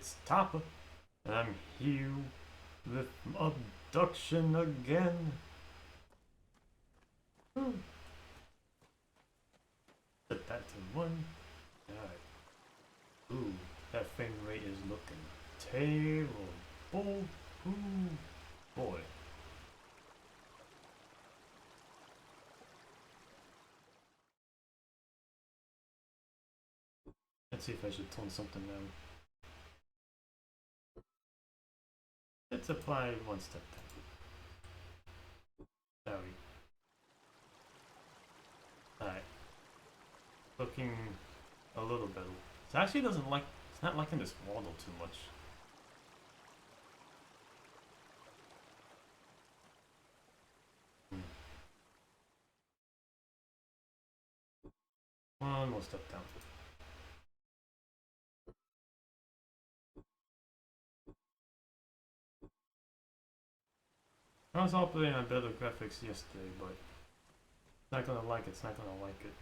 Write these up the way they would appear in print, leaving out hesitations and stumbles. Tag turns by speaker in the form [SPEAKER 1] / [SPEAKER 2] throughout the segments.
[SPEAKER 1] it's Topper, and I'm here with Obduction again. Set that to 1. Alright. Ooh, that frame rate is looking terrible. Ooh, boy. Let's see if I should tone something down. Let's apply 1 step down. Sorry. Alright. Looking a little better. It actually doesn't like, it's not liking this model too much. One more step down. I was all playing on better graphics yesterday, but it's not gonna like it, it's not gonna like it.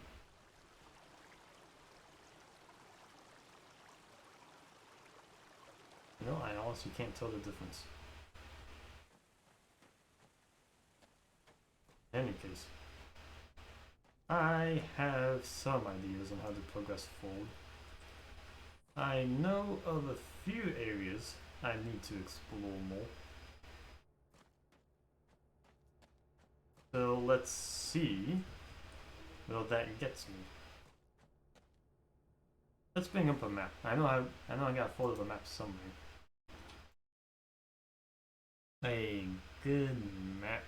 [SPEAKER 1] You know, I honestly can't tell the difference. In any case, I have some ideas on how to progress forward. I know of a few areas I need to explore more. So let's see where that gets me. Let's bring up a map. I know I got a photo of a map somewhere. A good map.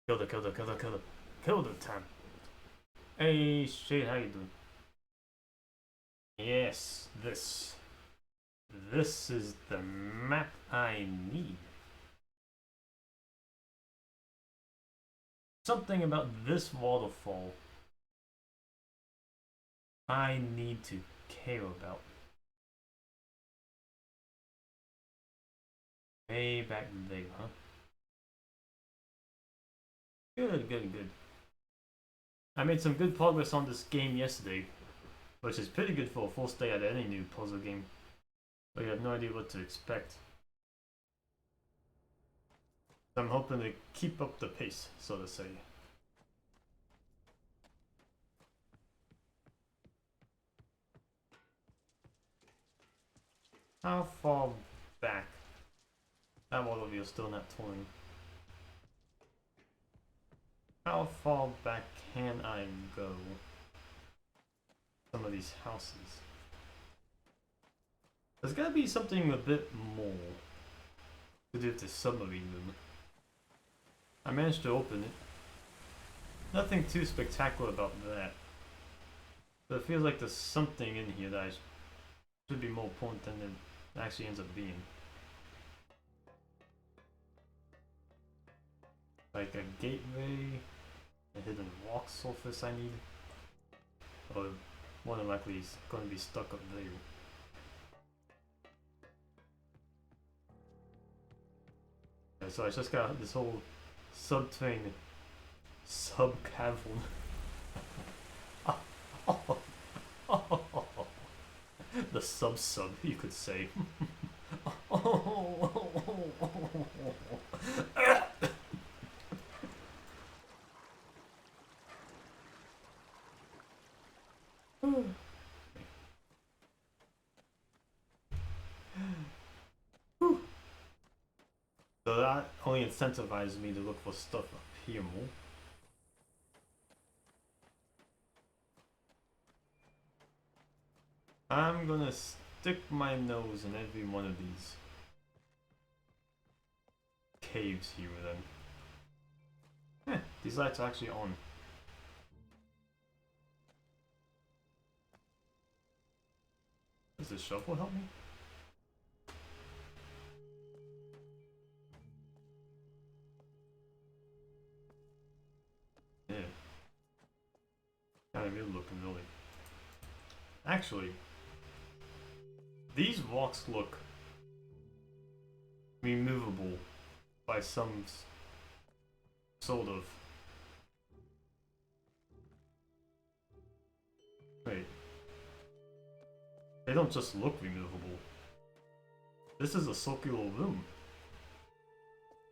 [SPEAKER 1] Kill the time. Hey, shit, how you doing? Yes, this. This is the map I need. Something about this waterfall I need to care about. Way back there, huh? Good. I made some good progress on this game yesterday, which is pretty good for a full stay at any new puzzle game. But you have no idea what to expect. So I'm hoping to keep up the pace, so to say. How far back? That model view is still not torn. How far back can I go? Some of these houses. There's gotta be something a bit more to do with the submarine room. I managed to open it. Nothing too spectacular about that. But it feels like there's something in here that should be more important than it actually ends up being. Like a gateway, a hidden rock surface I need. Or more than likely it's going to be stuck up there. Yeah, so I just got this whole subterranean sub-cavern. The sub-sub, you could say. So that only incentivizes me to look for stuff up here more. I'm gonna stick my nose in every one of these caves here then. These lights are actually on. Does this shovel help me? Yeah. Kind of good looking, really. Actually, these rocks look removable by some sort of... Wait. They don't just look removable. This is a circular room.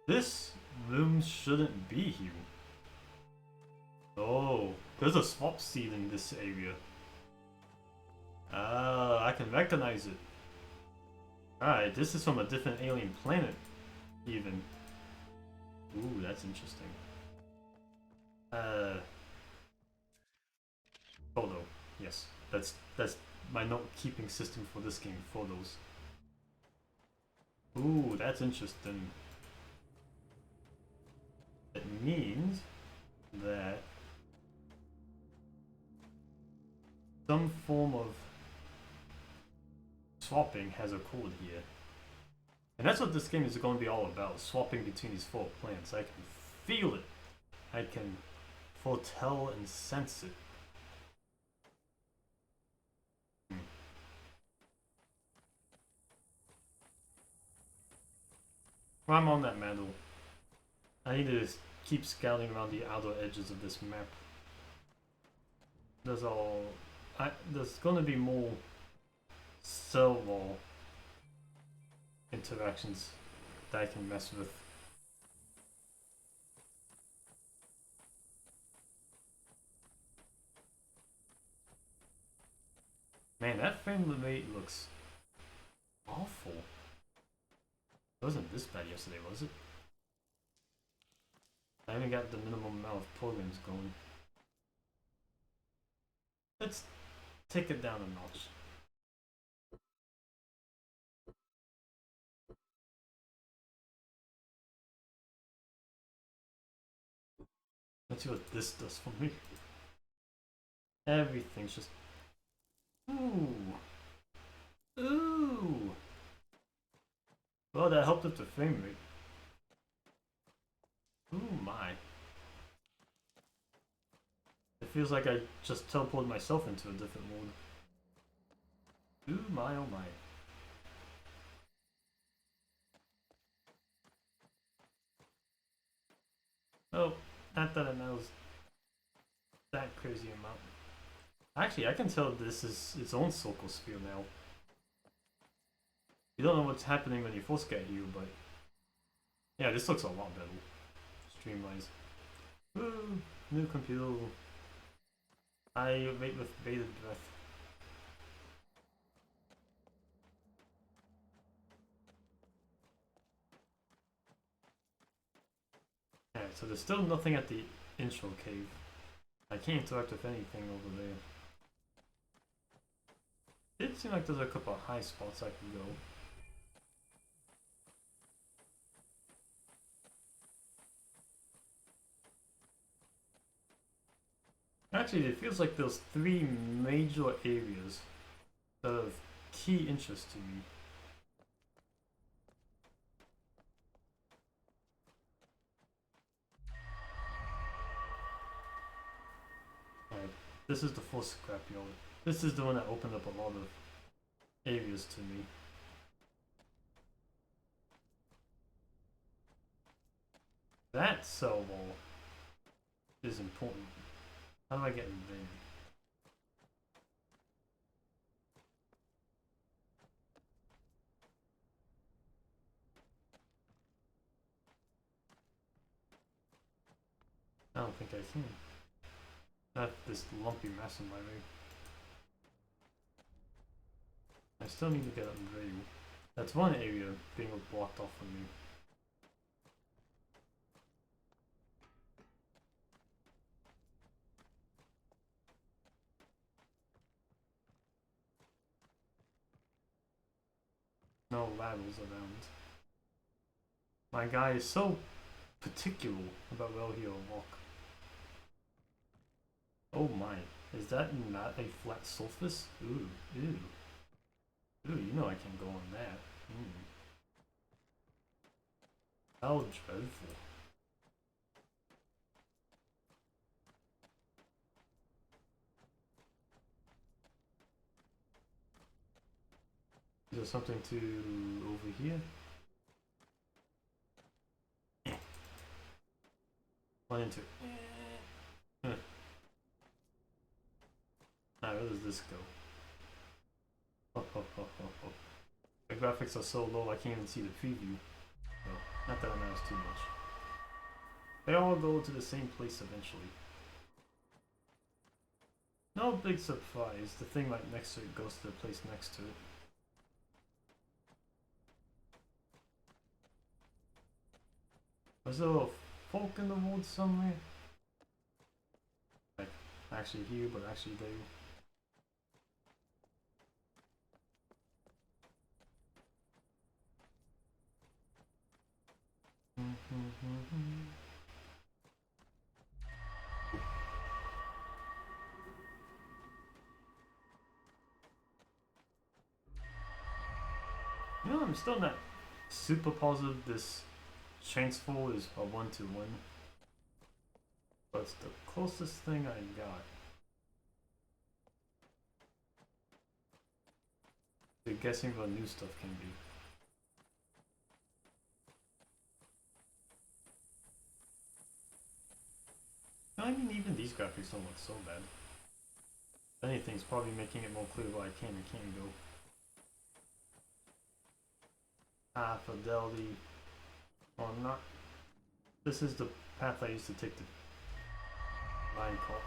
[SPEAKER 1] This room shouldn't be here. Oh, there's a swap seed in this area. Ah, I can recognize it. Alright, this is from a different alien planet, even. Ooh, that's interesting. Photo. Yes, that's my note-keeping system for this game. Photos. Ooh, that's interesting. It means that some form of swapping has occurred here. And that's what this game is going to be all about, swapping between these four planets. I can feel it. I can foretell and sense it. Well, I'm on that medal. I need to keep scouting around the outer edges of this map. There's going to be more cell wall interactions that I can mess with. Man, that frame rate looks awful. It wasn't this bad yesterday, was it? I haven't got the minimum amount of programs going. Let's take it down a notch. Let's see what this does for me. Everything's just... Ooh. Ooh. Well, that helped with the frame rate. Ooh my. It feels like I just teleported myself into a different mode. Ooh my oh my. Oh, not that it knows that crazy amount. Actually, I can tell this is its own circle sphere now. You don't know what's happening when you first get here, but yeah, this looks a lot better. Streamlines. Woo! New computer. I wait with bated breath. Alright, so there's still nothing at the intro cave. I can't interact with anything over there. It seems like there's a couple of high spots I can go. Actually, it feels like there's three major areas that are of key interest to me. Alright, this is the first scrapyard. This is the one that opened up a lot of areas to me. That cell wall is important. How do I get in there? I don't think I can. Not this lumpy mess in my way. I still need to get up and rail. That's one area being blocked off from me. No ladders around. My guy is so particular about where he'll walk. Oh my, is that not a flat surface? Ooh, ew. Ooh, you know I can't go on that. How dreadful. Is there something to over here? One into. Alright, where does this go? The graphics are so low I can't even see the preview. So, not that it matters too much. They all go to the same place eventually. No big surprise, the thing right next to it goes to the place next to it. There's a little fork in the road somewhere. Like, actually here, but actually there. You know, I'm still not super positive this transfer is a 1-to-1, but it's the closest thing I got. To guessing what new stuff can be. I mean, even these graphics don't look so bad. If anything, it's probably making it more clear where I can and can't go. Ah, fidelity. Oh, not. This is the path I used to take to line call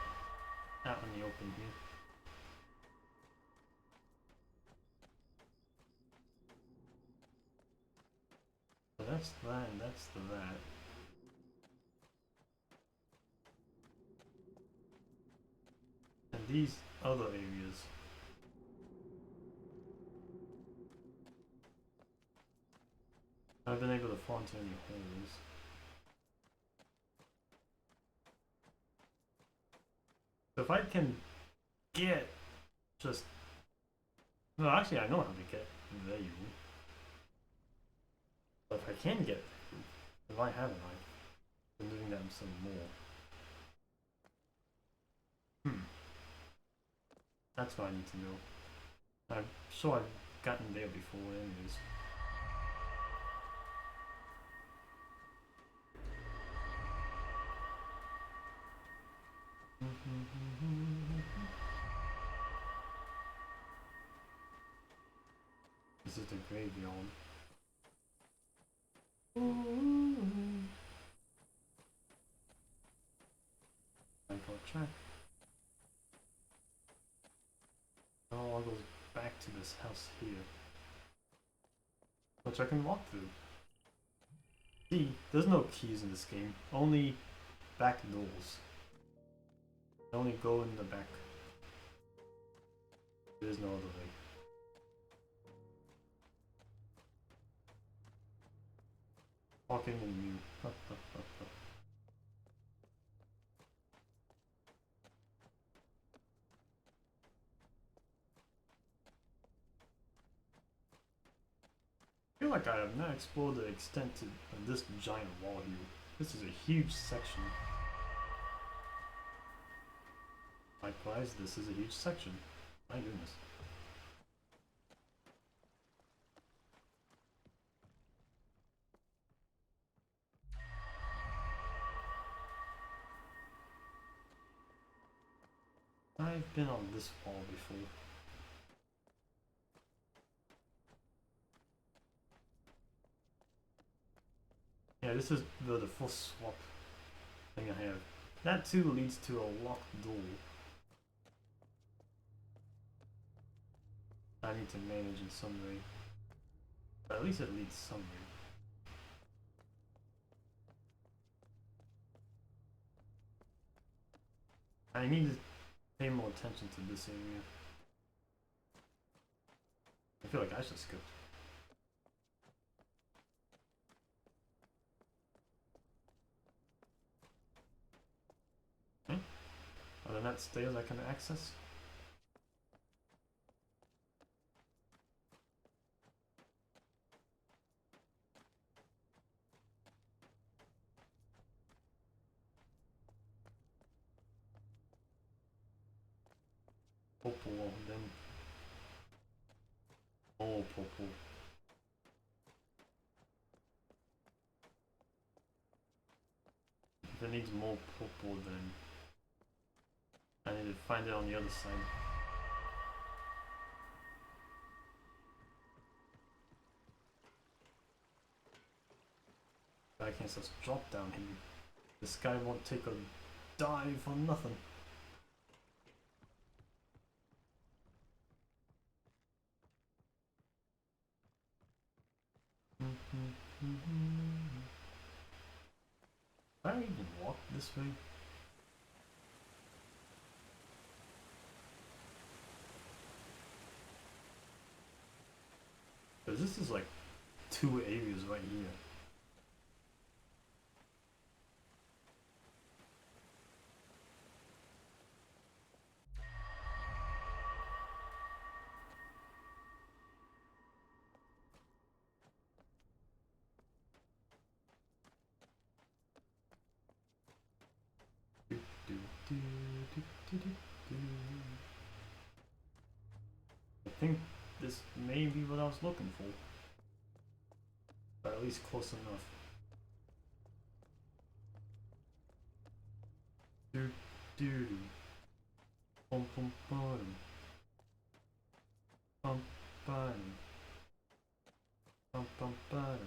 [SPEAKER 1] out in the open here. So that's that, and that's the that. And these other areas. I've been able to fall into any holes. So if I can get just... No, actually I know how to get there. But if I can get... Why haven't I? Been doing that some more. That's what I need to know. I'm sure I've gotten there before anyways. This is the graveyard. I got track. It all goes back to this house here, which I can walk through. See, there's no keys in this game, only back doors. I only go in the back. There's no other way. Walking in you. I feel like I have not explored the extent of this giant wall here. This is a huge section. Likewise, this is a huge section. My goodness. I've been on this wall before. Yeah, this is the full swap thing I have. That too leads to a locked door. I need to manage in some way. But at least it leads somewhere. I need to pay more attention to this area. I feel like I should skip. Okay. Are there not stairs I can access? Purple, then more purple. If it needs more purple, then I need to find it on the other side. I can't just drop down here. This guy won't take a dive for nothing. Can I even walk this way? Because this is like 2 areas right here. I think this may be what I was looking for. Or at least close enough. Do do. Pum pum bum. Pum bum. Pum pum bum.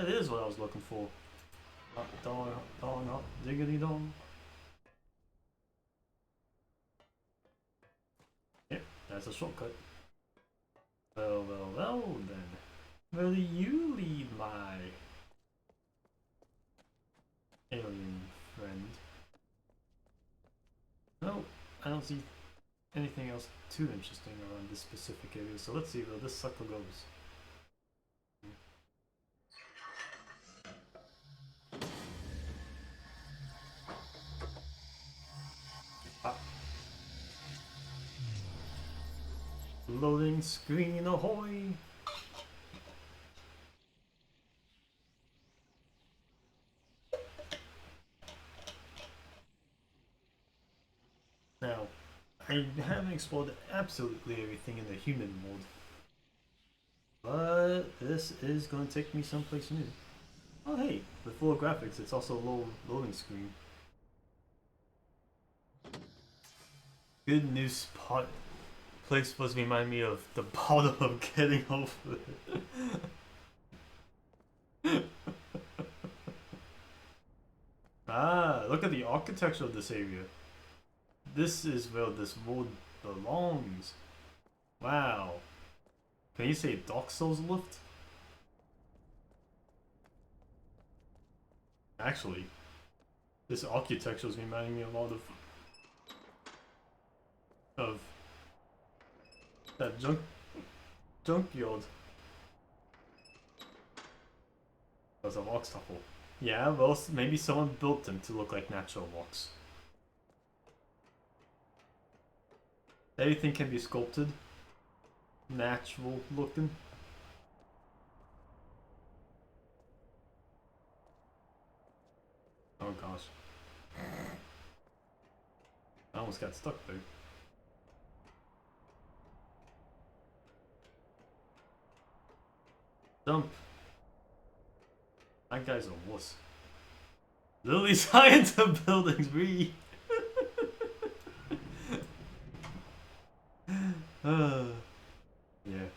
[SPEAKER 1] It is what I was looking for. Up, down, up, diggity dong. Yep, that's a shortcut. Well, then. Will you lead my alien friend? No, I don't see anything else too interesting around this specific area, so let's see where this sucker goes. Loading screen ahoy! Now, I haven't explored absolutely everything in the human mode, but this is going to take me someplace new. Oh hey, with full graphics, it's also low loading screen. Good new spot. Place supposed to remind me of the bottom of getting over it. Ah, look at the architecture of this area. This is where this road belongs. Wow. Can you say Dark Souls lift? Actually, this architecture is reminding me a lot of that junkyard. That's a Vox Tuffle. Yeah, well, maybe someone built them to look like natural rocks. Everything can be sculpted. Natural looking. Oh gosh. I almost got stuck there. Dump. That guy's a wuss. Literally science of buildings, re. Yeah.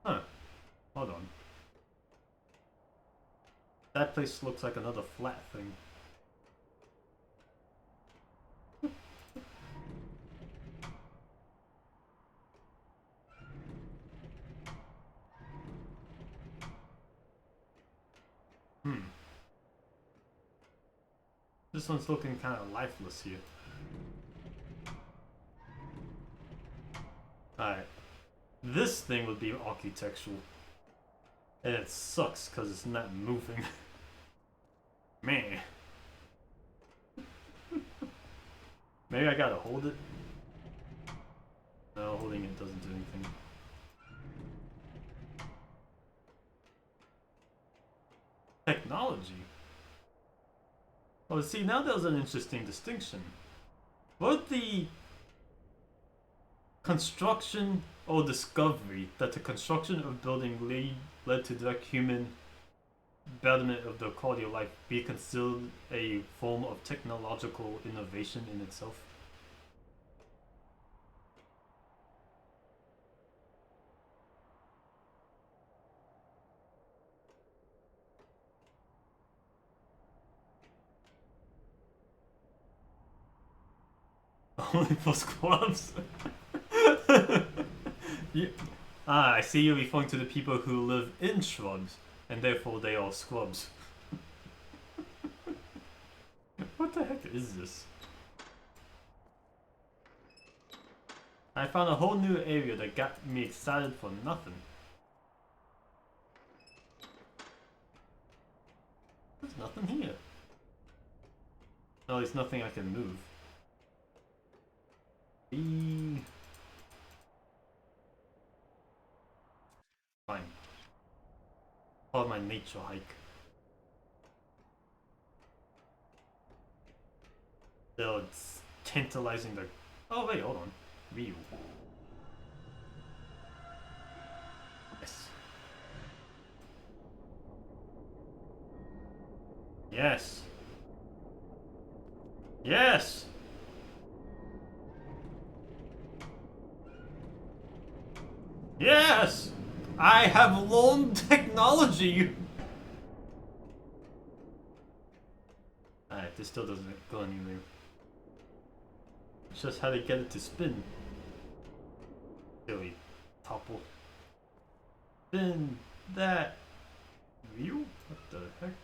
[SPEAKER 1] Huh. Hold on. That place looks like another flat thing. This one's looking kind of lifeless here. Alright. This thing would be architectural. And it sucks because it's not moving. Man. Maybe I gotta hold it? No, holding it doesn't do anything. Technology? Oh, see, now there's an interesting distinction. Both the construction or discovery that the construction of building led to direct human betterment of the quality of life be considered a form of technological innovation in itself? Only for scrubs. Yeah. Ah, I see you're referring to the people who live in shrubs, and therefore they are scrubs. What the heck is this? I found a whole new area that got me excited for nothing. There's nothing here. No, there's nothing I can move. Fine. Part of my nature hike. They're tantalizing the... Oh wait, hold on. View. Yes. Yes. Yes! Yes! I have learned technology! Alright, this still doesn't go anywhere. It's just how to get it to spin. Silly topple. Spin that wheel? What the heck?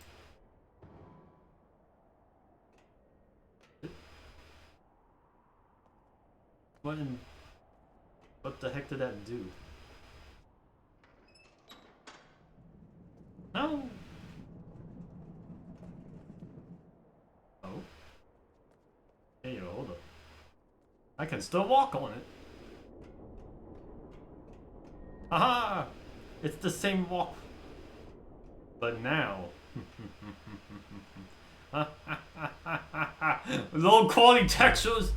[SPEAKER 1] What the heck did that do? No! Oh? Hey, hold up. I can still walk on it. Aha! It's the same walk. But now. Low quality textures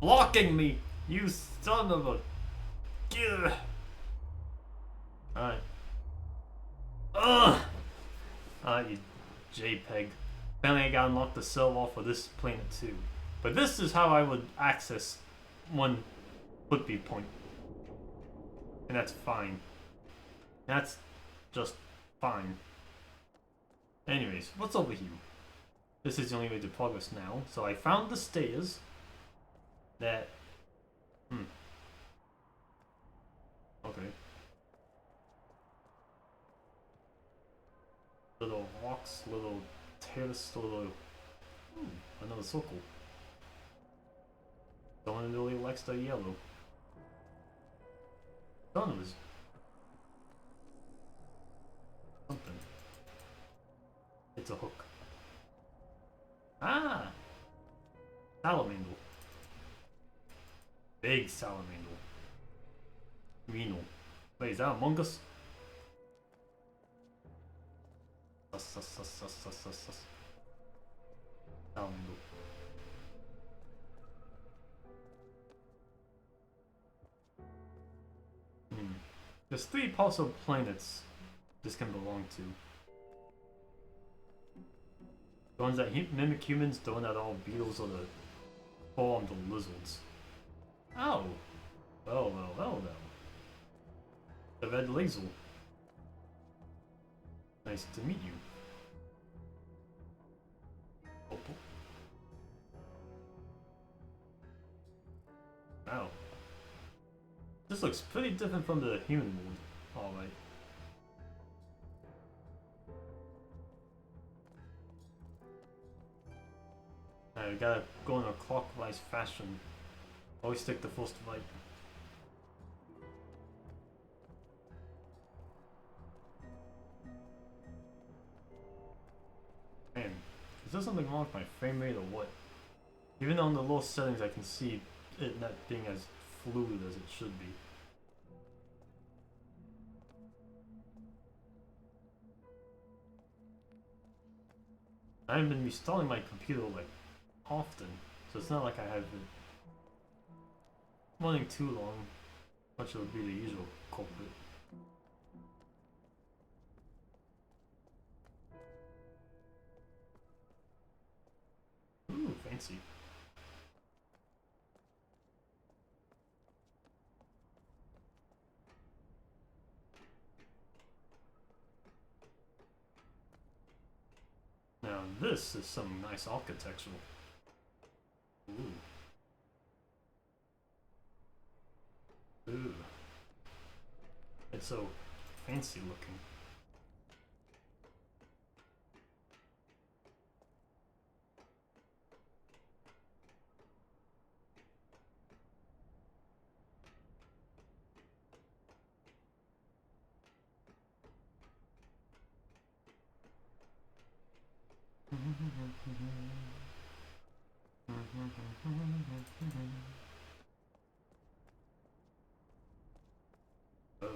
[SPEAKER 1] blocking me. You son of a. Alright. Ugh! Alright, you JPEG. Apparently I gotta unlock the server for this planet too. But this is how I would access one Whitby point. And that's fine. That's just fine. Anyways, what's over here? This is the only way to progress now. So I found the stairs that... Okay. Little rocks, little terrace, little... another circle. Someone really likes the yellow. Sun was... something. It's a hook. Ah! Salamander. Big salamander. Renal. Wait, is that Among Us? Salamander. There's 3 possible planets this can belong to. The ones that mimic humans, the one that are all beetles, or the formed lizards. Oh! Well. The red laser. Nice to meet you. Opal. Wow. This looks pretty different from the human world. Alright. Alright, we gotta go in a clockwise fashion. Always stick the first right. Man, is there something wrong with my frame rate or what? Even on the low settings I can see it not being as fluid as it should be. I haven't been reinstalling my computer like often, so it's not like I have been running too long, which would be the usual culprit. Ooh, fancy. Now this is some nice architecture. Ooh. so fancy looking. Oh.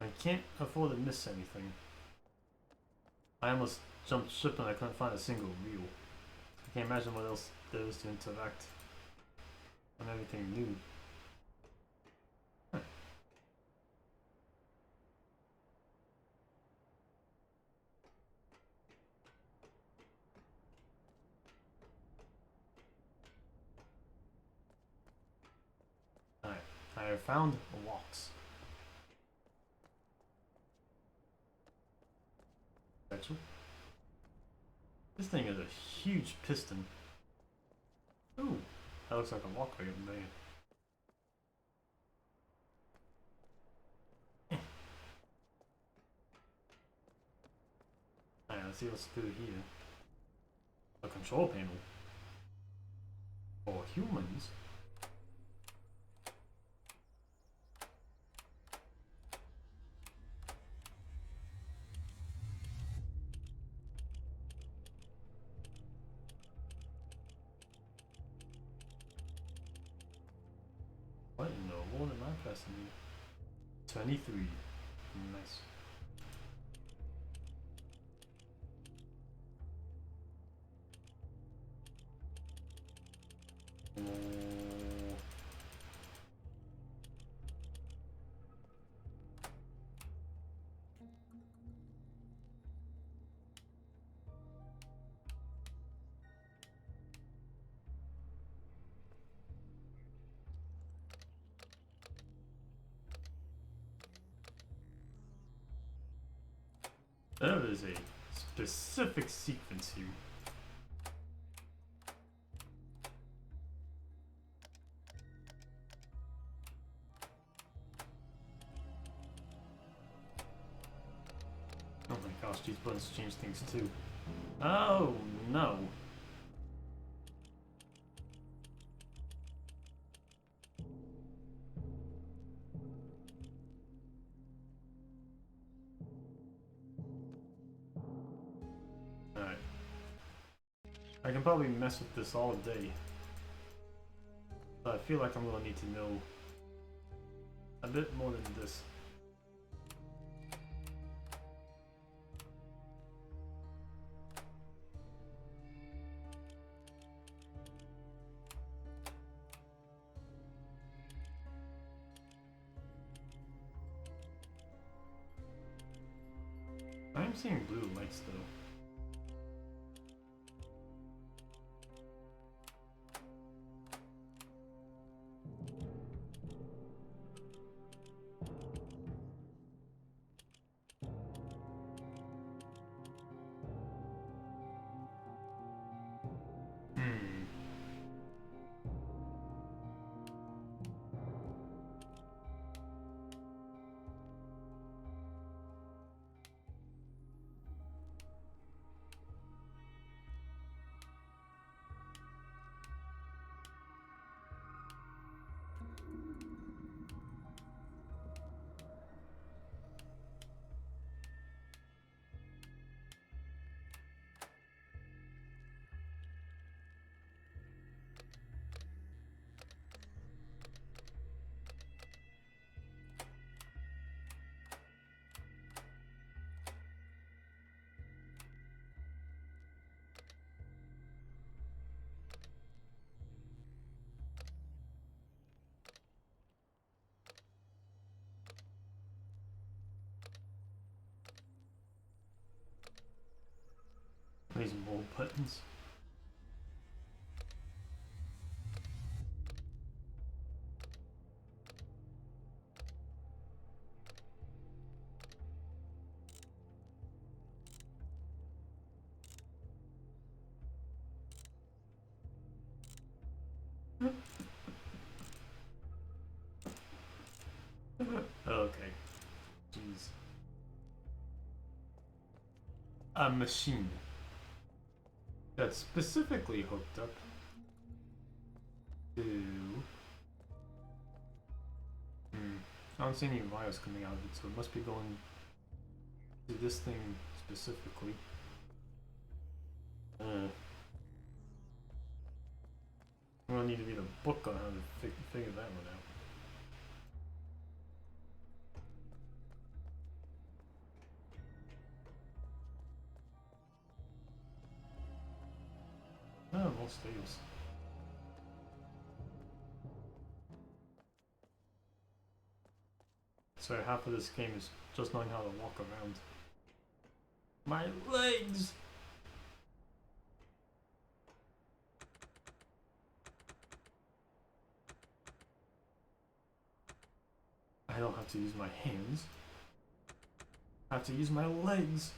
[SPEAKER 1] I can't afford to miss anything. I almost jumped ship and I couldn't find a single wheel. I can't imagine what else there is to interact on everything new. Huh. Alright, I have found locks. Actually, this thing is a huge piston. Ooh, that looks like a walkway up there. Alright, let's see what's through here. A control panel. For humans? What in the world am I pressing here? 23. Nice. There is a specific sequence here. Oh my gosh, these buttons change things too. Oh no. Alright. I can probably mess with this all day. But I feel like I'm gonna need to know a bit more than this. I'm seeing blue lights though. Hmm. These more buttons. a machine that's specifically hooked up to... I don't see any wires coming out of it, so it must be going to this thing specifically. I'm gonna need to read a book on how to figure that one out. Oh, more stairs. So half of this game is just knowing how to walk around. My legs! I don't have to use my hands. I have to use my legs.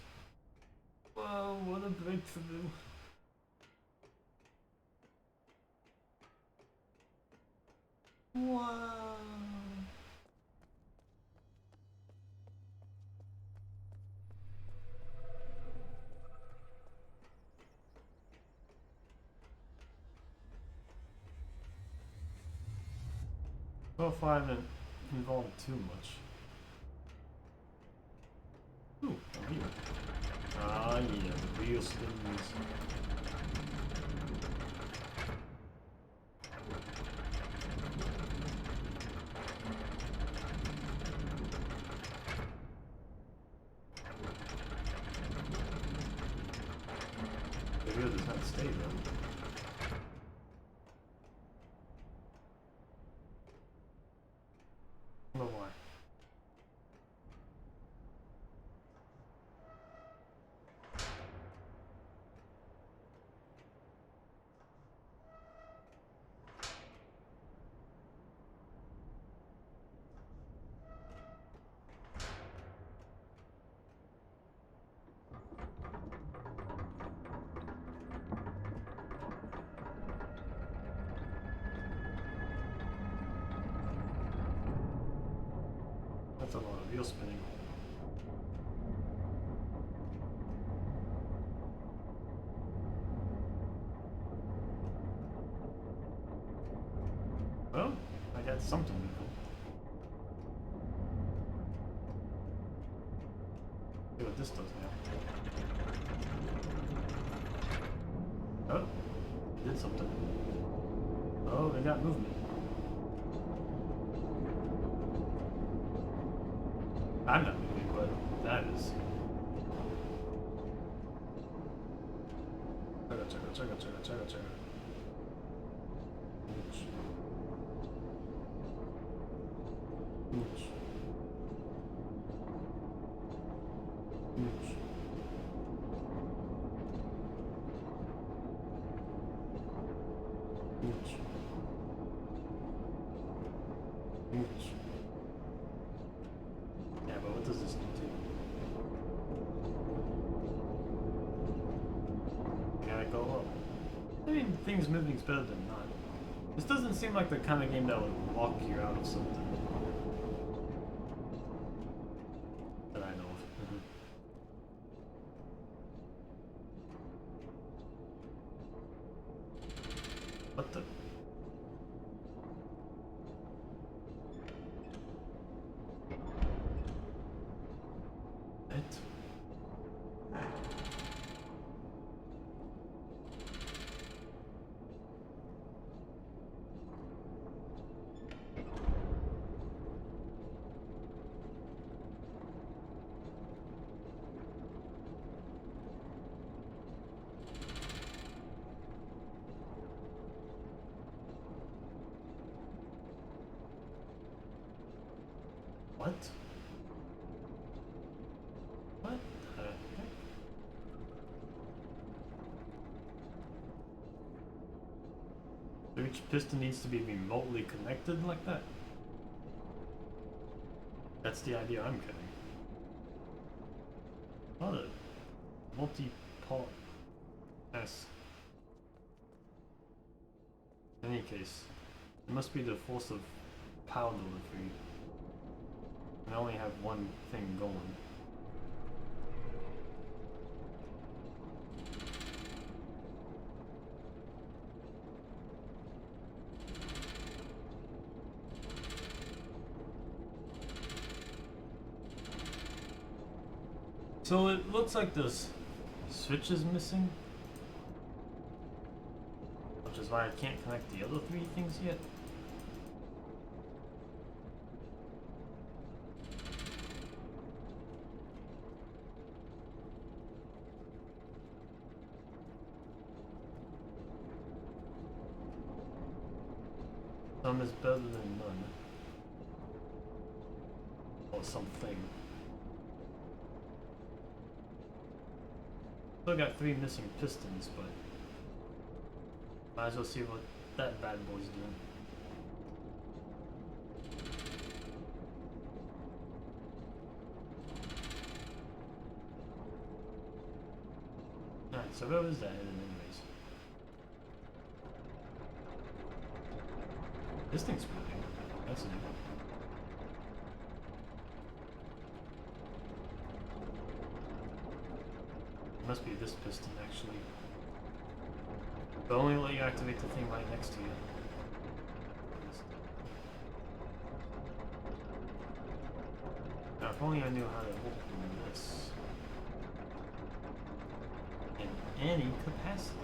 [SPEAKER 1] Whoa, what a breakthrough. Wow. So far I haven't involved too much. Ooh, I'm here. Ah yeah, the real spins. The wheel does not stay though. I don't know why. That's a lot of wheel spinning. Well, I got something to do. See what this does now. Oh, it did something. Oh, they got movement. I'm not moving, but that is. Chugga. Ooch. Yeah, but what does this do? Can I go up? I mean, things moving is better than not. This doesn't seem like the kind of game that would lock you out of something. That I know of. What the? What? What the heck? So each piston needs to be remotely connected like that? That's the idea I'm getting. What a multi-part S. In any case, it must be the force of power delivery. I only have one thing going. So it looks like this switch is missing, which is why I can't connect the other three things yet. Some is better than none. Or something. Still got 3 missing pistons, but might as well see what that bad boy's doing. Alright, so where was that hidden anyways? This thing's moving. That's new. It must be this piston actually. But only let you activate the thing right next to you. Now if only I knew how to open this in any capacity.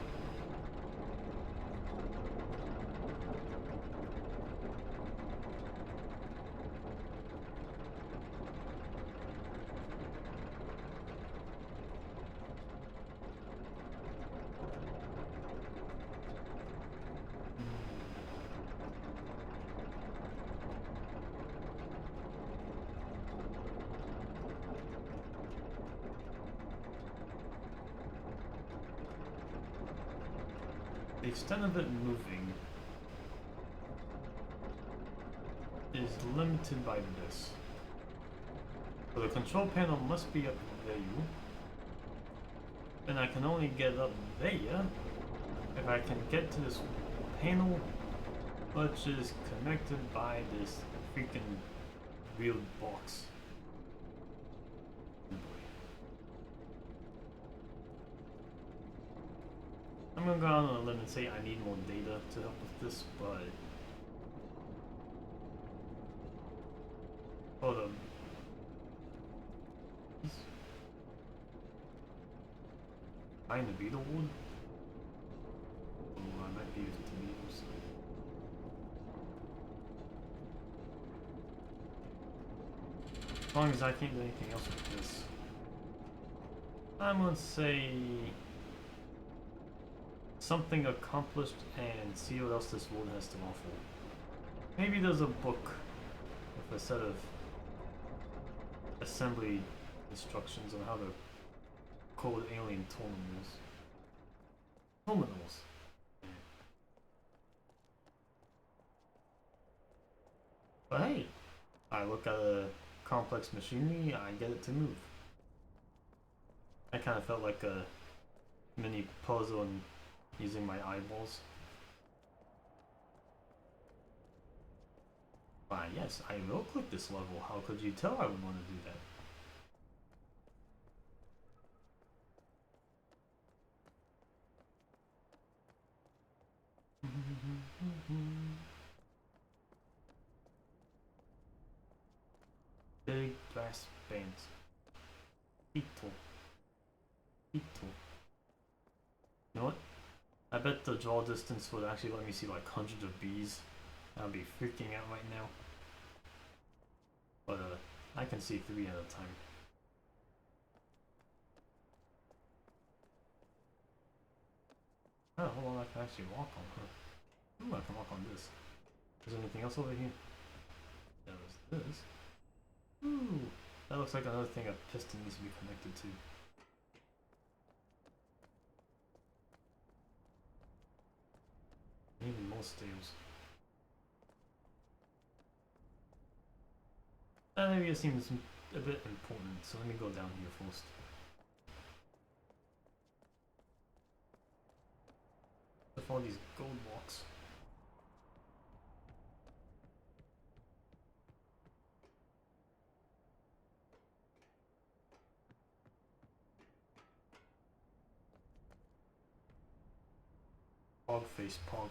[SPEAKER 1] The extent of it moving is limited by this. So the control panel must be up there, and I can only get up there if I can get to this panel, which is connected by this freaking wheeled box. I'm gonna go out on a limb and say I need more data to help with this, but hold on. Find the beetle wood? Oh, I might be using tomatoes. As long as I can't do anything else with this. I'm gonna say something accomplished and see what else this world has to offer. Maybe there's a book with a set of assembly instructions on how to code alien terminals. Terminals. But hey, I look at a complex machinery, I get it to move. I kind of felt like a mini puzzle and using my eyeballs. Why, yes, I will click this level. How could you tell I would want to do that? Big brass bands. Beetle. Beetle. You know what? I bet the draw distance would actually let me see like hundreds of bees. I'll be freaking out right now. But I can see 3 at a time. Oh, hold on, I can actually walk on her. Ooh, I can walk on this. Is there anything else over here? There was this. Ooh, that looks like another thing a piston needs to be connected to. Even more stairs. That area seems a bit important, so let me go down here first. With all these gold blocks. Pog face, pog.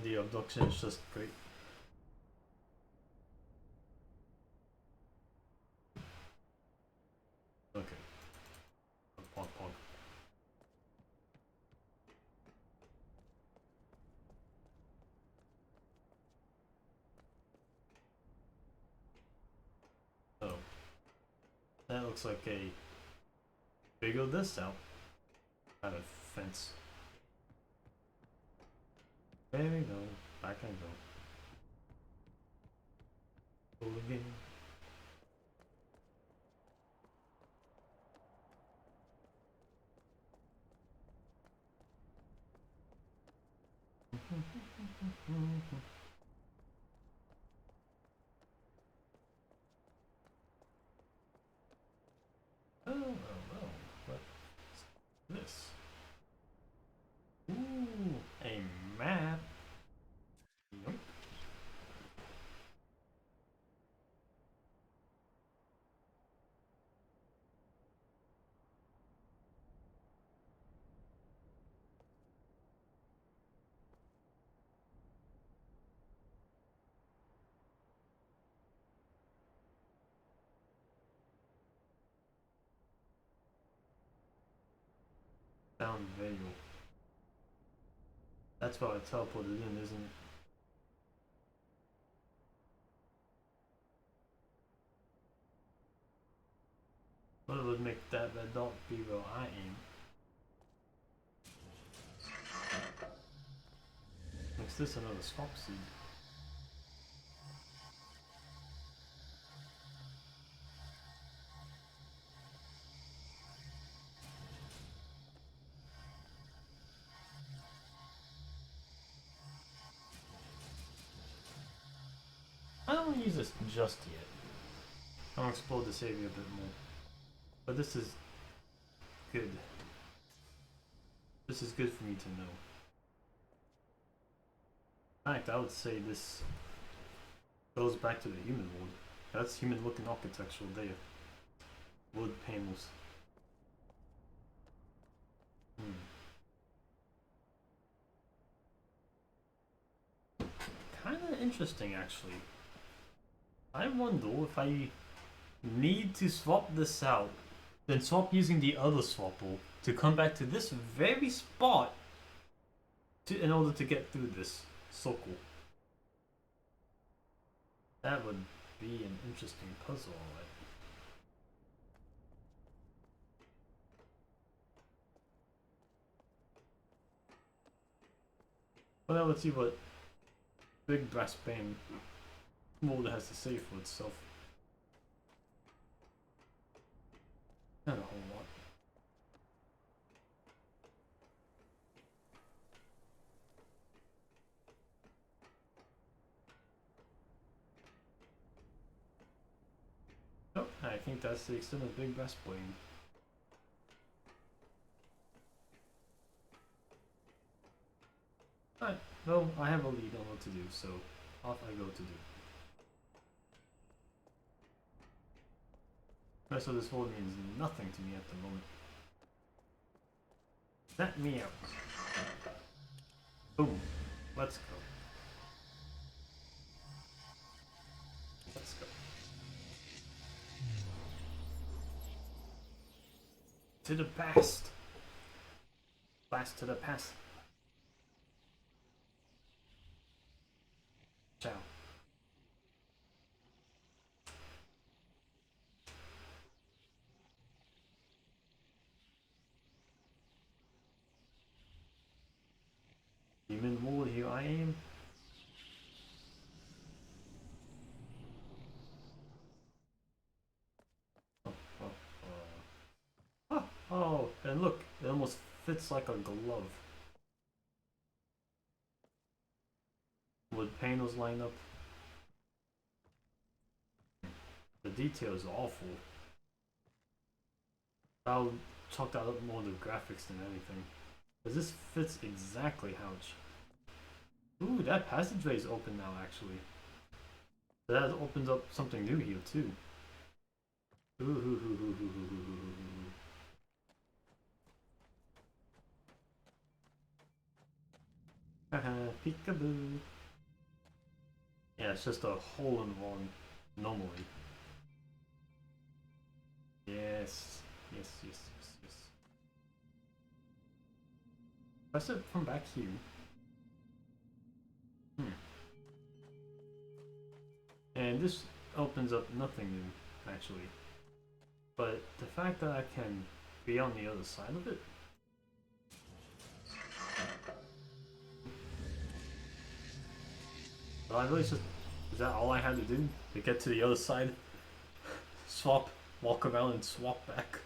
[SPEAKER 1] and the abduction is just great. Okay. Pog pog. Oh. That looks like a figure this out. Kind of fence. There we go. Back I go. Go again. Oh, what's this? Ooh, a map. Nope. Down Vale. That's why I teleported in, isn't it? What would make that red dot be where I am? Makes this another swap seed. I don't want to use this just yet. I'll explore this area a bit more. But this is good. This is good for me to know. In fact, I would say this goes back to the human world. That's human looking architecture there. Wood panels. Kinda interesting actually. I wonder if I need to swap this out, then swap using the other swapper to come back to this very spot in order to get through this circle. That would be an interesting puzzle, alright. Well, now let's see what Big Brass Band Mold has to say for itself. Not a whole lot. Oh, I think that's the extent of Big Brass Band. Alright, well, I have a lead on what to do, so off I go to do. The rest of this world means nothing to me at the moment. Let me out. Boom. Let's go. Let's go. To the past. Blast to the past. Ciao. Demon Wall, here I am. Oh, and look, it almost fits like a glove. Wood panels line up. The detail is awful. I'll chalk that up more to graphics than anything. Because this fits exactly how it should. Ooh, that passageway is open now, actually. That opens up something new here, too. Ooh. Haha, peekaboo. Yeah, it's just a hole in one normally. Yes. Yes, yes, yes, yes. Press it from back here. And this opens up nothing new, actually. But the fact that I can be on the other side of it. Well, I really just. Is that all I had to do to get to the other side? Swap, walk around and swap back.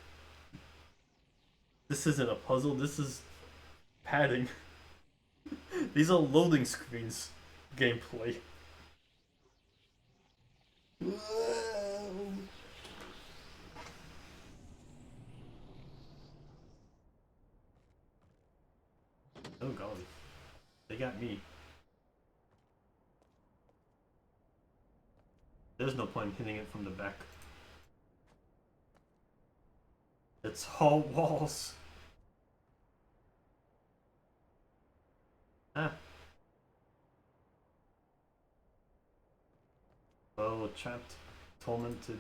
[SPEAKER 1] This isn't a puzzle, this is padding. These are loading screens gameplay. Oh golly. They got me. There's no point in hitting it from the back. It's all walls. Ah. Oh, trapped, tormented.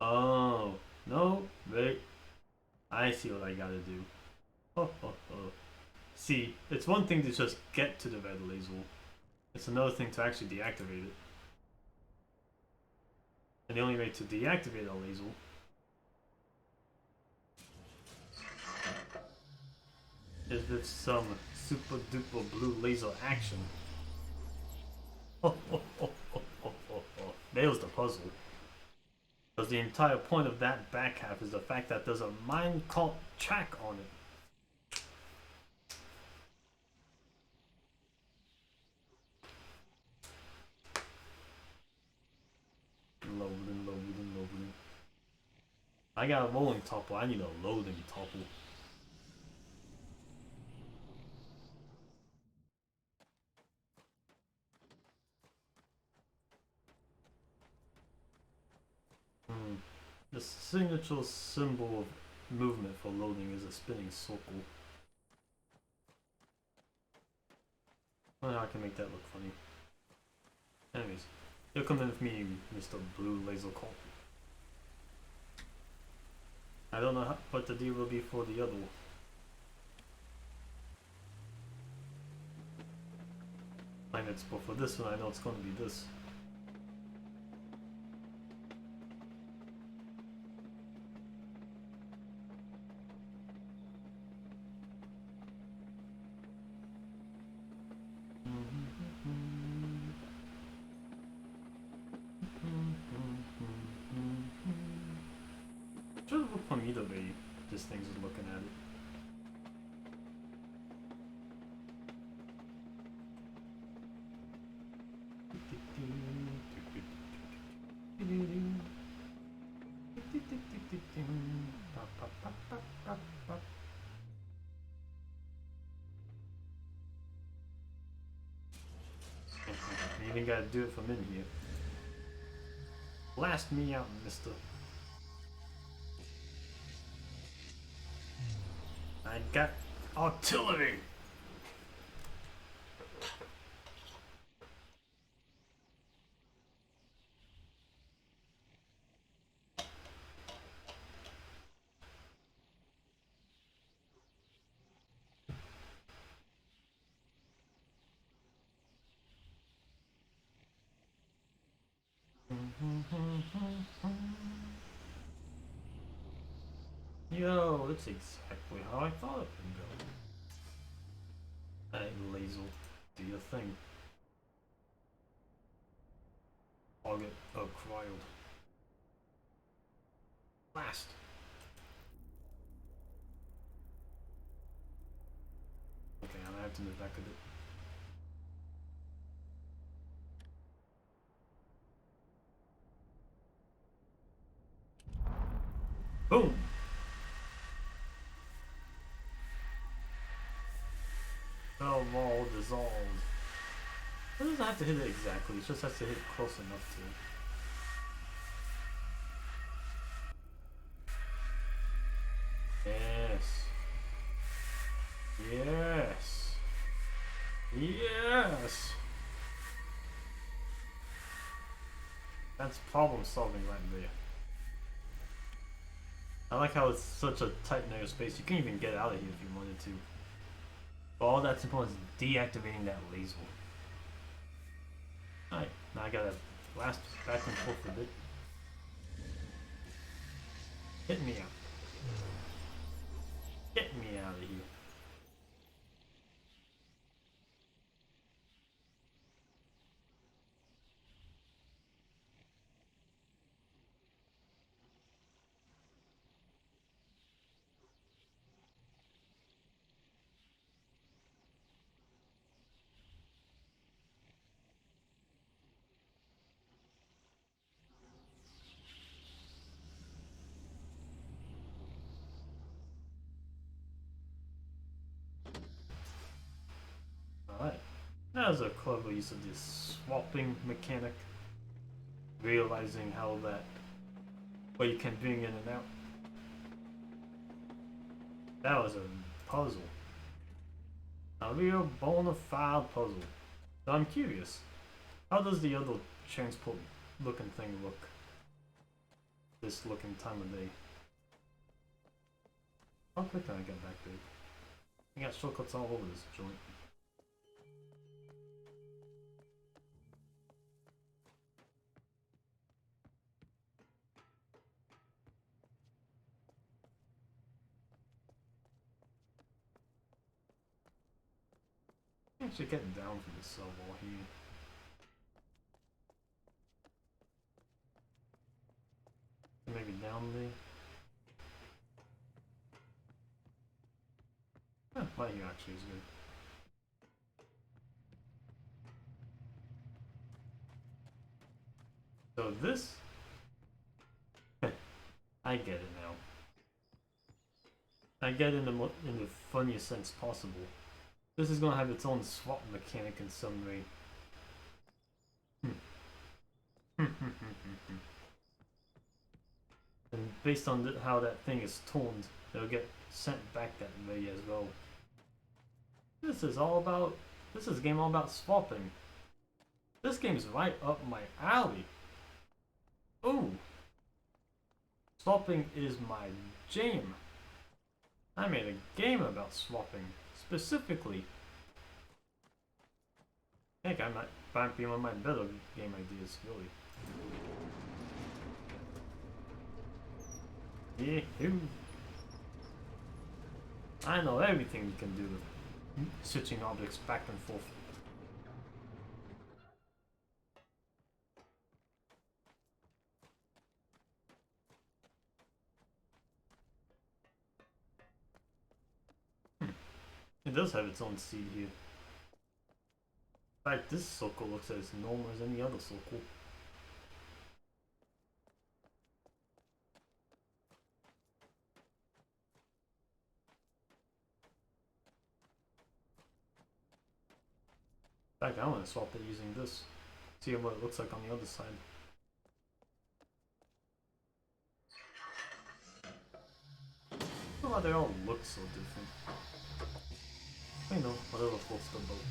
[SPEAKER 1] Oh, no, wait. I see what I gotta do. Oh, oh, oh. See, it's one thing to just get to the red laser. It's another thing to actually deactivate it. And the only way to deactivate a laser is with some super duper blue laser action. Oh, oh, oh, oh, oh, oh, oh. There's the puzzle. Because the entire point of that back half is the fact that there's a minecart track on it. Loading, loading, loading. I got a rolling topple, I need a loading topple. The signature symbol of movement for loading is a spinning circle. I don't know how I can make that look funny. Anyways, you'll come in with me, Mr. Blue Laser Call. I don't know what the deal will be for the other planets, but for this one I know it's going to be this. Should look from either way this thing's looking at it. You even gotta do it from in here. Blast me out, mister. I got artillery! Yo, that's exactly how I thought it would go. Hey, Laser, do your thing. Target acquired. Blast! Okay, I'm gonna have to move back a bit. Boom! Cell wall dissolved. It doesn't have to hit it exactly, it just has to hit close enough to. That's problem solving right there. I like how it's such a tight narrow space. You can't even get out of here if you wanted to. But all that's important is deactivating that laser. Alright, now I gotta blast back and forth a bit. Get me out. Get me out of here. Alright. That was a clever use of this swapping mechanic. Realizing how that what you can bring in and out. That was a puzzle. A real bona fide puzzle. So I'm curious. How does the other transport looking thing look? This looking time of day. How quick can I get back there? I got shortcuts all over this joint. Actually getting down for this cell wall here. Maybe down there. My here actually is good. So this, I get it now. I get it in the funniest sense possible. This is gonna have its own swap mechanic in some way. And based on how that thing is toned, it'll get sent back that way as well. This is a game all about swapping. This game's right up my alley. Ooh. Swapping is my jam. I made a game about swapping, specifically. Heck, I might be one of my better game ideas, really. Yee-hoo. I know everything you can do with switching objects back and forth. It does have its own seed here. In fact, this circle looks as normal as any other circle. In fact, I want to swap it using this. See what it looks like on the other side. Oh, they all look so different. I know, whatever floats the boat.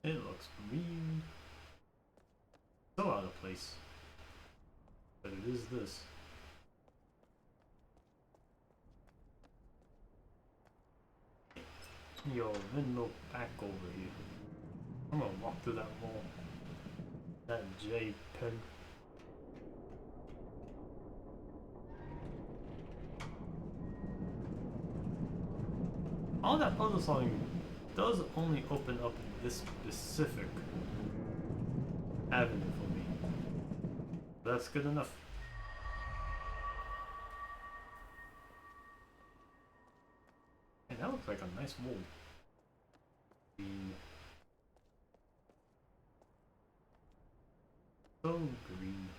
[SPEAKER 1] It looks weird. So out of place. But it is this. Yo, then no back over here. I'm gonna walk through that wall. That JPEG. All that puzzle solving does only open up in this specific avenue for me. That's good enough. And that looks like a nice wall. So green.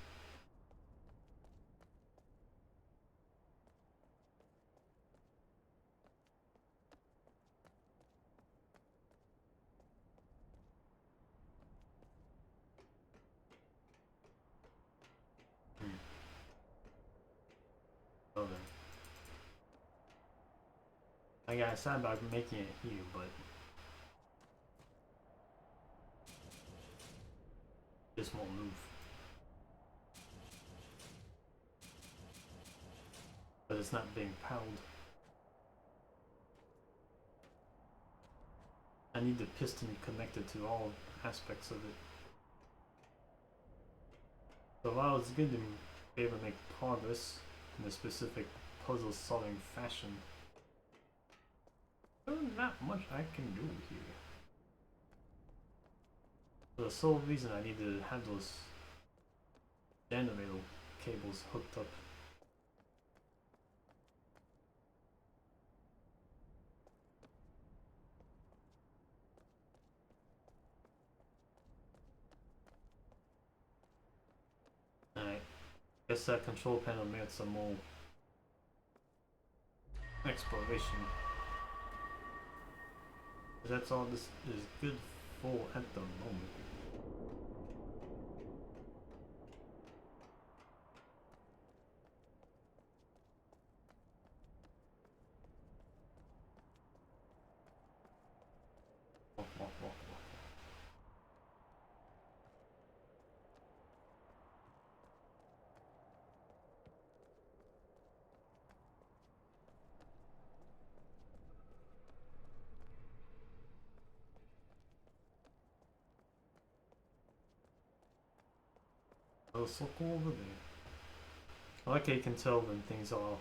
[SPEAKER 1] I got sad about making it here, but this won't move. But it's not being powered. I need the piston connected to all aspects of it. So while it's good to be able to make progress in a specific puzzle solving fashion, there's not much I can do here. For the sole reason I need to have those generator cables hooked up. Alright, guess that control panel merits some more exploration. That's all this is good for at the moment. Walk, walk, walk, walk. Little circle over there. I like how you can tell when things are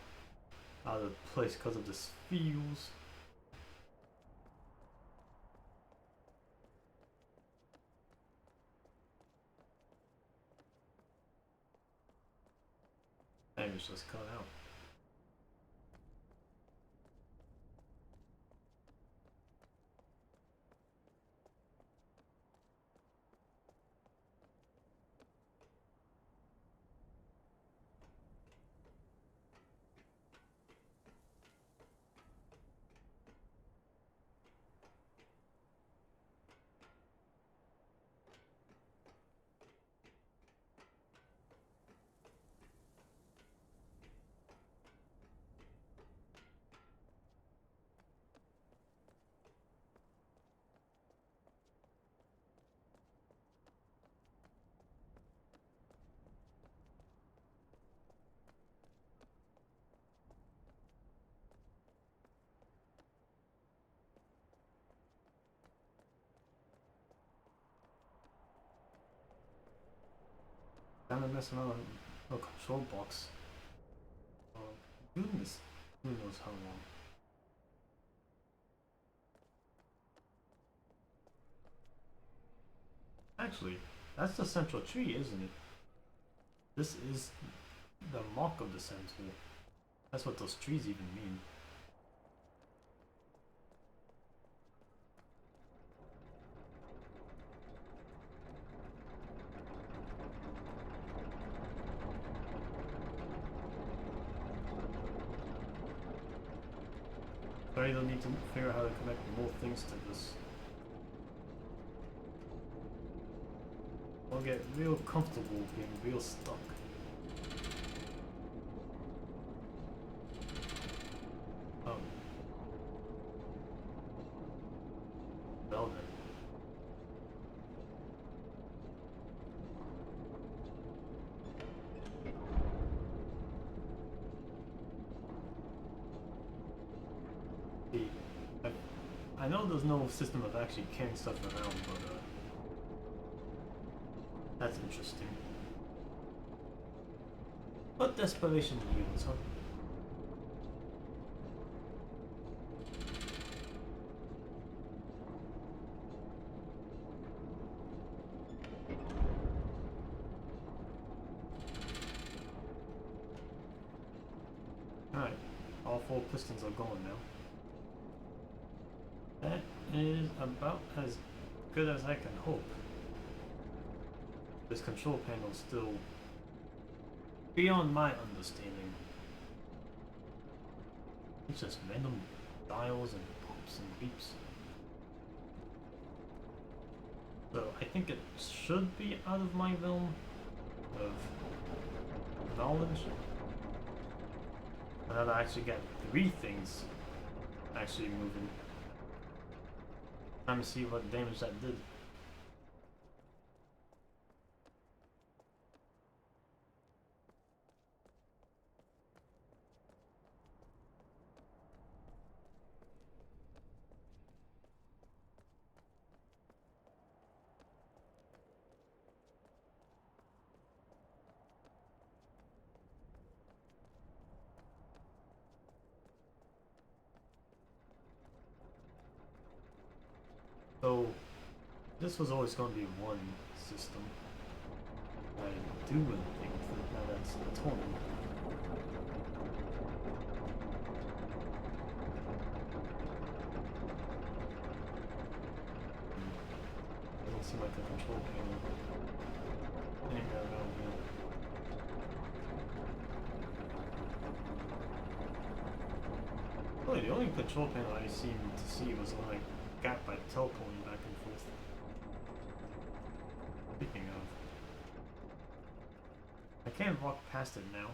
[SPEAKER 1] out of place because of the spheres. Maybe it's just cut out. Kind of messing around with a control box. Goodness, who knows how long. Actually, that's the central tree, isn't it? This is the mark of the center. That's what those trees even mean. I either need to figure out how to connect more things to this. I'll get real comfortable being real stuck. Oh. Well then. I know there's no system of actually carrying stuff around, but that's interesting. But desperation yields, huh? Alright, all 4 pistons are going now. That is about as good as I can hope. This control panel is still beyond my understanding. It's just random dials and pops and beeps. So I think it should be out of my realm of knowledge. Now that I actually got 3 things actually moving. Time to see what damage that did. So, this was always going to be one system. I do really think that now that's the tournament. Doesn't seem like a control panel anywhere around here. Really, the only control panel I seem to see was when I got by teleporting back and forth. Speaking of, I can't walk past it now.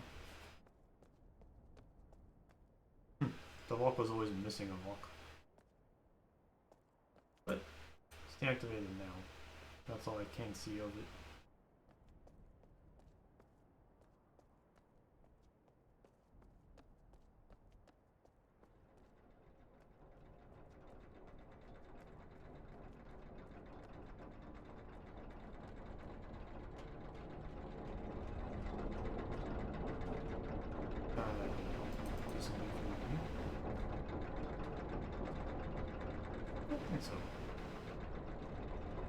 [SPEAKER 1] The walk was always missing a walk. But it's deactivated now. That's all I can see of it. I don't think so.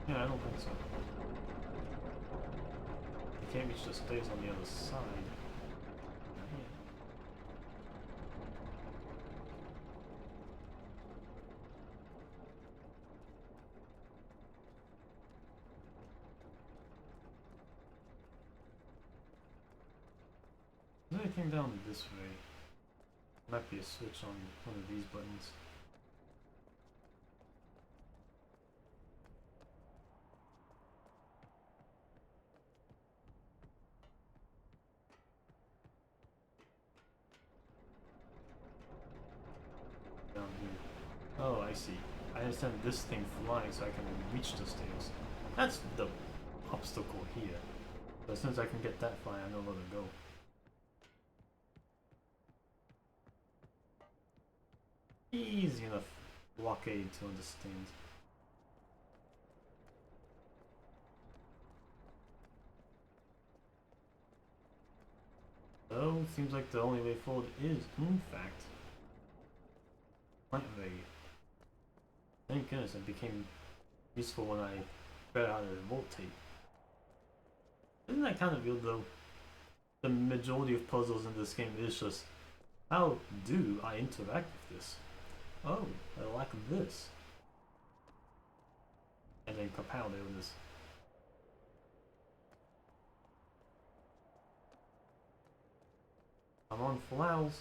[SPEAKER 1] Yeah, I don't think so. You can't reach the stairs on the other side. Not yet. Is there anything down this way? Might be a switch on one of these buttons. Down here. Oh, I see. I understand this thing flying so I can reach the stairs. That's the obstacle here. But as soon as I can get that fly, I know where to go. Easy enough blockade to understand. So, seems like the only way forward is, in fact, plant way. Thank goodness it became useful when I figured out how to rotate. Isn't that kind of weird though? The majority of puzzles in this game is just, how do I interact with this? Oh, I like this. And then kapow, there it is. I'm on flowers.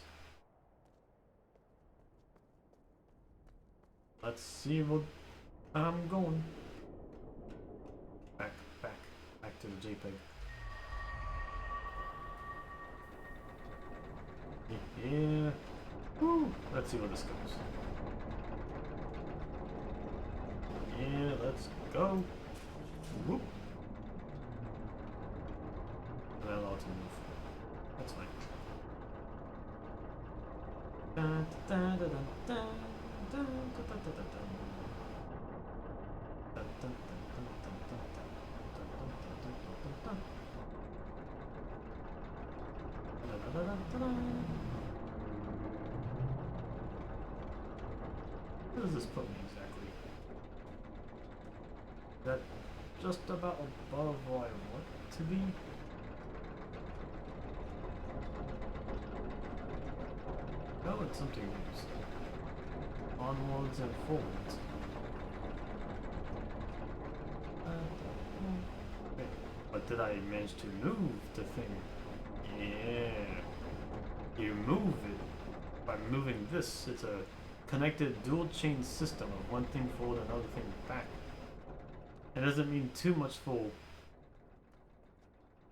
[SPEAKER 1] Let's see what I'm going. Back to the JPEG. Yeah. Woo. Let's see where this goes. Yeah, let's go. Whoop. I'm not allowed to move. That's fine. Dun, dun, dun, dun, dun, dun, dun, dun, dun, dun, dun. Dun, dun, dun, dun, dun, dun, dun. Where does this put me exactly? Is that just about above where I want it to be? Oh, it's something else. Onwards and forwards. Wait, but did I manage to move the thing? Yeah. You move it by moving this. It's a connected dual chain system of one thing forward and another thing back. It doesn't mean too much for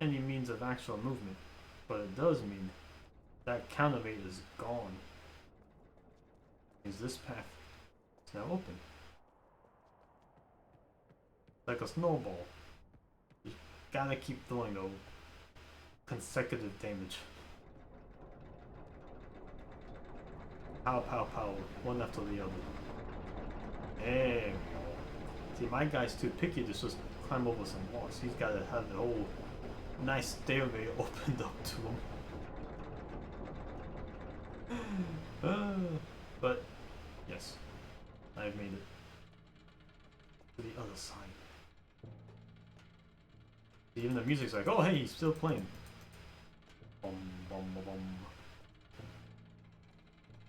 [SPEAKER 1] any means of actual movement, but it does mean that counterweight is gone. Means this path is now open. Like a snowball. You gotta keep throwing though. Consecutive damage. Pow, pow, pow. One after the other. There we go. See, my guy's too picky to just climb over some walls. He's gotta have the whole nice stairway opened up to him. But, yes. I've made it. To the other side. Even the music's like, oh hey, he's still playing. Bum, bum, bum, bum.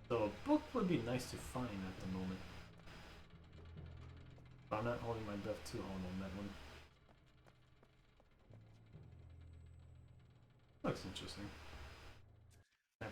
[SPEAKER 1] So a book would be nice to find at the moment. But I'm not holding my breath too hard on that one. Looks interesting. Yeah.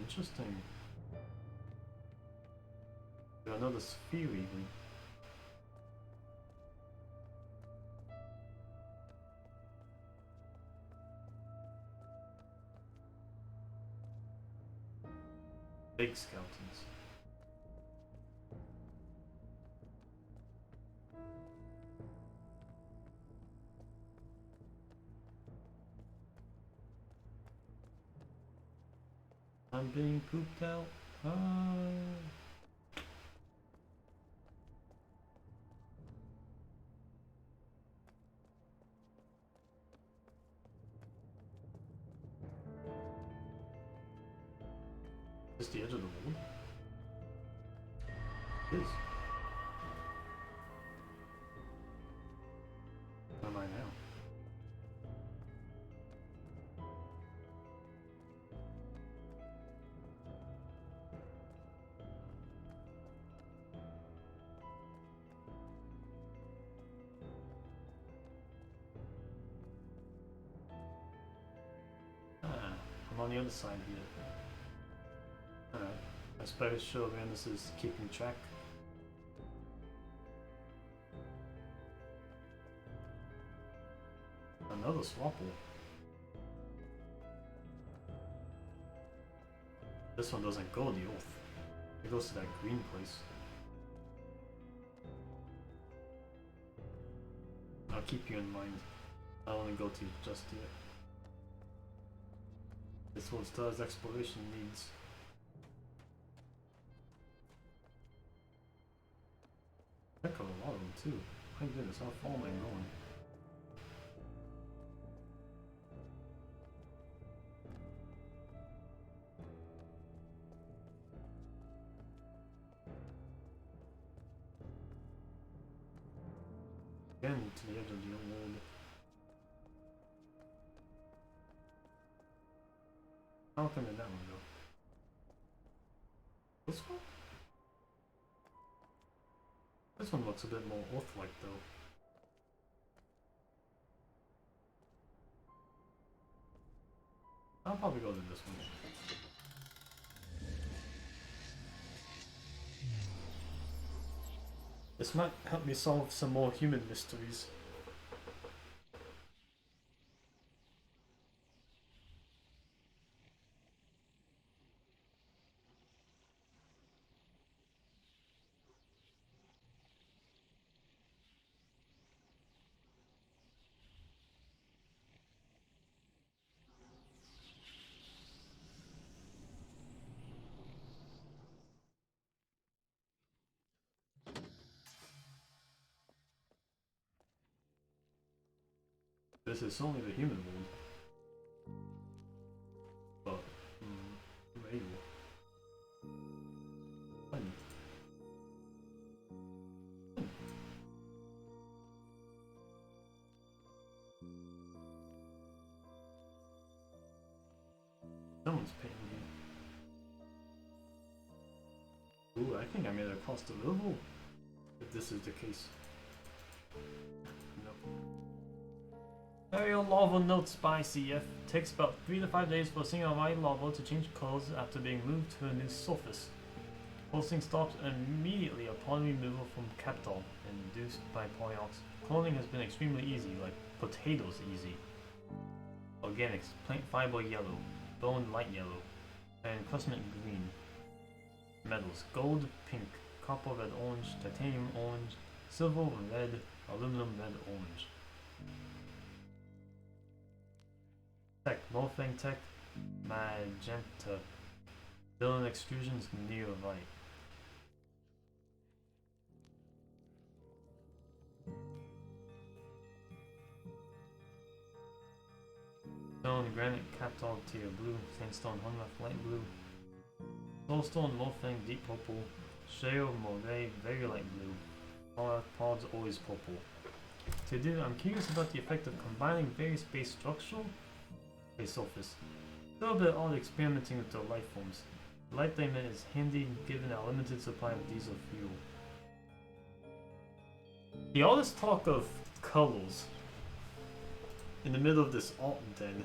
[SPEAKER 1] Interesting. Another sphere even. Big skeletons. I'm being pooped out. Is the edge of the world? It is. Where am I now? I'm on the other side here. Alright. I suppose sure this is keeping track. Another swapple. This one doesn't go the oath. It goes to that green place. I'll keep you in mind. I'll only go to just yet. This one still has exploration needs. Heck of a lot of them too. My goodness, how far am I going? Again, to the edge of the world. How can that one go? This one? This one looks a bit more oath-like though. I'll probably go to this one. This might help me solve some more human mysteries. This is only the human world. But, maybe. Fine. Someone's painting here. Ooh, I think I made it across the level. If this is the case. Nope. Aerial lava notes by CF. Takes about 3 to 5 days for a single white lava to change colors after being moved to a new surface. Pulsing stops immediately upon removal from capital, induced by polyox. Cloning has been extremely easy, like potatoes easy. Organics, plant fiber yellow, bone light yellow, and cosmic green. Metals, gold, pink, copper red orange, titanium orange, silver red, aluminum red orange. Tech, Morphing Tech, magenta. Villain extrusions nearby. Stone, granite, capital tier blue, sandstone, hunrough, light blue. Soulstone, Morphing, deep purple. Shale, moray, very light blue. Pods, always purple. To do, I'm curious about the effect of combining various base structural base surface. Still a bit odd experimenting with the life forms. The light diamond is handy given our limited supply of diesel fuel. The all this talk of colors in the middle of this alt den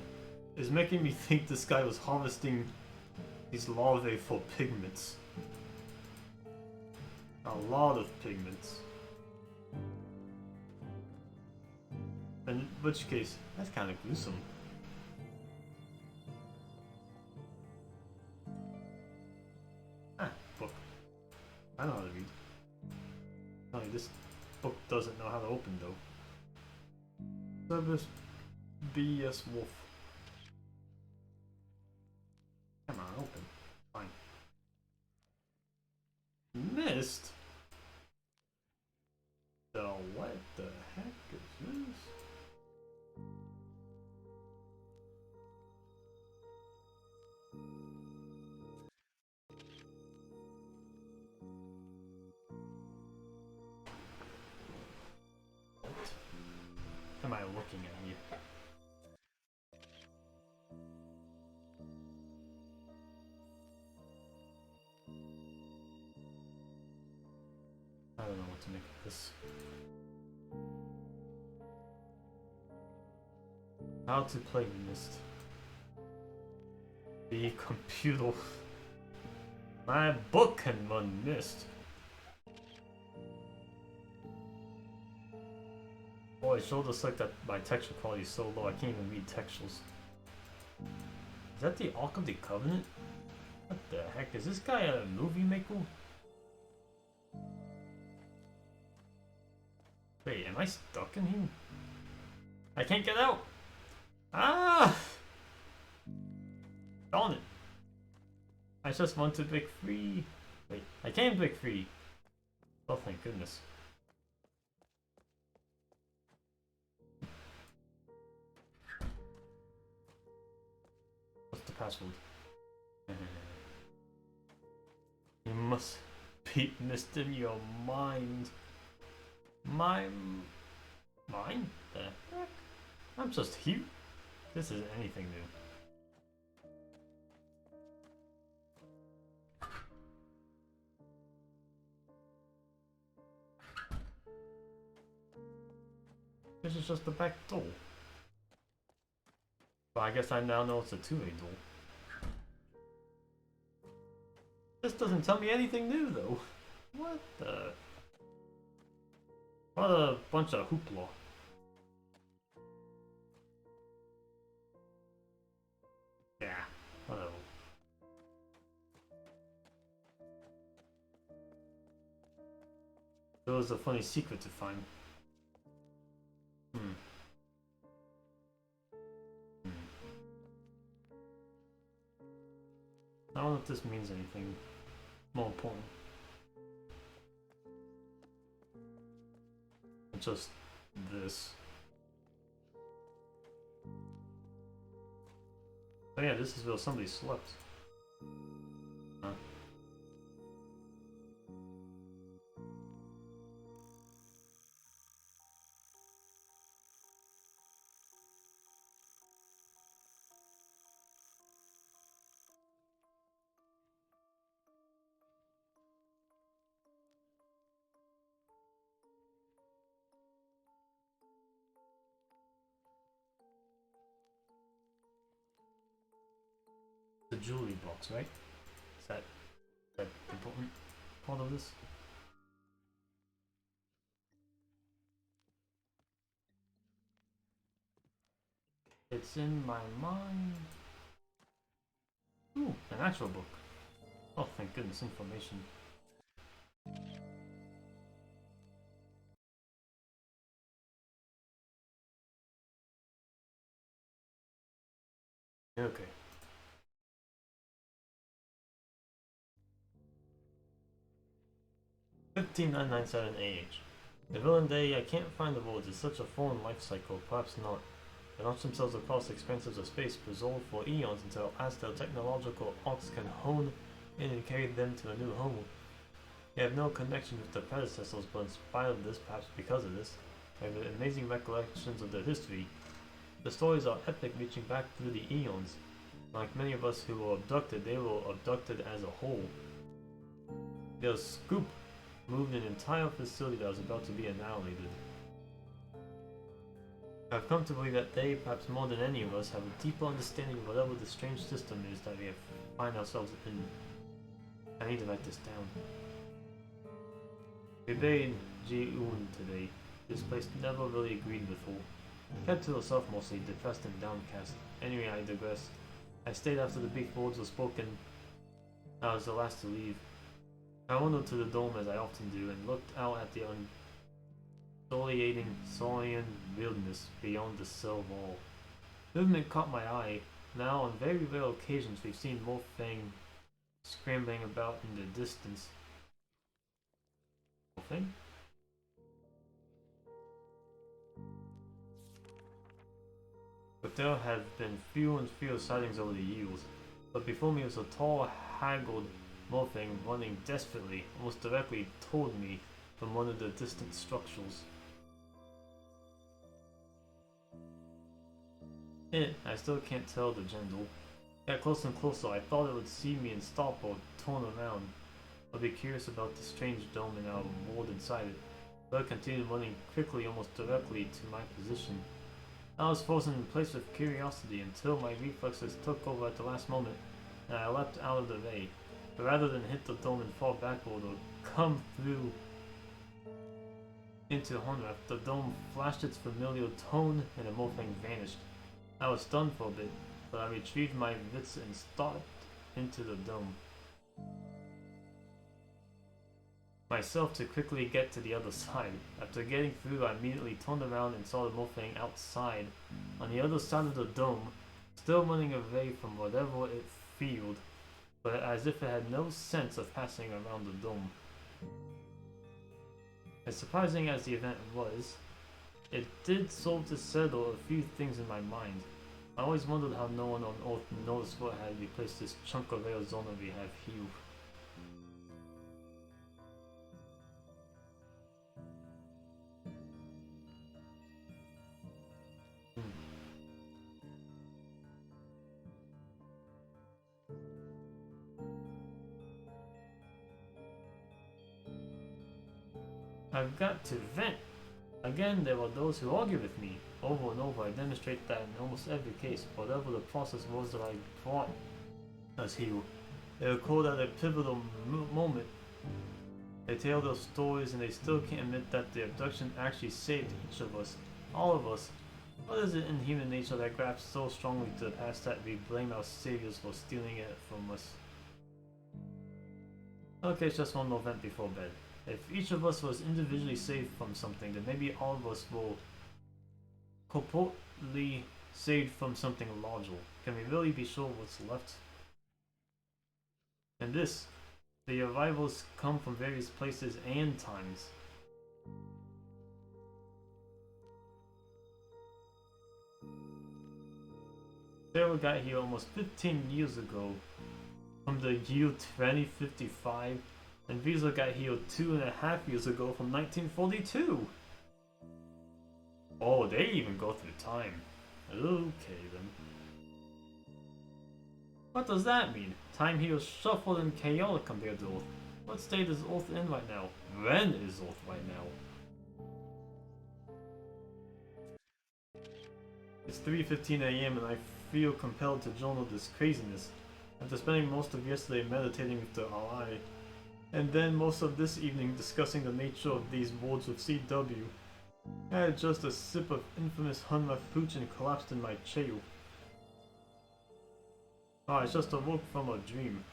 [SPEAKER 1] is making me think this guy was harvesting these larvae for pigments. A lot of pigments. In which case, that's kind of gruesome. Ah, book. I know how to read. Only this book doesn't know how to open though. Service BS Wolf. Come on, open. Fine. Missed? So what the heck is this? What am I looking at here? I don't know what to make of this. How to play Mist. The computer. My book can run Mist. Oh, it showed us like that my texture quality is so low I can't even read textures. Is that the Ark of the Covenant? What the heck? Is this guy a movie maker? Wait, am I stuck in here? I can't get out! Ah! Darn it! I just want to break free. Wait, I can't break free. Oh, thank goodness. What's the password? You must beat mist in your mind. Mine? The heck? I'm just here. This isn't anything new. This is just the back door. But I guess I now know it's a two-way door. This doesn't tell me anything new though. What the? What a bunch of hoopla. Yeah, whatever. There was a funny secret to find. I don't know if this means anything more important. Just this. Oh yeah, this is where somebody slept. Huh? jewelry box, right? Is that important part of this? It's in my mind. Ooh, an actual book. Oh, thank goodness, information. Okay. 15997 AH. The villain day, I can't find the words. It's such a foreign life cycle, perhaps not. They launch themselves across the expanses of space, preserved for eons until as their technological arcs can hone in and carry them to a new home. They have no connection with their predecessors, but in spite of this, perhaps because of this, they have amazing recollections of their history. The stories are epic, reaching back through the eons. Like many of us who were abducted, they were abducted as a whole. Their scoop moved an entire facility that was about to be annihilated. I've come to believe that they, perhaps more than any of us, have a deeper understanding of whatever the strange system is that we find ourselves in. I need to write this down. We buried Ji-un today. This place never really agreed before. Kept to herself mostly, depressed and downcast. Anyway, I digress. I stayed after the big words were spoken. I was the last to leave. I wandered to the dome as I often do and looked out at the undulating saurian wilderness beyond the cell wall. Movement caught my eye. Now, on very rare occasions, we've seen Morphang scrambling about in the distance. Morphang? But there have been fewer and fewer sightings over the years. But before me was a tall, haggard Morphang running desperately, almost directly toward me from one of the distant structures. I still can't tell the gender. Got closer and closer. I thought it would see me and stop or turn around. I'd be curious about the strange dome and our world inside it. But I continued running quickly, almost directly to my position. I was frozen in place with curiosity until my reflexes took over at the last moment, and I leapt out of the ray. But rather than hit the dome and fall backward or come through into Honrath, the dome flashed its familiar tone and the Morphang vanished. I was stunned for a bit, but I retrieved my wits and stalked into the dome. Myself to quickly get to the other side. After getting through, I immediately turned around and saw the Morphang outside, on the other side of the dome, still running away from whatever it feared, but as if it had no sense of passing around the dome. As surprising as the event was, it did serve to settle a few things in my mind. I always wondered how no one on Earth noticed what had replaced this chunk of Arizona we have here. I've got to vent. Again, there are those who argue with me. Over and over, I demonstrate that in almost every case, whatever the process was that I brought us here, they occurred at a pivotal moment. They tell their stories and they still can't admit that the abduction actually saved each of us. All of us. What is it in human nature that grabs so strongly to the past that we blame our saviors for stealing it from us? Okay, it's just one more vent before bed. If each of us was individually saved from something, then maybe all of us will corporately saved from something larger. Can we really be sure what's left? And this, the arrivals come from various places and times. Sarah got here almost 15 years ago, from the year 2055. And Visa got here 2.5 years ago from 1942. Oh, they even go through time. Okay then. What does that mean? Time here is shuffled and chaotic compared to Earth. What state is Earth in right now? When is Earth right now? It's 3:15 AM and I feel compelled to journal this craziness. After spending most of yesterday meditating with the RI, and then most of this evening discussing the nature of these wards with CW, I had just a sip of infamous Hunma Pooch and collapsed in my chair. Oh, I just awoke from a dream.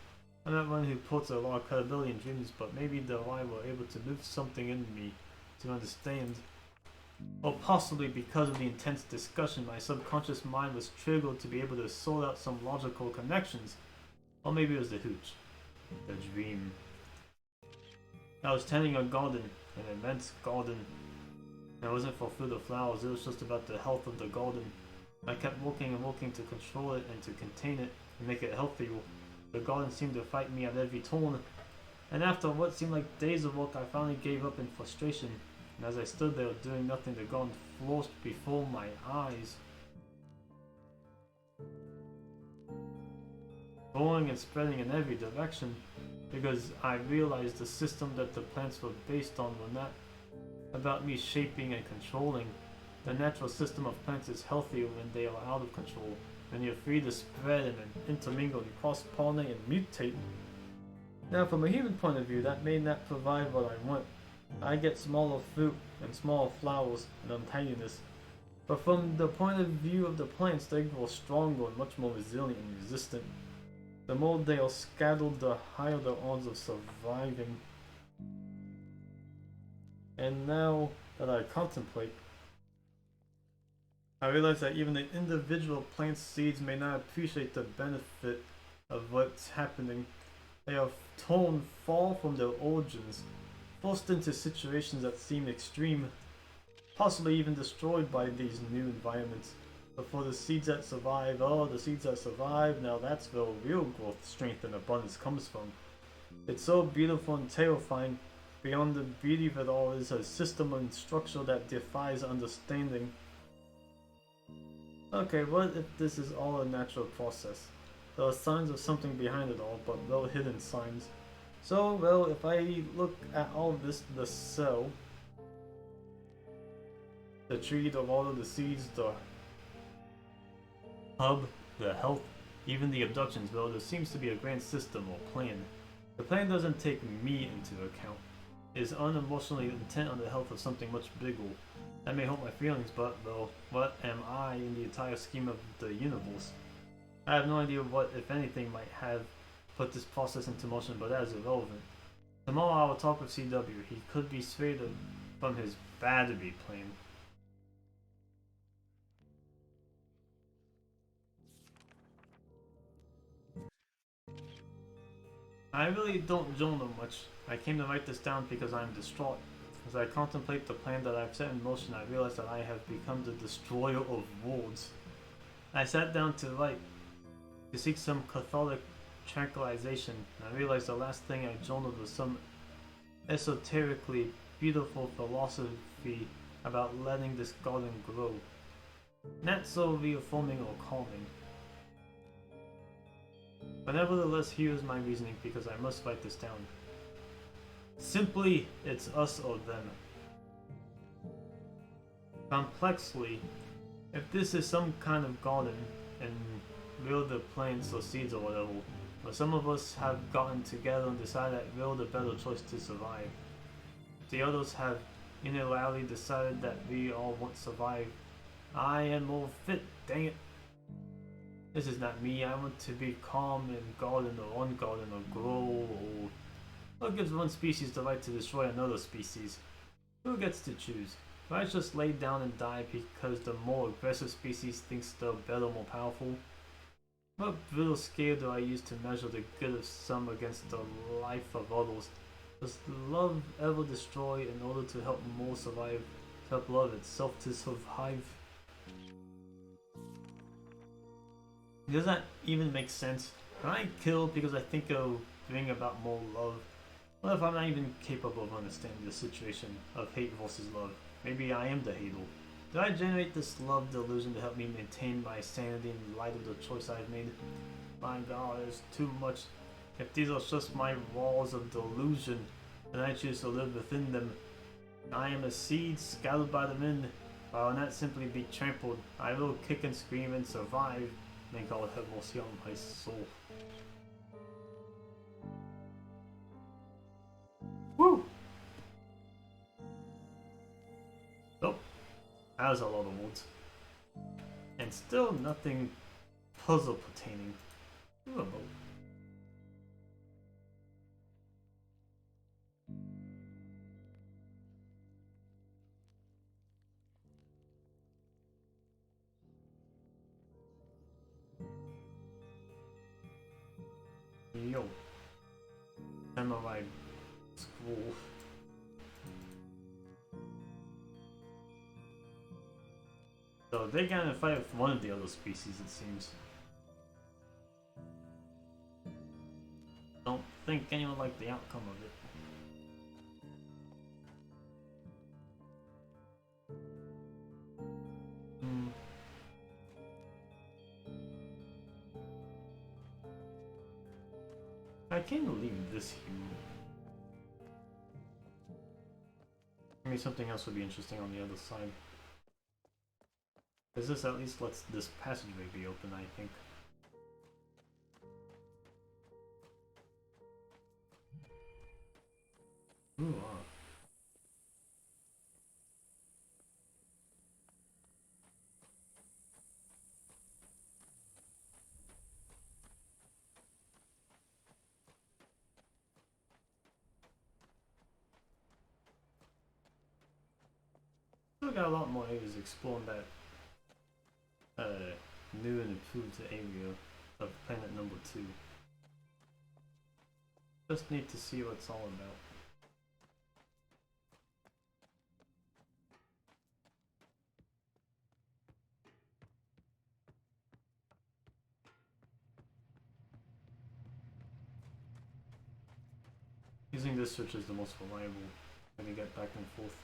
[SPEAKER 1] I'm not one who puts a lot of credibility in dreams, but maybe the RI were able to move something in me to understand. Or possibly because of the intense discussion, my subconscious mind was triggered to be able to sort out some logical connections. Or maybe it was the hooch. The dream. I was tending a garden, an immense garden. It wasn't for food or flowers, it was just about the health of the garden. I kept working and working to control it and to contain it and make it healthier. The garden seemed to fight me at every turn, and after what seemed like days of work, I finally gave up in frustration. And as I stood there doing nothing, the garden flourished before my eyes. Growing and spreading in every direction, because I realized the system that the plants were based on were not about me shaping and controlling. The natural system of plants is healthier when they are out of control, when you're free to spread and intermingle and cross-pollinate and mutate. Now from a human point of view, that may not provide what I want. I get smaller fruit and smaller flowers and untidiness. But from the point of view of the plants, they grow stronger and much more resilient and resistant. The more they are scattered, the higher the odds of surviving. And now that I contemplate, I realize that even the individual plant seeds may not appreciate the benefit of what's happening. They are torn far from their origins, forced into situations that seem extreme, possibly even destroyed by these new environments. But for the seeds that survive, the seeds that survive, now that's where real growth, strength, and abundance comes from. It's so beautiful and terrifying. Beyond the beauty of it all is a system and structure that defies understanding. Okay, what if this is all a natural process? There are signs of something behind it all, but well hidden signs. So, well, if I look at all of this, the cell, the tree, the water, the seeds, the hub, the health, even the abductions, well, there seems to be a grand system or plan. The plan doesn't take me into account. It is unemotionally intent on the health of something much bigger. That may hurt my feelings, but, well, what am I in the entire scheme of the universe? I have no idea what, if anything, might have put this process into motion, but that is irrelevant. Tomorrow I will talk with CW. He could be swayed from his battery plan. I really don't journal much. I came to write this down because I am distraught. As I contemplate the plan that I have set in motion, I realize that I have become the destroyer of worlds. I sat down to write, to seek some cathartic tranquilization. I realized the last thing I journaled was some esoterically beautiful philosophy about letting this garden grow. Not so reaffirming or calming. But nevertheless, here is my reasoning because I must write this down. Simply, it's us or them. Complexly, if this is some kind of garden, and we're the plants or seeds or whatever, but some of us have gotten together and decided that we're the better choice to survive. The others have unilaterally decided that we all won't survive. I am more fit, dang it. This is not me. I want to be calm and garden or ungarden or grow or... What gives one species the right to destroy another species? Who gets to choose? Do I just lay down and die because the more aggressive species thinks they're better, more powerful? What brutal scale do I use to measure the good of some against the life of others? Does love ever destroy in order to help more survive, to help love itself to survive? Does that even make sense? Can I kill because I think it'll bring about more love? What if I'm not even capable of understanding the situation of hate versus love? Maybe I am the hater. Did I generate this love delusion to help me maintain my sanity in light of the choice I've made? My god, there's too much. If these are just my walls of delusion, and I choose to live within them, I am a seed scattered by the wind. I will not simply be trampled. I will kick and scream and survive. May God have mercy on my soul. That was a lot of woods. And still nothing puzzle pertaining. Ooh, a boat. Yo. Samurai school. So they got in a fight with one of the other species, it seems. Don't think anyone liked the outcome of it. I can't believe this here. Maybe something else would be interesting on the other side. Because this at least lets this passageway be open, I think. Ooh, Still got a lot more areas to explore in that new and improved area of planet number 2. Just need to see what it's all about. Using this switch is the most reliable when you get back and forth.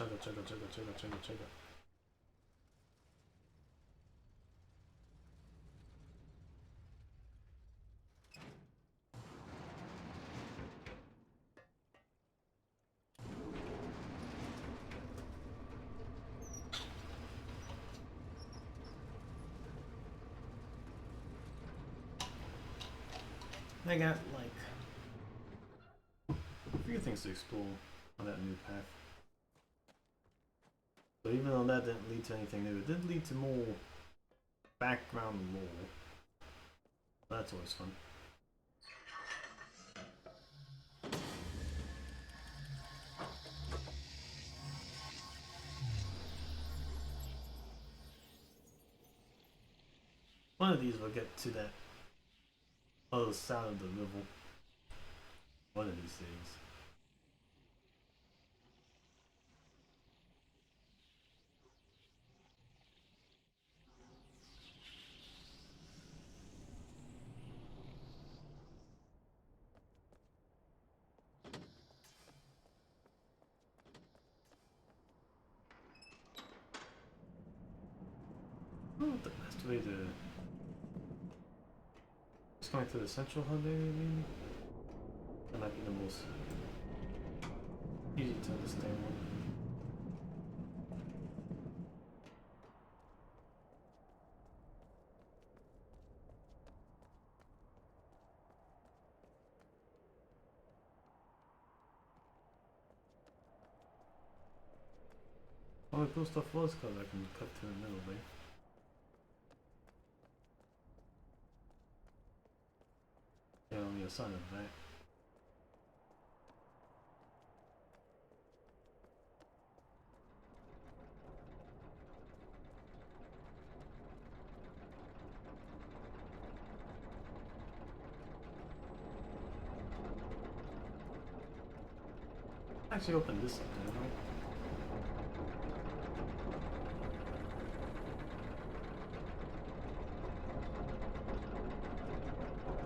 [SPEAKER 1] Chugga. I got like a few things to explore on that new path. So even though that didn't lead to anything new, it did lead to more background lore. That's always fun. One of these will get to that other side of the river. One of these days. The best way to... Just going to the central hub area, maybe? That might be the most easy to understand one. the cool stuff was because I can cut to the middle there. Yeah, only a sign of that. Actually open this up, didn't I?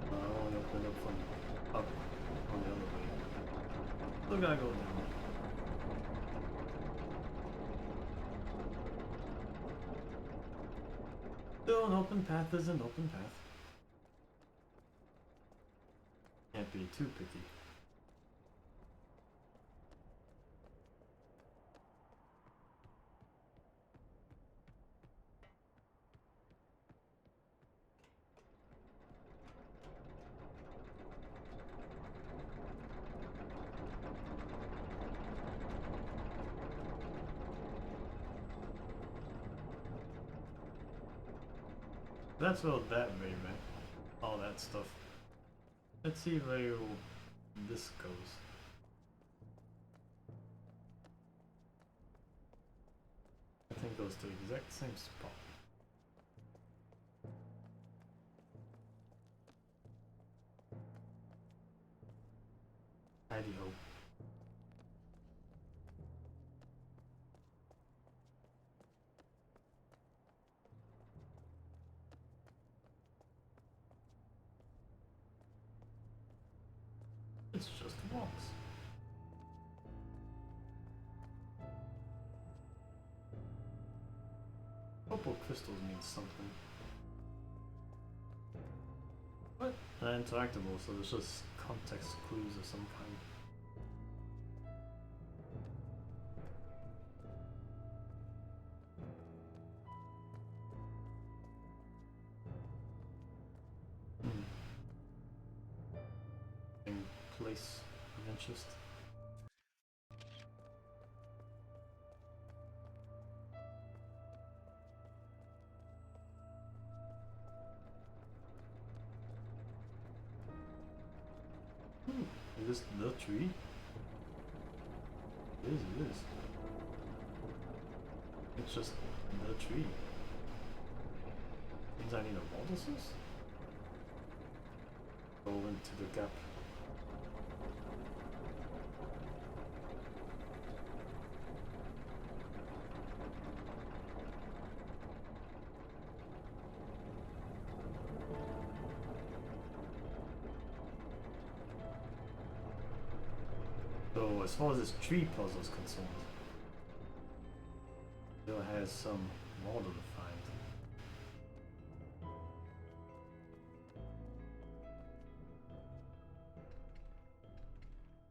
[SPEAKER 1] I only opened up from up on the other way. Still gotta go down. Still an open path is an open path. Can't be too picky. That's all that way, man. All that stuff. Let's see where this goes. I think goes to the exact same spot. Howdy ho. It's just walks. Purple crystals mean something. What? They're interactable, so there's just context clues of some kind. In place of interest. Is this the tree? It is. It's just the tree. Means I need a vortices? Go into the gap. So as far as this tree puzzle is concerned, still has some model to find.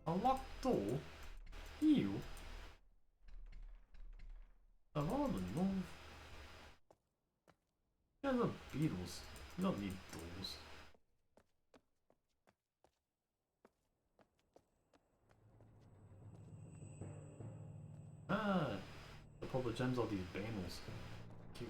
[SPEAKER 1] A locked door? Ew. A model move. You guys are beetles. You don't need doors. Ah, the purple gems are these banners. Cute.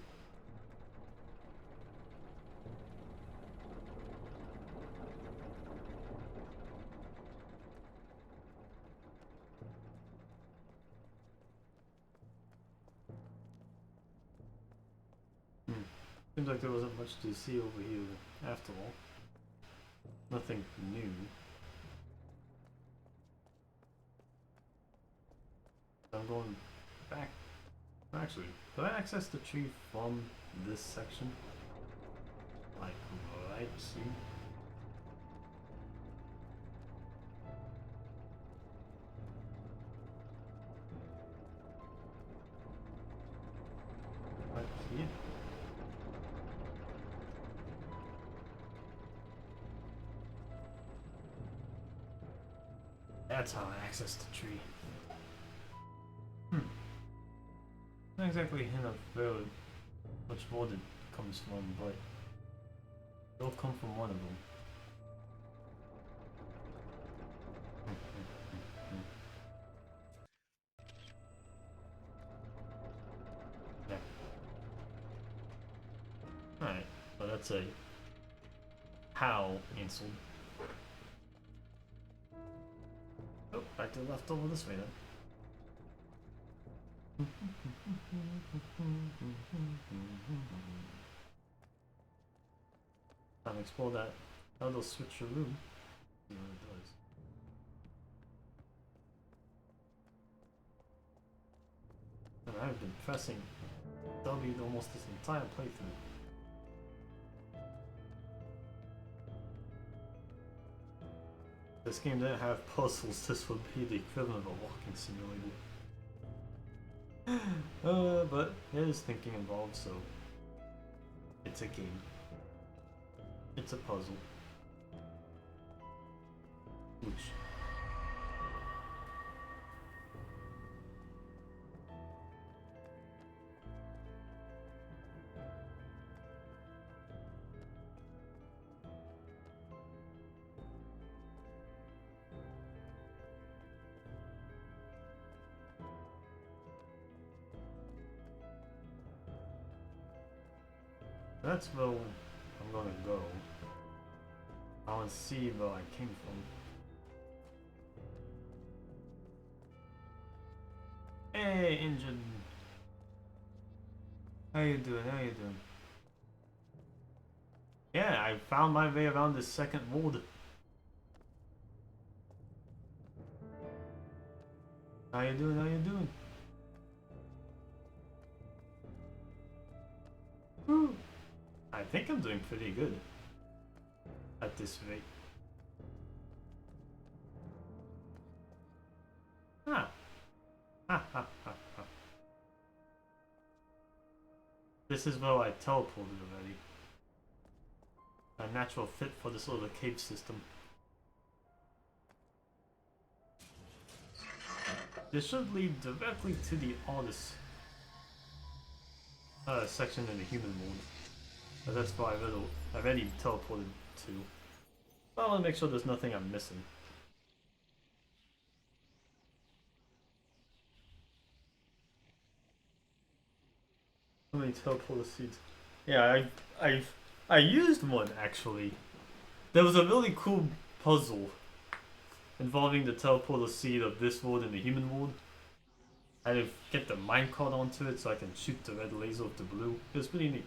[SPEAKER 1] Seems like there wasn't much to see over here after all. Nothing new. I'm going back. Actually, could I access the tree from this section? Like right here? Right here? That's how I access the tree. Not exactly a hint of where much more it comes from, but it'll come from one of them. that's a how insult. Oh, back to the left over this way then. Time to explore that other switcheroo. See what it does. And I've been pressing W almost this entire playthrough. If this game didn't have puzzles, this would be the equivalent of a walking simulator. But there is thinking involved, so it's a game. It's a puzzle. Which that's where I'm gonna go. I want to see where I came from. Hey, engine. How you doing? How you doing? Yeah, I found my way around this second ward. How you doing? How you doing? Woo. I think I'm doing pretty good at this rate. Ah. Ha ha ha ha. This is where I teleported already. A natural fit for this little cave system. This should lead directly to the oldest section in the human mode. But that's why I've already teleported to. Well, I want to make sure there's nothing I'm missing. How many teleporter seeds? Yeah, I used one actually. There was a really cool puzzle involving the teleporter seed of this world and the human world. I had to get the minecart onto it so I can shoot the red laser with the blue. It was pretty neat.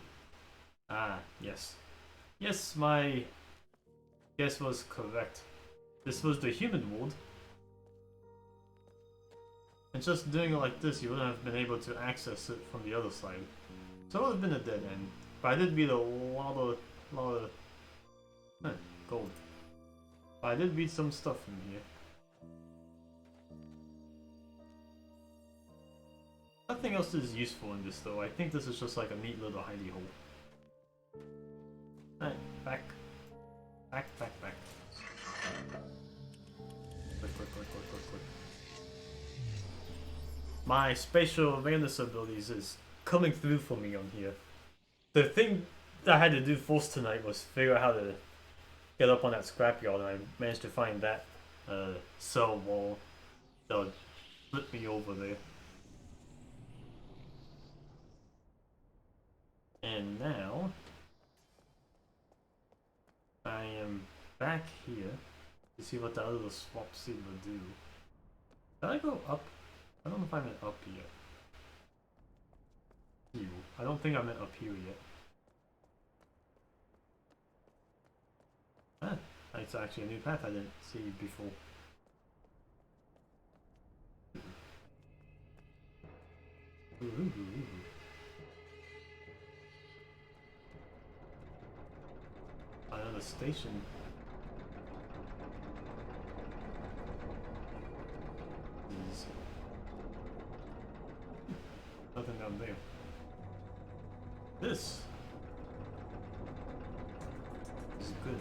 [SPEAKER 1] Ah, yes. Yes, my guess was correct. This was the human world. And just doing it like this, you wouldn't have been able to access it from the other side. So it would have been a dead end. But I did beat a lot of gold. But I did beat some stuff from here. Nothing else is useful in this though. I think this is just like a neat little hidey hole. Alright, back. Back. Quick. My spatial awareness abilities is coming through for me on here. The thing that I had to do first tonight was figure out how to get up on that scrapyard, and I managed to find that cell wall that would flip me over there. And now I am back here to see what the other swap seed will do. Did I go up? I don't know if I meant up yet. I don't think I meant up here yet. Ah, it's actually a new path I didn't see before. Another station. Nothing down there. This is good.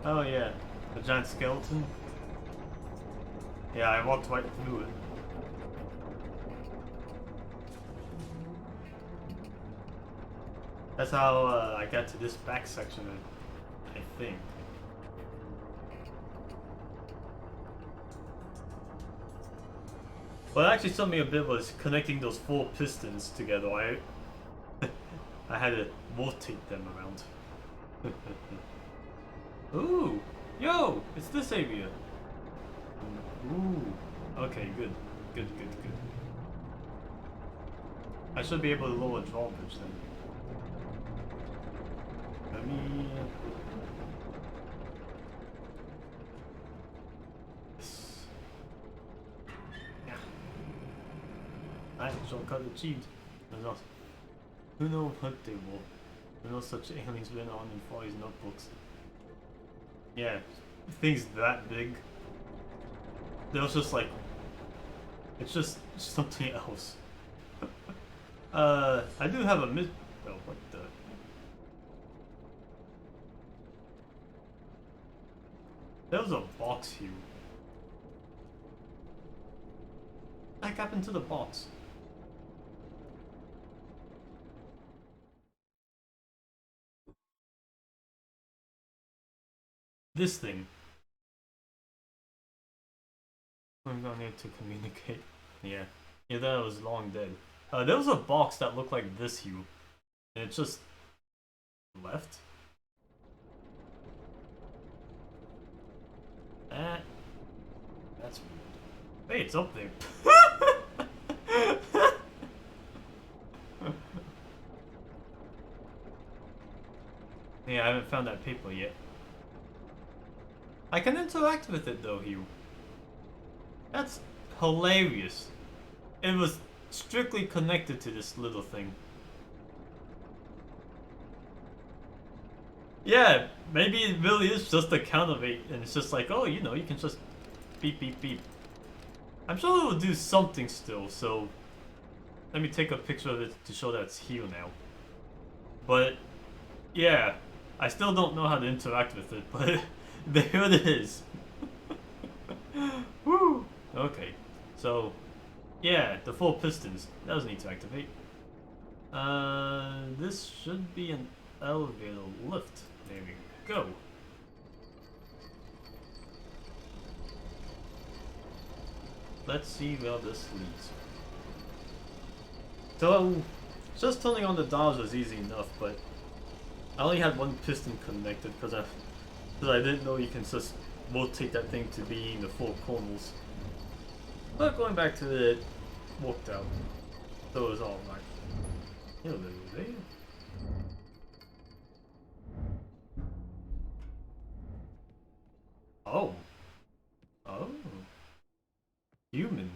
[SPEAKER 1] Oh yeah, the giant skeleton. Yeah, I walked right through it. That's how I got to this back section, I think. What actually took me a bit was connecting those 4 pistons together. I had to rotate them around. Ooh! Yo! It's this area! Ooh. Okay, good. Good. I should be able to lower drawbridge then. Let me... Yeah. Alright, shortcut achieved. That's awesome. Who knows what they were? Who knows such aliens went on in Far East notebooks? Yeah, things that big. There was just like... It's just something else. I do have a mid... Oh, what the... There was a box here. What happened to the box? This thing. I'm going here to communicate. Yeah. Yeah, that was long dead. There was a box that looked like this here. And it just... left? That's weird. Hey, it's up there. Yeah, I haven't found that paper yet. I can interact with it though, Hugh. That's hilarious. It was strictly connected to this little thing. Yeah, maybe it really is just a counterweight, and it's just like, oh, you know, you can just beep, beep, beep. I'm sure it will do something still, so let me take a picture of it to show that it's here now. But, yeah, I still don't know how to interact with it, but there it is. Woo! Okay, so, yeah, the 4 pistons. That was neat to activate. This should be an elevator lift. There we go. Let's see where this leads. So, just turning on the dials was easy enough, but I only had 1 piston connected because I didn't know you can just rotate that thing to be in the 4 corners. But going back to it, worked out. So it was alright. Hello there. Oh. Oh. Human.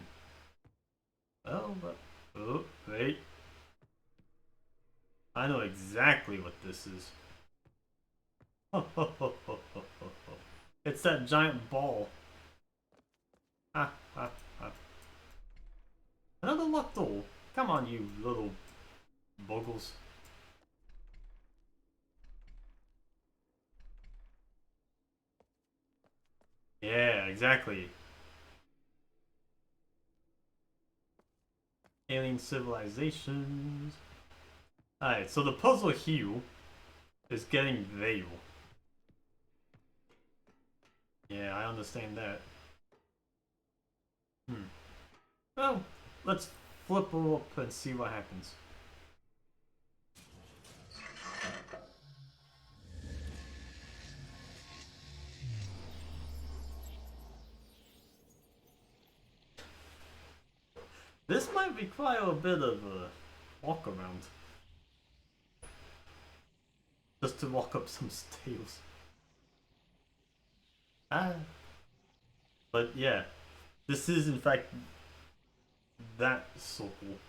[SPEAKER 1] Oh, but... Oh, wait. I know exactly what this is. It's that giant ball. Ha ha ha. Another locked door. Come on, you little boggles. Yeah, exactly. Alien civilizations. Alright, so the puzzle here is getting Veil. Yeah, I understand that. Well, let's flip her up and see what happens. This might require a bit of a walk around. Just to walk up some stairs. But yeah, this is in fact that circle.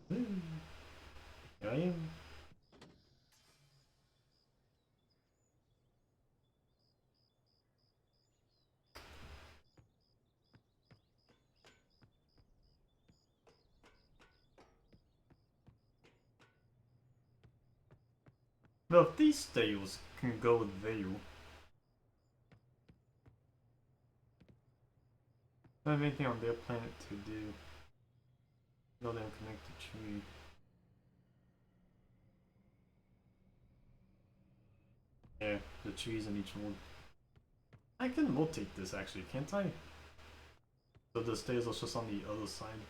[SPEAKER 1] Here I am. Well, if these stairs can go there. Don't have anything on their planet to do. No, they connect the tree. Yeah, the trees in each one. I can rotate this actually, can't I? So the stairs are just on the other side.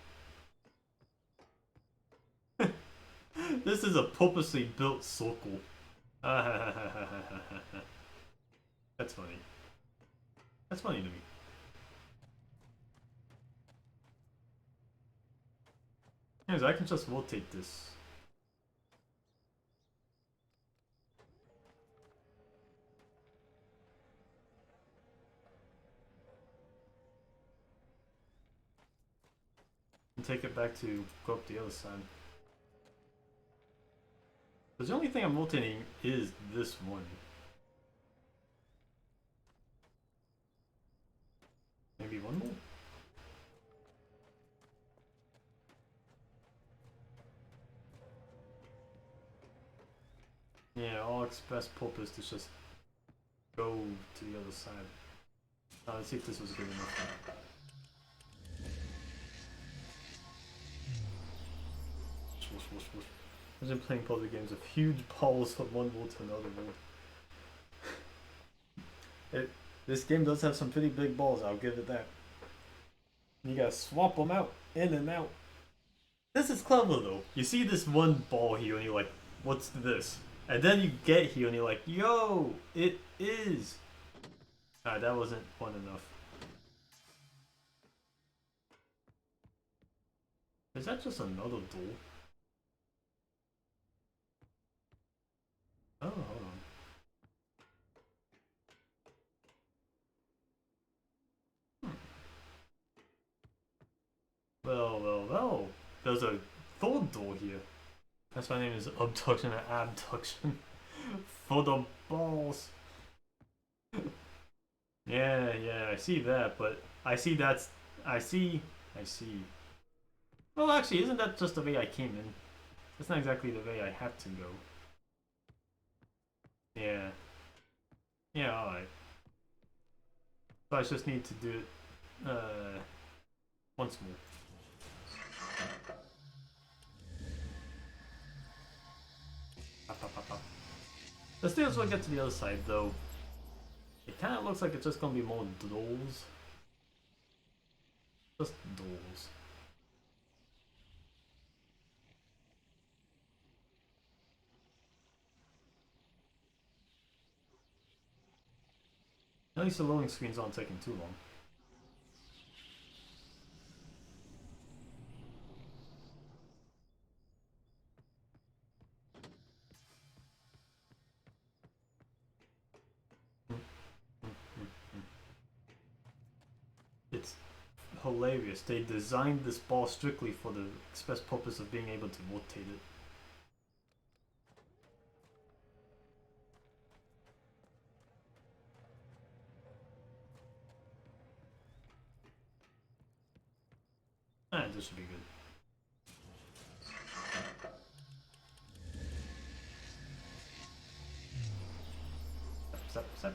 [SPEAKER 1] This is a purposely built circle. That's funny. That's funny to me. Anyways, I can just rotate this. And take it back to go up the other side. Because the only thing I'm rotating is this one. Maybe one more? Yeah, all express purpose to just go to the other side. Let's see if this was good enough. Imagine playing puzzle games of huge balls from one world to another world. This game does have some pretty big balls, I'll give it that. You gotta swap them out, in and out. This is clever though. You see this one ball here and you're like, what's this? And then you get here and you're like, yo, it is. Alright, that wasn't fun enough. Is that just another door? Oh, hold on. Well. There's a third door here. That's why my name is Obduction and Abduction. For the balls. Yeah, I see that, but I see. Well, actually, isn't that just the way I came in? That's not exactly the way I had to go. Yeah, alright. So I just need to do it, once more. The stairs will get to the other side, though. It kind of looks like it's just gonna be more doors. Just doors. At least the loading screens aren't taking too long. It's hilarious. They designed this ball strictly for the express purpose of being able to rotate it. This should be good. Step.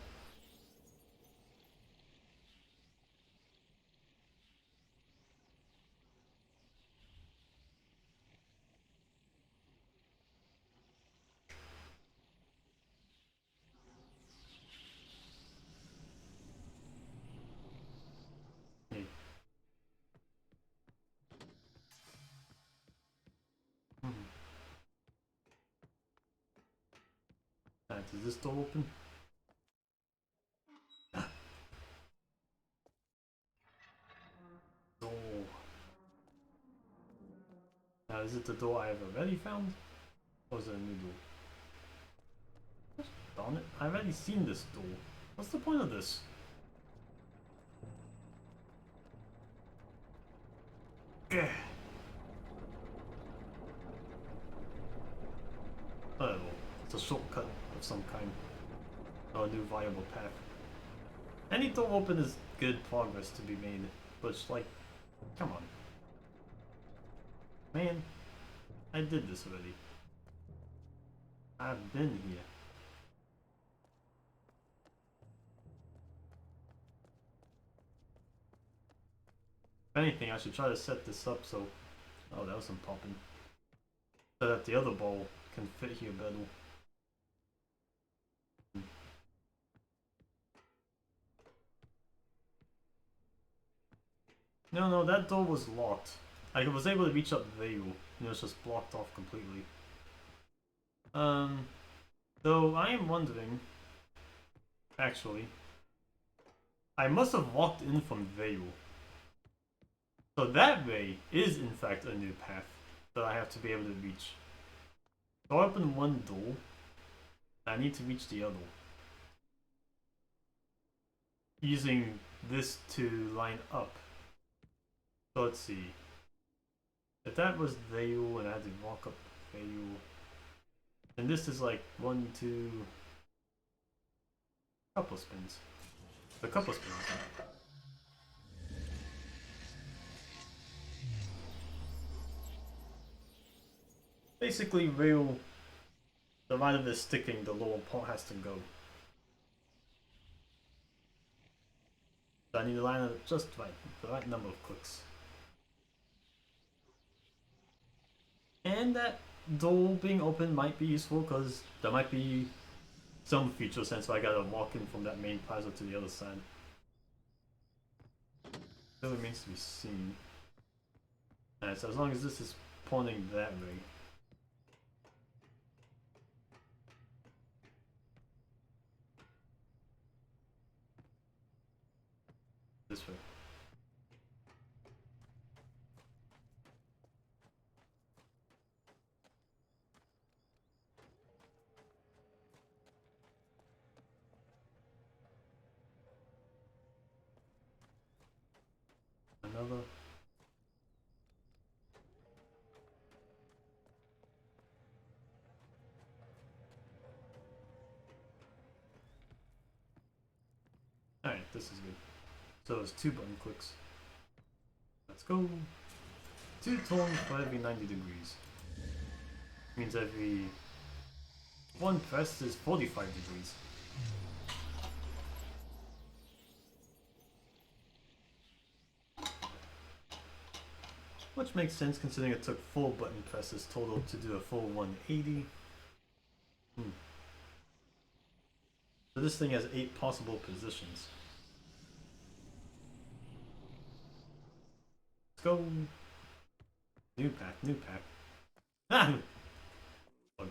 [SPEAKER 1] Hey. Is this door open? Door. Now, is it the door I have already found? Or is it a new door? Darn it, I've already seen this door. What's the point of this? Oh, it's a shortcut of some kind. Or a new viable path. Any door open is good progress to be made, but it's like, come on. Man, I did this already. I've been here. If anything, I should try to set this up so... Oh, that was some popping. So that the other ball can fit here better. No, that door was locked. I was able to reach up there, and it was just blocked off completely. Though I am wondering, actually, I must have walked in from there. So that way is in fact a new path that I have to be able to reach. So I open one door, I need to reach the other. Using this to line up. So let's see. If that was Veil and I had to walk up Veil, then this is like 1, 2, couple spins. A couple spins. Basically, Veil, the line of it sticking, the lower part has to go. So I need to line it just right, the right number of clicks. And that door being open might be useful because there might be some feature sense where I gotta walk in from that main plaza to the other side. Still remains to be seen. Alright, so as long as this is pointing that way. This way. Another. Alright, this is good. So it's 2 button clicks. Let's go. 2 tones for every 90 degrees. Means every 1 press is 45 degrees. Which makes sense considering it took 4 button presses total to do a full 180. So this thing has 8 possible positions. Let's go. New pack, new pack. Ah! Bug.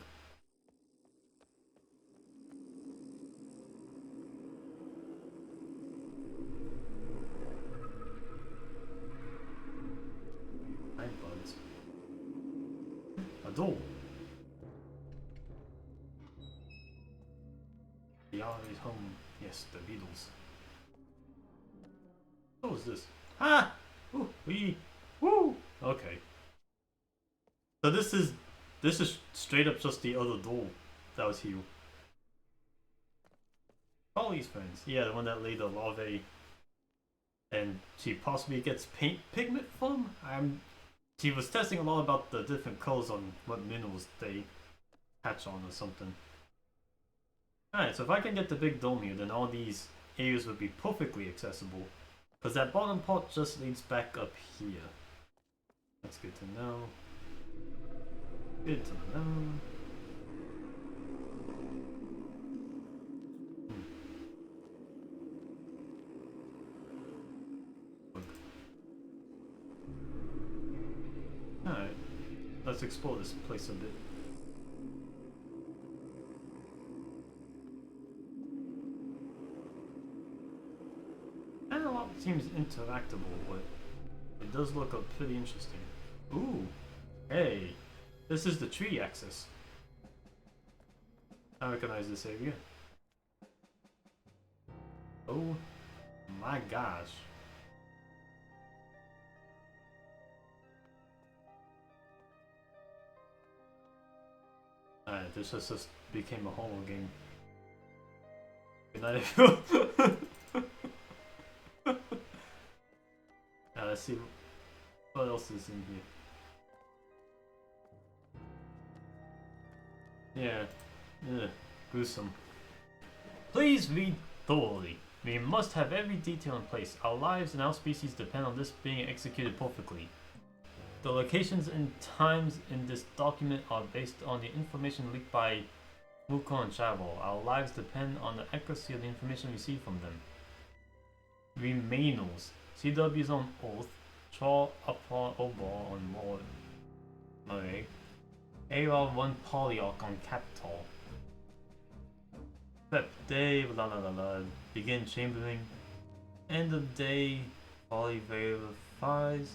[SPEAKER 1] Hi, bugs. A door. The R is home. Yes, the Beatles. What was this? Ah! Ooh, woo! Okay. So this is straight up just the other door that was here. Polly's friends. Yeah, the one that laid the larvae and she possibly gets paint pigment from? She was testing a lot about the different colors on what minerals they hatch on or something. Alright, so if I can get the big dome here, then all these areas would be perfectly accessible. Because that bottom part just leads back up here. That's good to know. Good to know. Alright, let's explore this place a bit. I don't know what seems interactable, but it does look pretty interesting. Ooh, hey, this is the tree axis. I recognize this area. Oh my gosh. Alright, this just became a horror game. Good night, everyone. Now let's see what else is in here. Yeah, gruesome. Please read thoroughly. We must have every detail in place. Our lives and our species depend on this being executed perfectly. The locations and times in this document are based on the information leaked by Wukong and Travel. Our lives depend on the accuracy of the information received from them. Remainers. CW's on Earth Draw upon Obor on more. Okay. AR 1 Polyarch on Capital. Prep day, la la la la. Begin chambering. End of day, Poly verifies.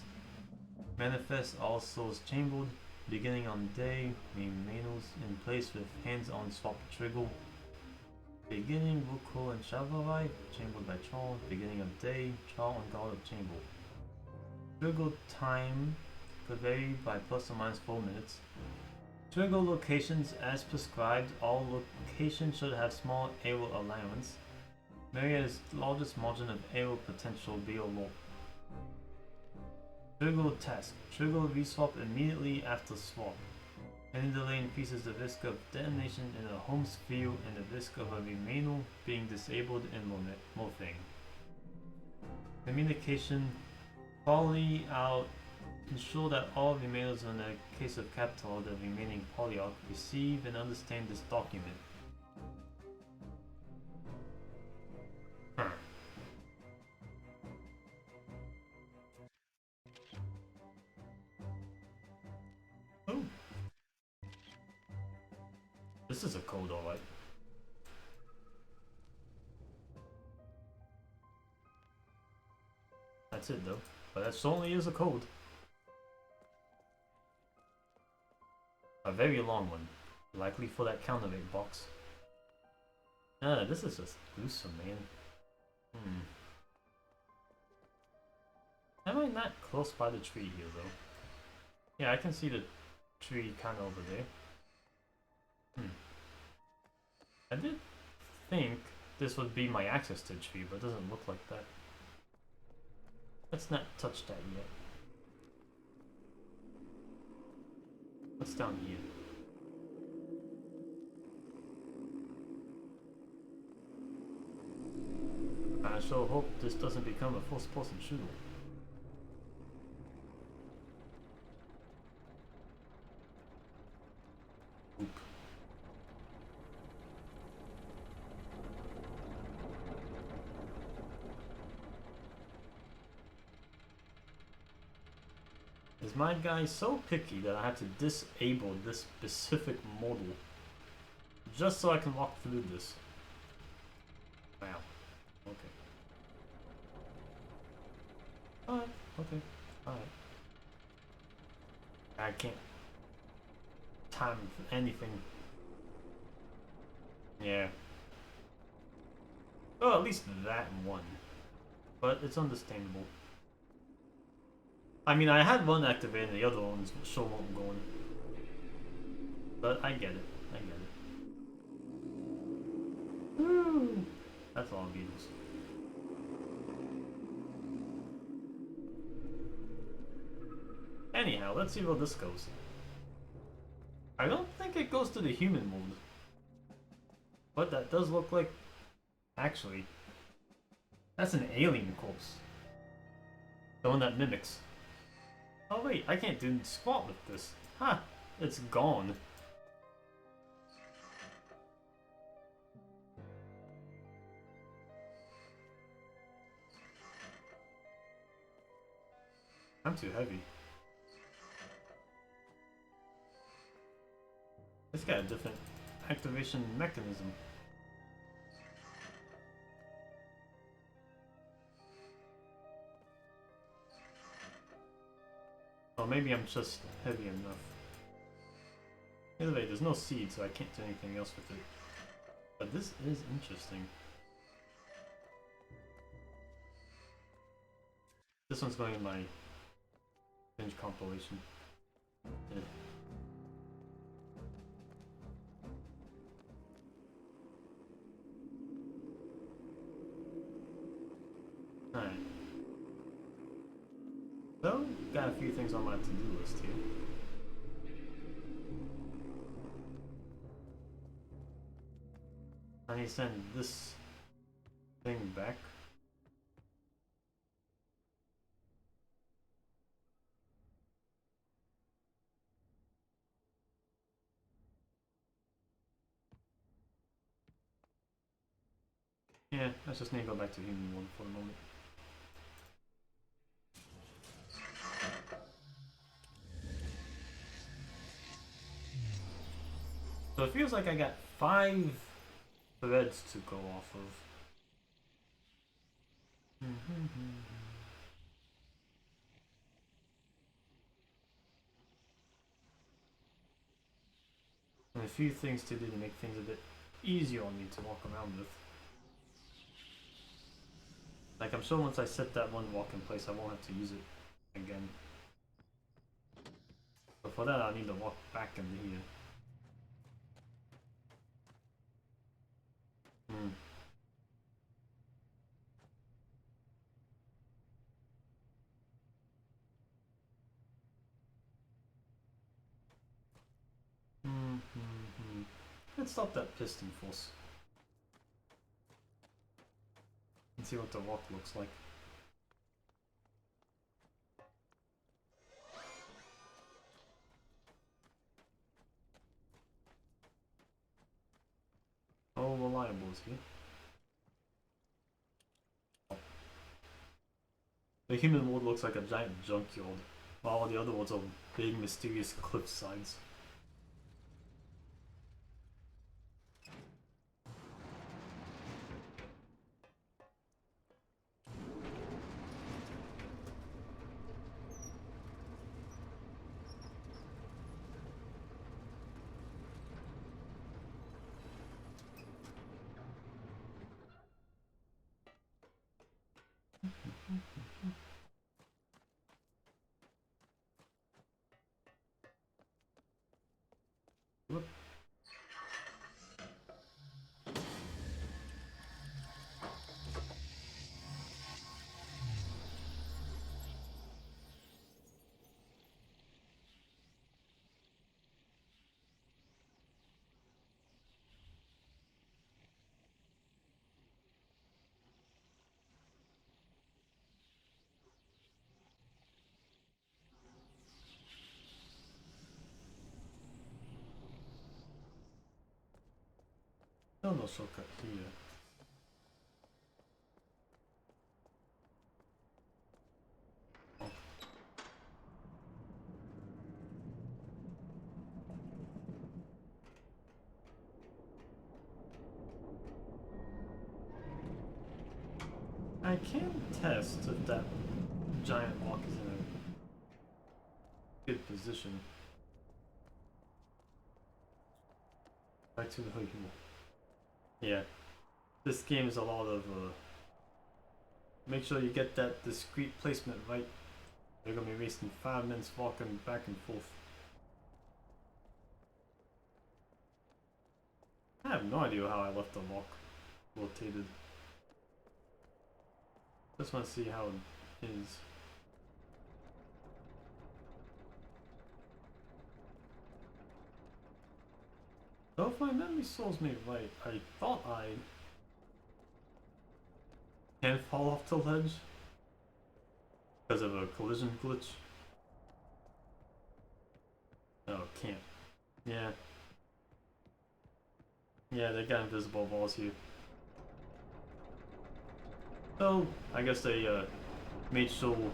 [SPEAKER 1] Manifest all souls chambered. Beginning on day, remainers in place with hands on swap trigger. Beginning Vuko and Shavarai, chambered by Chal. Beginning of day, Chal and God of Chamber. Trigger time could vary by plus or minus 4 minutes. Trigger locations as prescribed. All locations should have small arrow allowance. Maria's largest margin of arrow potential below. Trigger task. Trigger reswap immediately after swap. Any delay increases the risk of detonation in a home sphere and the risk of a remainder being disabled in morphing. Communication. Poly out. Ensure that all remainers in the case of Capital, the remaining Polyarch, receive and understand this document. Oh. This is a code, alright. That's it though. But that certainly is a code. A very long one. Likely for that counterweight box. This is just gruesome, man. Am I not close by the tree here though? Yeah, I can see the tree kinda over there. I did think this would be my access to the tree, but it doesn't look like that. Let's not touch that yet. What's down here? I sure hope this doesn't become a first-person shooter. Oop. Is my guy so picky that I have to disable this specific model just so I can walk through this? Wow. Okay. Alright, okay. Alright. I can't time for anything. Yeah. Oh, at least that one. But it's understandable. I mean, I had one activated and the other one's still not going. But I get it. I get it. Woo! That's all Beatles. Anyhow, let's see where this goes. I don't think it goes to the human mode. But that does look like... Actually, that's an alien corpse. The one that mimics. Oh wait, I can't do squat with this. Huh, it's gone. I'm too heavy. It's got a different activation mechanism. Or maybe I'm just heavy enough. Either way, there's no seed, so I can't do anything else with it. But this is interesting. This one's going in my binge compilation. Yeah. Alright. So, got a few things on my to-do list here. I need to send this thing back. Yeah, let's just need to go back to human one for a moment. So it feels like I got 5 threads to go off of. And a few things to do to make things a bit easier on me to walk around with. Like, I'm sure once I set that one walk in place, I won't have to use it again. But for that, I need to walk back into here. Let's stop that piston force and see what the walk looks like. Oh, reliable is here. The human world looks like a giant junkyard, while the other ones are big, mysterious cliff sides. Whoop. No, no shortcut here. I can test if that giant walk is in a good position. Back to the hill. Yeah, this game is a lot of make sure you get that discrete placement right. You're gonna be wasting 5 minutes walking back and forth. I have no idea how I left the lock rotated. Just want to see how it is. So if my memory serves me right, I thought I can't fall off the ledge because of a collision glitch. Oh, can't. Yeah. Yeah, they got invisible walls here. So, I guess they made sure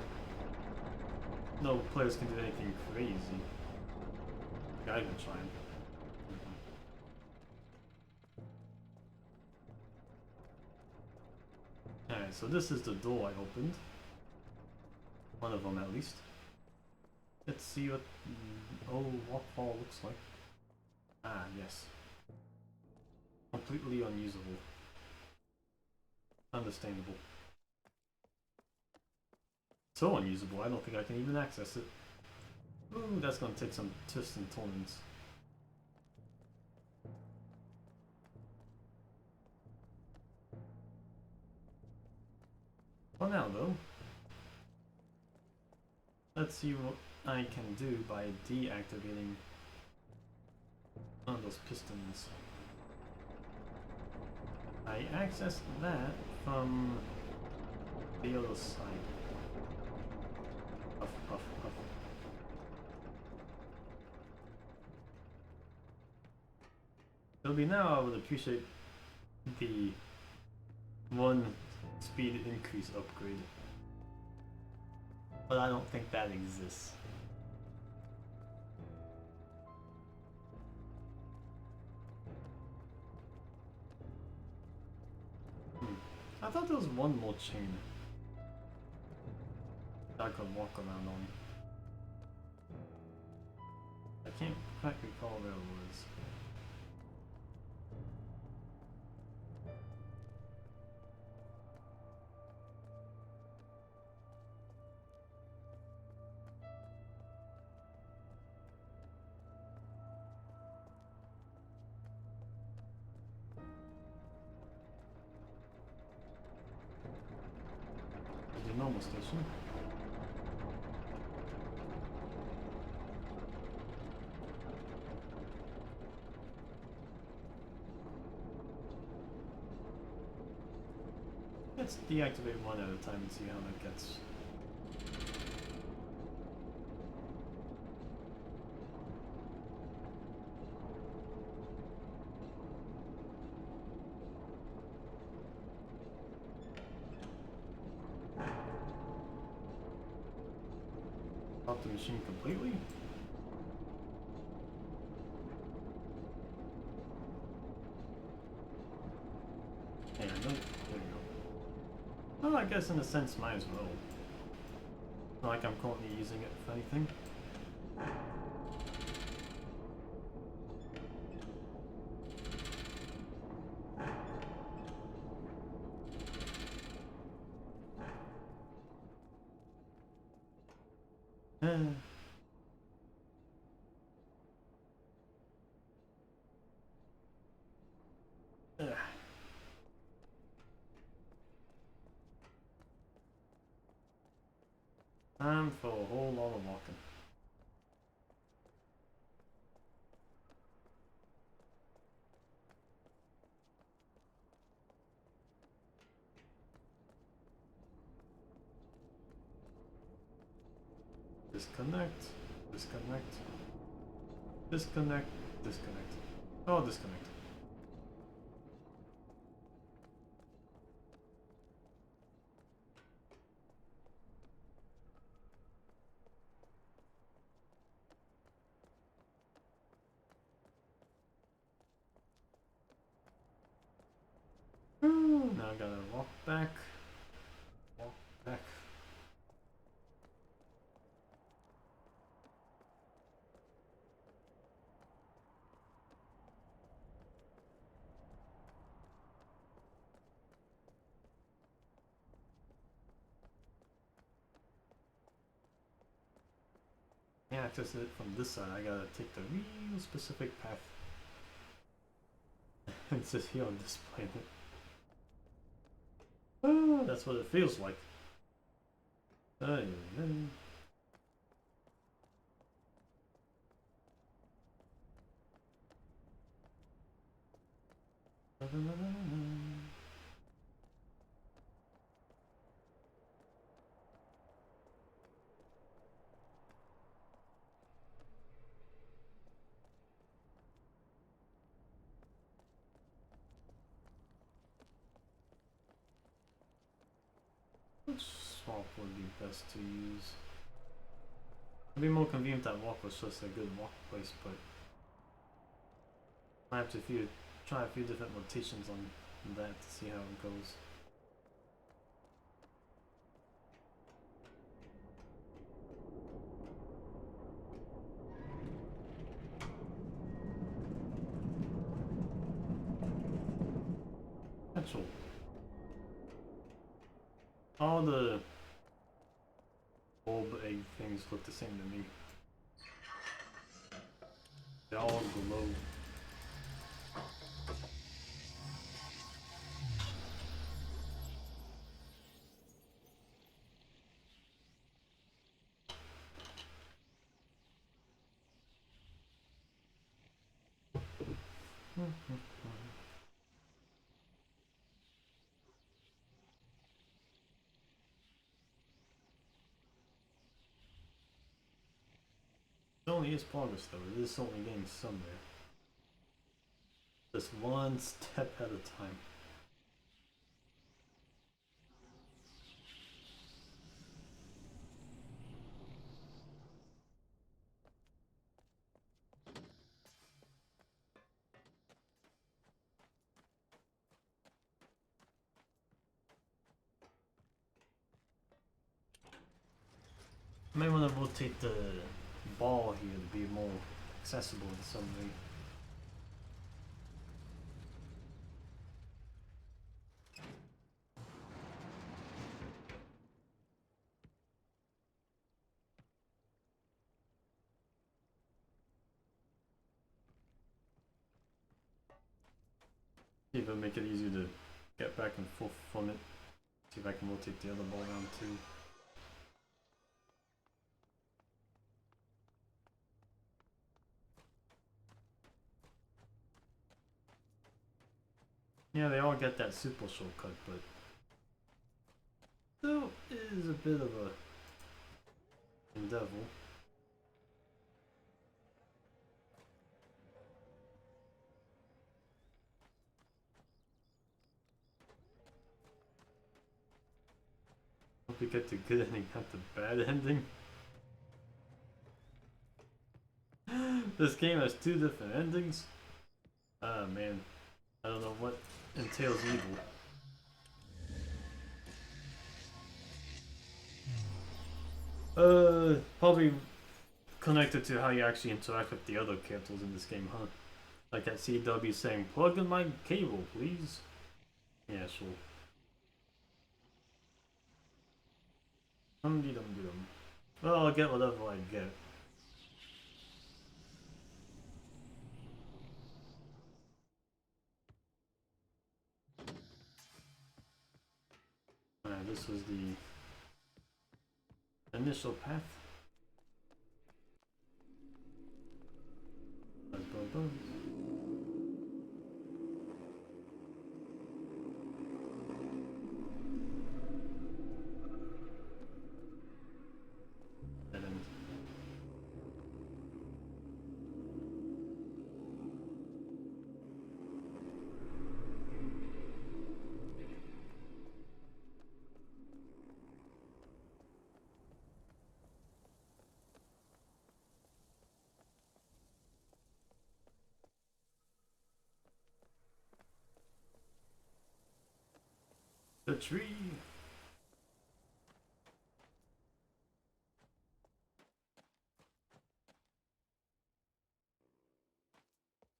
[SPEAKER 1] no players can do anything crazy. I've been trying. Alright, so this is the door I opened. One of them at least. Let's see what old waterfall looks like. Ah, yes. Completely unusable. Understandable. So unusable, I don't think I can even access it. Ooh, that's gonna take some twists and turns. For now, though, let's see what I can do by deactivating one of those pistons. I accessed that from the other side. Puff, puff, puff. It'll be now I would appreciate the 1 speed increase upgrade. But I don't think that exists. thought there was one more chain that I could walk around on. I can't quite recall where it was. The normal station. Let's deactivate one at a time and see how that gets. Off the machine completely? Hey, I don't. There we go. Well, I guess in a sense, might as well. Not like I'm currently using it for anything. Time for a whole lot of walking. Disconnect, disconnect, disconnect, disconnect. Oh, disconnect. Now I gotta walk back. Walk back. Can't access it from this side. I gotta take the real specific path. It says here on this planet. Oh, that's what it feels like. Yeah. Which swamp would be best to use? It'd be more convenient that walk was just a good walk place, but I have to try a few different rotations on that to see how it goes. Actual. All the bulb egg things look the same to me. They all glow. It only is progress though, it is certainly getting somewhere. Just one step at a time. I may want to rotate the ball here to be more accessible in some way. See if it'll make it easier to get back and forth from it. See if I can rotate the other ball around too. Yeah, they all get that super shortcut, but still is a bit of a endeavor. Hope you get the good ending, not the bad ending. This game has two different endings. Ah man, I don't know what entails evil. Probably connected to how you actually interact with the other characters in this game, huh? Like that CW saying, plug in my cable, please. Yeah, sure. Dum dum dum. Well, I'll get whatever I get. Alright, this was the initial path. Bum, bum, bum. Dead end. The tree.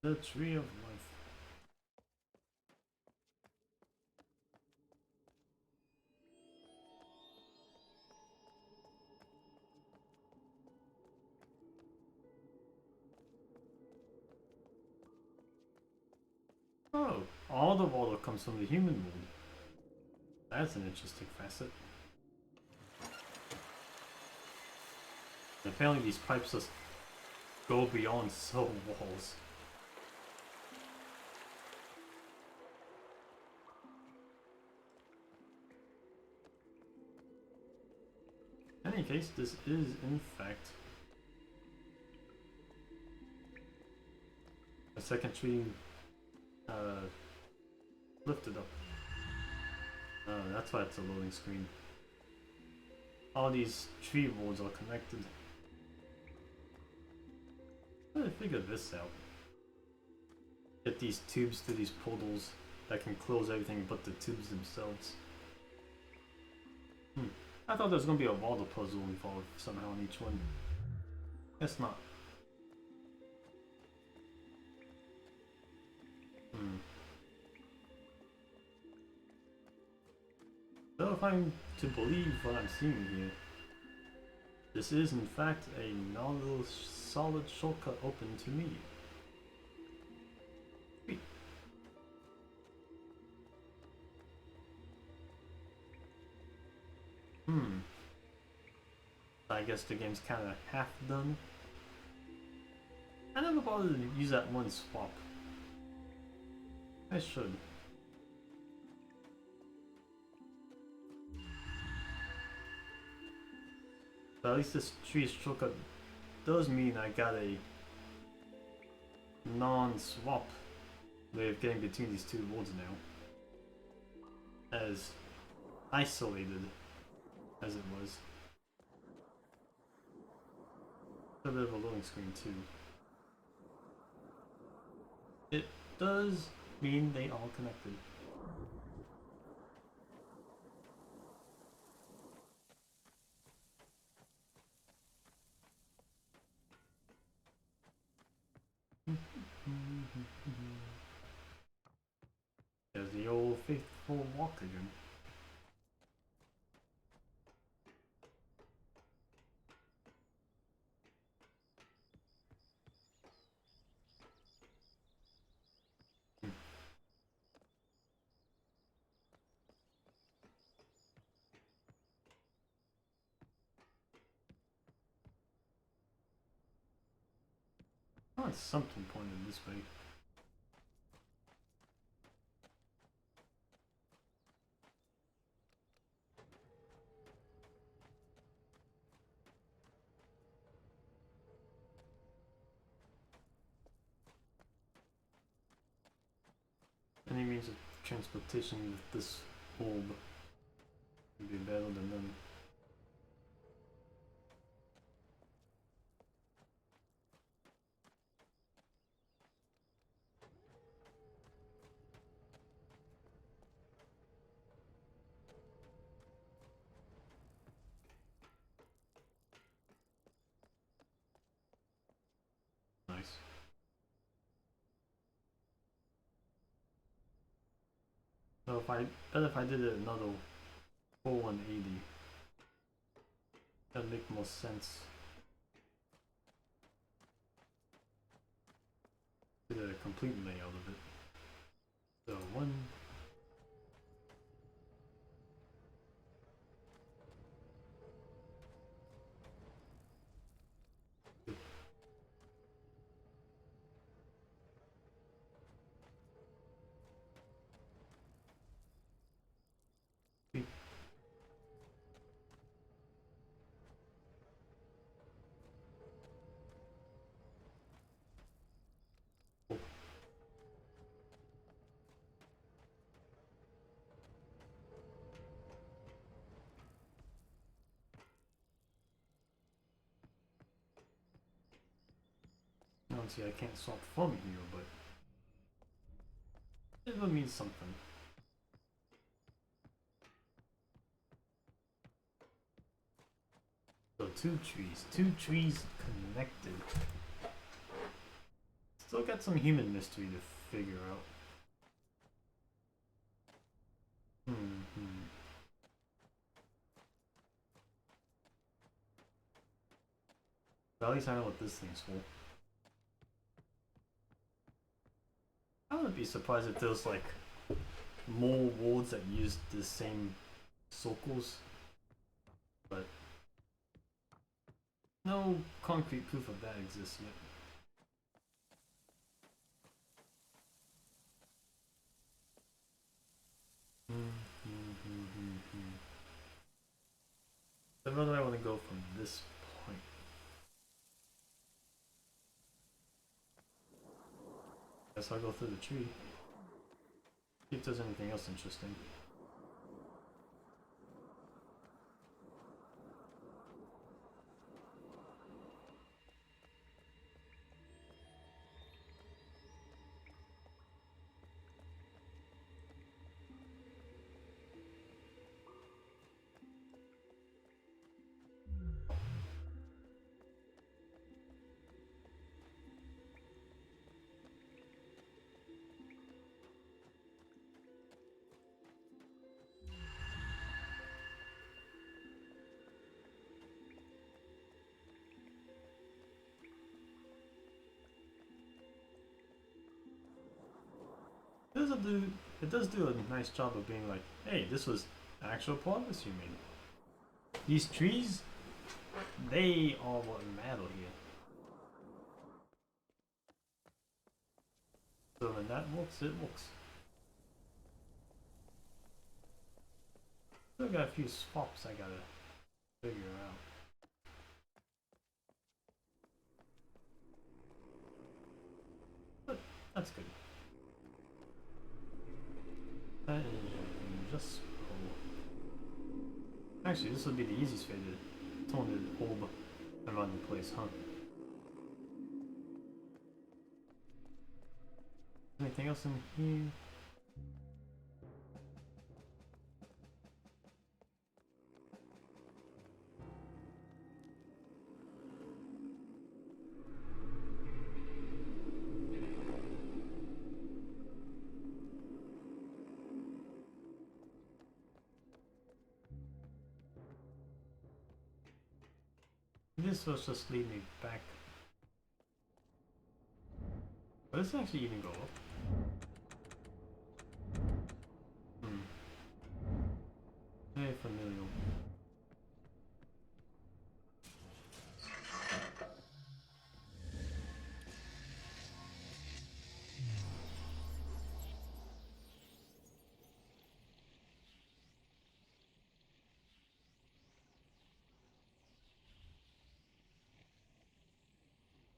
[SPEAKER 1] The tree of life. Oh, all the water comes from the human world. That's an interesting facet. And apparently these pipes just go beyond cell walls. In any case, this is in fact a second tree lifted up. Oh, that's why it's a loading screen. All these tree wards are connected. How did I figure this out? Get these tubes through these portals that can close everything but the tubes themselves. I thought there was going to be a water puzzle involved somehow in each one. Guess not. So if I'm to believe what I'm seeing here, this is in fact another solid shortcut open to me. Sweet. I guess the game's kinda half done. I never bothered to use that one swap. I should. But at least this tree shortcut does mean I got a non-swap way of getting between these two worlds now. As isolated as it was. A bit of a loading screen too. It does mean they all connected. the old faithful walk again. Oh, it's something pointed this way. Any means of transportation with this orb would be better than none. Nice. So if I did it another full 180, that'd make more sense. Did a complete layout of it. So one. Obviously I can't swap from here, but it will mean something. So two trees connected. Still got some human mystery to figure out. But at least I know what this thing's for. I wouldn't be surprised if there's like more wards that use the same circles, but no concrete proof of that exists yet. So where do I want to go from this point? Guess I'll go through the tree. See if there's anything else interesting. It does do a nice job of being like, hey, this was actual progress you made. These trees, they are what matter here. So when that works, it works. Still got a few swaps I gotta figure out. But that's good. That is just actually, this would be the easiest way to turn the orb around the place, huh? Anything else in here? This was just lead me back. But this actually even go up. Very familiar.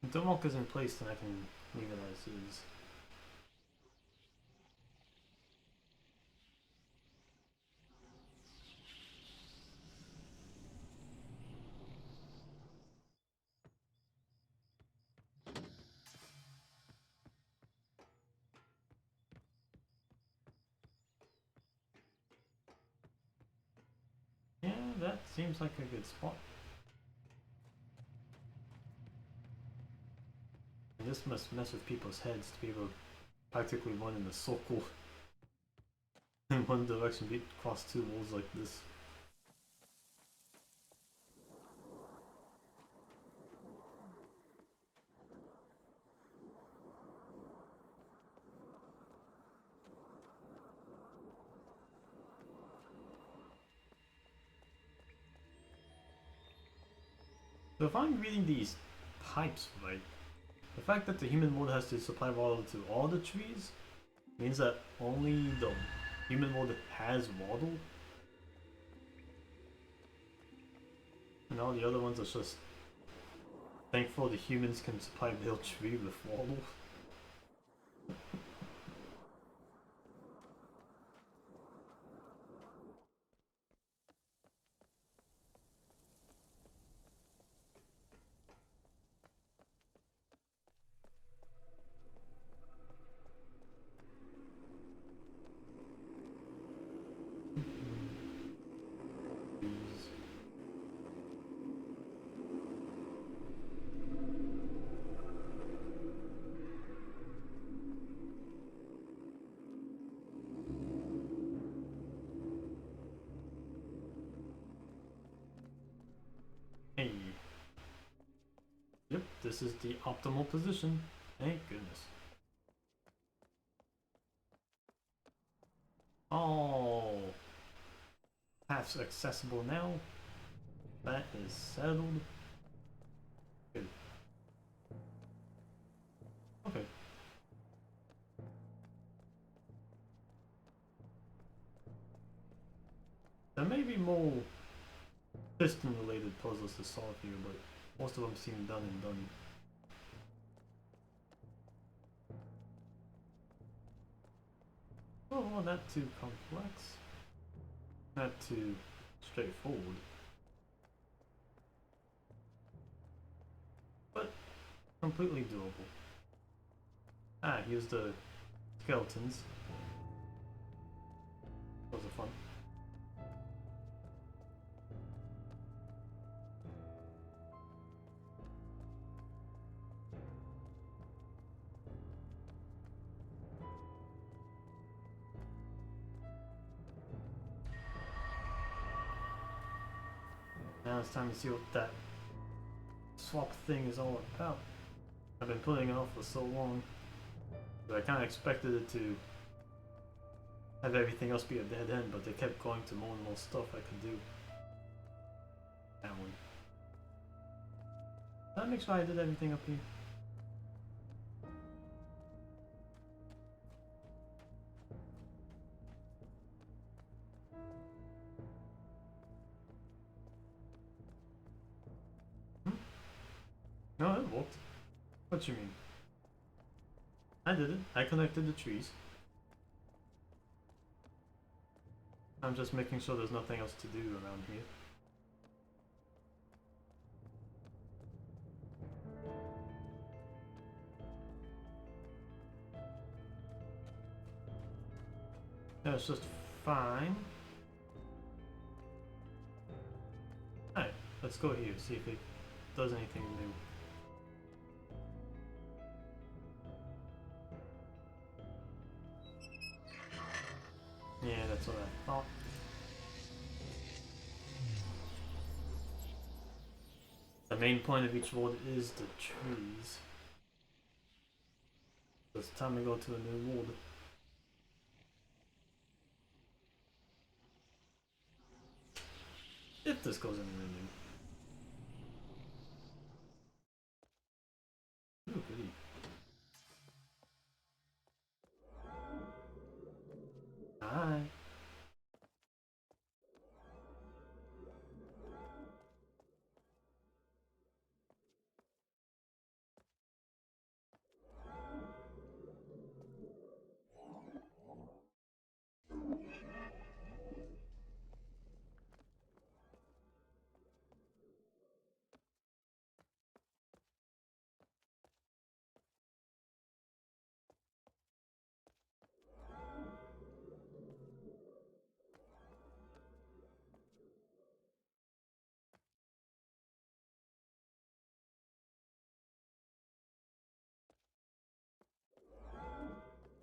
[SPEAKER 1] If the walk is in place, then I can leave it as is. Yeah, that seems like a good spot. And this must mess with people's heads to be able to practically run in a circle in one direction, get across two walls like this. So if I'm reading these pipes right, the fact that the human world has to supply water to all the trees means that only the human world has water, and all the other ones are just thankful the humans can supply their tree with water. Hey. Yep, this is the optimal position. Thank goodness. Oh, paths accessible now. That is settled. Good. Okay. There may be more piston-related puzzles to solve here, but most of them seem done and done. Oh, well, not too complex. Not too straightforward. But completely doable. Ah, here's the skeletons. Those are fun. Now it's time to see what that swap thing is all about. I've been putting it off for so long, but I kind of expected it to have everything else be a dead end, but they kept going to more and more stuff I could do. That one. Did I make sure I did everything up here? No, it worked. What you mean? I did it. I connected the trees. I'm just making sure there's nothing else to do around here. That's just fine. Alright, let's go here, see if it does anything new. Yeah, that's what I thought. The main point of each world is the trees. So it's time to go to a new world. If this goes anywhere new. Ooh, goody. Hi.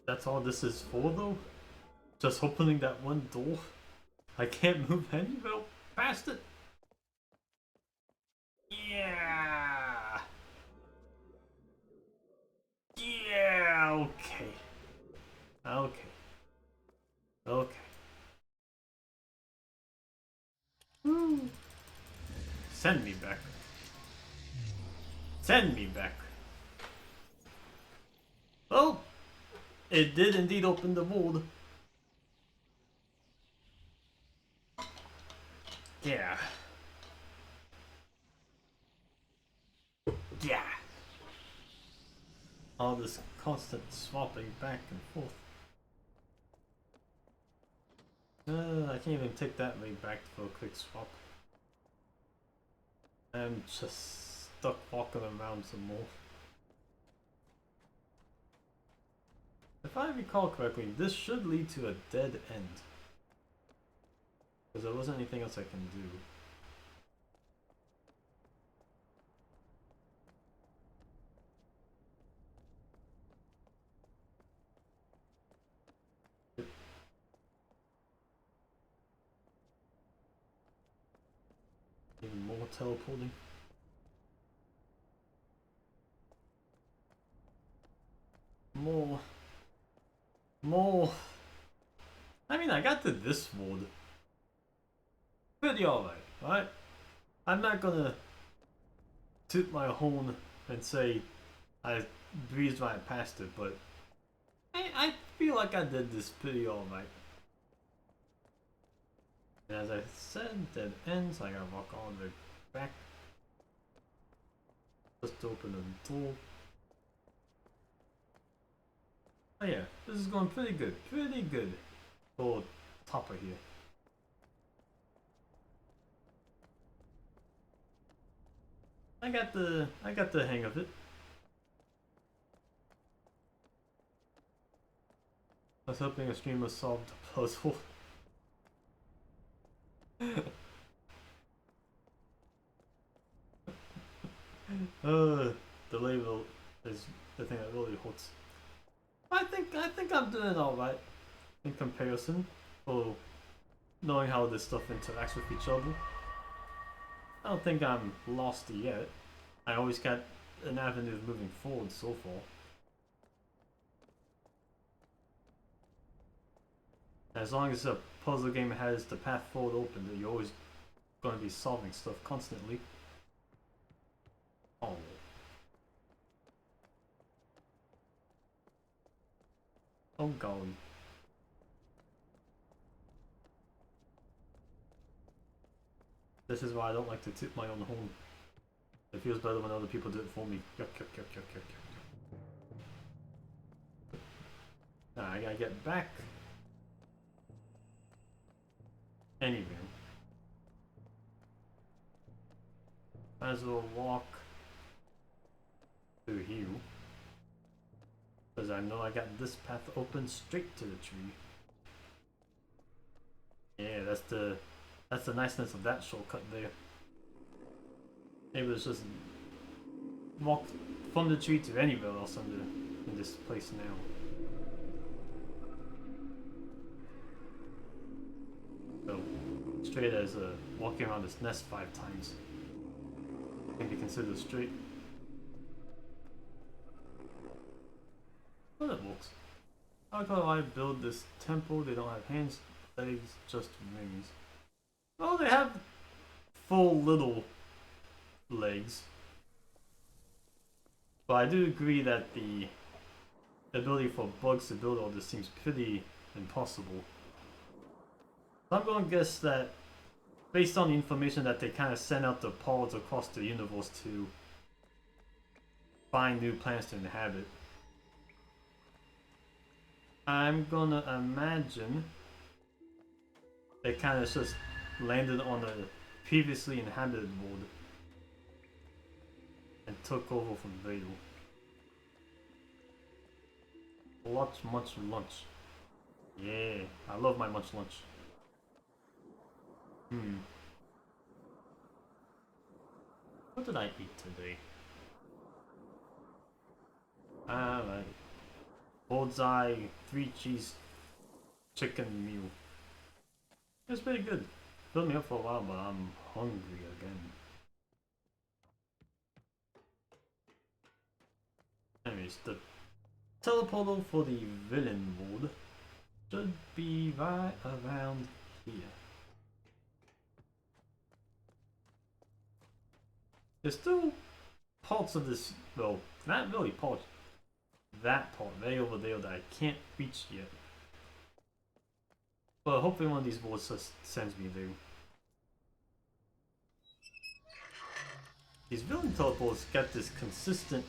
[SPEAKER 1] That's all this is for though? Just opening that one door? I can't move anywhere past it? Yeah! Yeah, okay. Okay. Okay. Woo. Send me back. Send me back. Oh! It did indeed open the world. Yeah. Yeah. All this constant swapping back and forth. I can't even take that way back for a quick swap. I'm just stuck walking around some more. If I recall correctly, this should lead to a dead end. Because there wasn't anything else I can do. Even more teleporting. More. More. I mean, I got to this world. Pretty alright, right? I'm not gonna toot my horn and say I breezed right past it, but I feel like I did this pretty alright. And as I said, dead ends, I gotta walk all the way back. Just to open the door. Oh yeah, this is going pretty good. Pretty good. For topper here. I got the hang of it. I was hoping a streamer solved the puzzle. The label is the thing that really hurts. I think I'm doing alright in comparison for knowing how this stuff interacts with each other. I don't think I'm lost yet. I always got an avenue of moving forward so far. As long as a puzzle game has the path forward open, you're always going to be solving stuff constantly. Oh. Oh golly. This is why I don't like to tip my own horn. It feels better when other people do it for me. Yuck, yuck, yuck, yuck, yuck, yuck. Now I gotta get back. Anyway. Might as well walk through here. Because I know I got this path open straight to the tree. Yeah, that's the niceness of that shortcut there. Maybe it's just walk from the tree to anywhere else in this place now. So straight as walking around this nest 5 times. can be considered straight. Well, that works. How can I build this temple? They don't have hands, legs, just wings. Well, they have full little legs. But I do agree that the ability for bugs to build all this seems pretty impossible. So I'm gonna guess that based on the information that they kind of send out the pods across the universe to find new planets to inhabit, I'm gonna imagine they kind of just landed on a previously inhabited world and took over from Vader. Much lunch. Yeah, I love my much lunch. What did I eat today? Alright. Bullseye 3 cheese chicken meal. It's pretty good. Filled me up for a while, but I'm hungry again. Anyways, the teleporter for the villain mode should be right around here. There's still parts of this, well, not really parts, that part way over there that I can't reach yet. But hopefully one of these boards just sends me there. These villain teleports get this consistent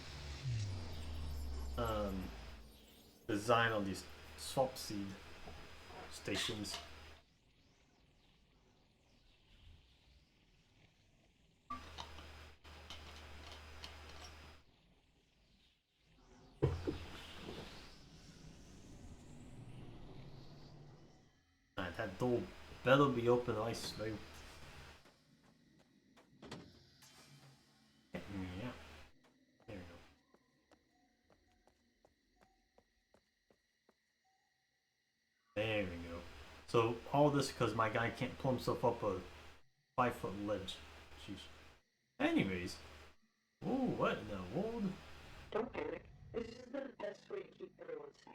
[SPEAKER 1] design on these swap seed stations. Alright, that door better be open, I swear. Get me out. There we go. There we go. So all this because my guy can't pull himself up a 5-foot ledge. Jeez. Anyways. Ooh, what in the world?
[SPEAKER 2] Don't panic. This is the best way to keep everyone safe.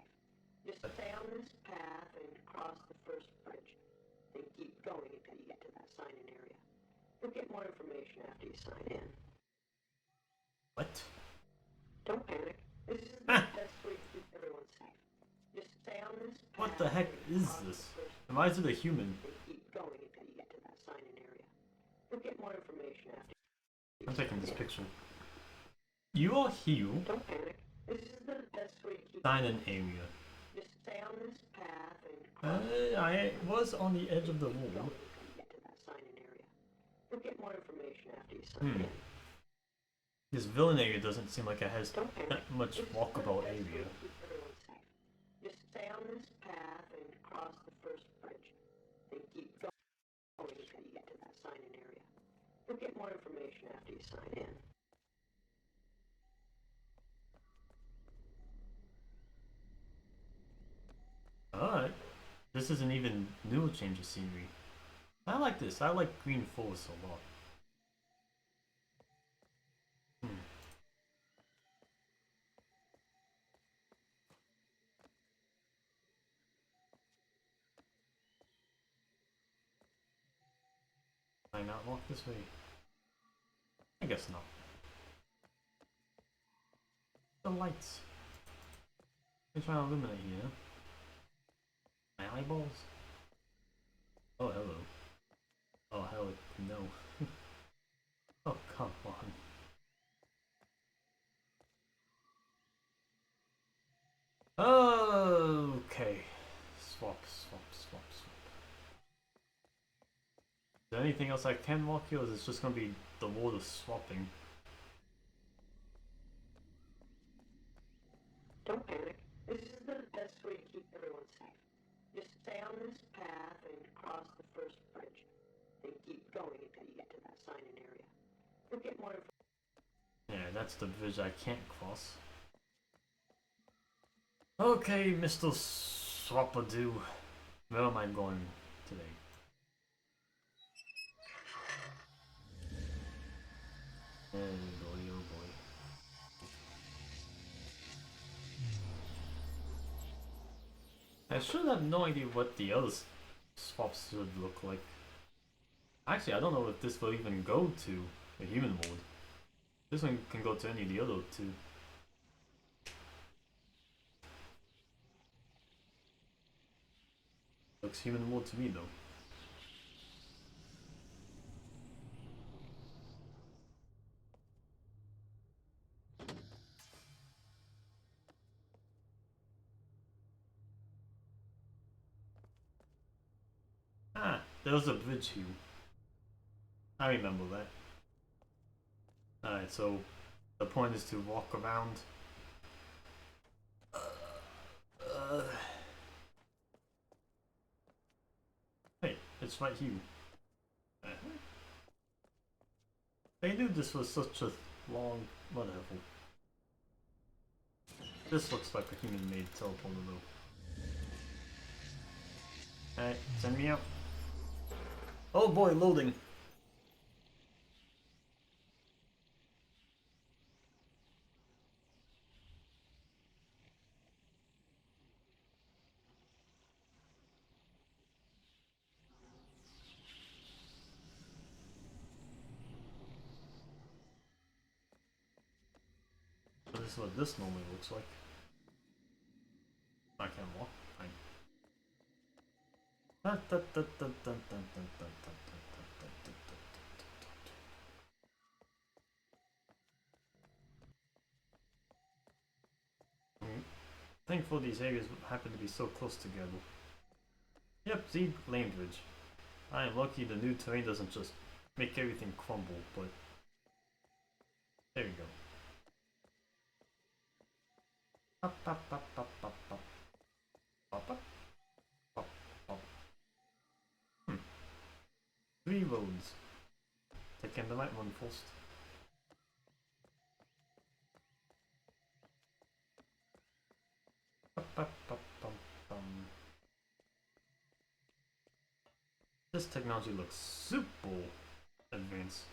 [SPEAKER 2] Just stay on this path and cross the first bridge. Then keep going until you get to that sign-in area. You'll get more information after you sign in.
[SPEAKER 1] What?
[SPEAKER 2] Don't panic. This is the best way to keep everyone safe. Just stay on this path.
[SPEAKER 1] What the heck is this? Why is it a human?
[SPEAKER 2] Then keep going until you get to that sign-in area. You'll get more information after you
[SPEAKER 1] I'm taking this picture. You are here.
[SPEAKER 2] Don't panic. This is the best way to keep
[SPEAKER 1] Sign in area.
[SPEAKER 2] Just stay on this path and cross
[SPEAKER 1] I was on the edge of the wall.
[SPEAKER 2] until you get to that sign-in area. You'll get more information after you sign in.
[SPEAKER 1] This villain area doesn't seem like it has
[SPEAKER 2] Don't panic.
[SPEAKER 1] that much walkable area.
[SPEAKER 2] Keep everyone safe. Just stay on this path and cross the first bridge. Then keep going until you get to that sign-in area. You'll get more information after you sign in.
[SPEAKER 1] Alright. This is an even newer change of scenery. I like this. I like green forest a lot. Can I not walk this way? I guess not. The lights. They're trying to illuminate here. My eyeballs. Oh, hello. Oh, hell no. Oh, come on. Okay. Swap. Is there anything else I can walk here, or is it just gonna be the world of swapping?
[SPEAKER 2] Don't panic. This is the best way to keep everyone safe. Just stay on this path and cross the first bridge. Then keep going until you get to that sign-in area. You'll get more information.
[SPEAKER 1] Yeah, that's the bridge I can't cross. Okay, Mr. Swapadoo. Where am I going today? Oh boy, oh boy. I should have no idea what the other swaps should look like. Actually, I don't know if this will even go to a human mode. This one can go to any of the other two. Looks human mode to me though. Ah, there was a bridge here. I remember that. Alright, so the point is to walk around. Hey, it's right here. They knew this was such a long... whatever. This looks like a human-made teleporter though. Alright, send me out. Oh boy, loading! So this is what this normally looks like. I can't walk. Fine. Thankful these areas happen to be so close together. Yep, see, lane bridge. I am lucky the new terrain doesn't just make everything crumble, but there we go. Up, up, up, up, up, up. Up, up, up, up. 3 roads. Taking the right one first. Up, up, up, up, This technology looks super advanced,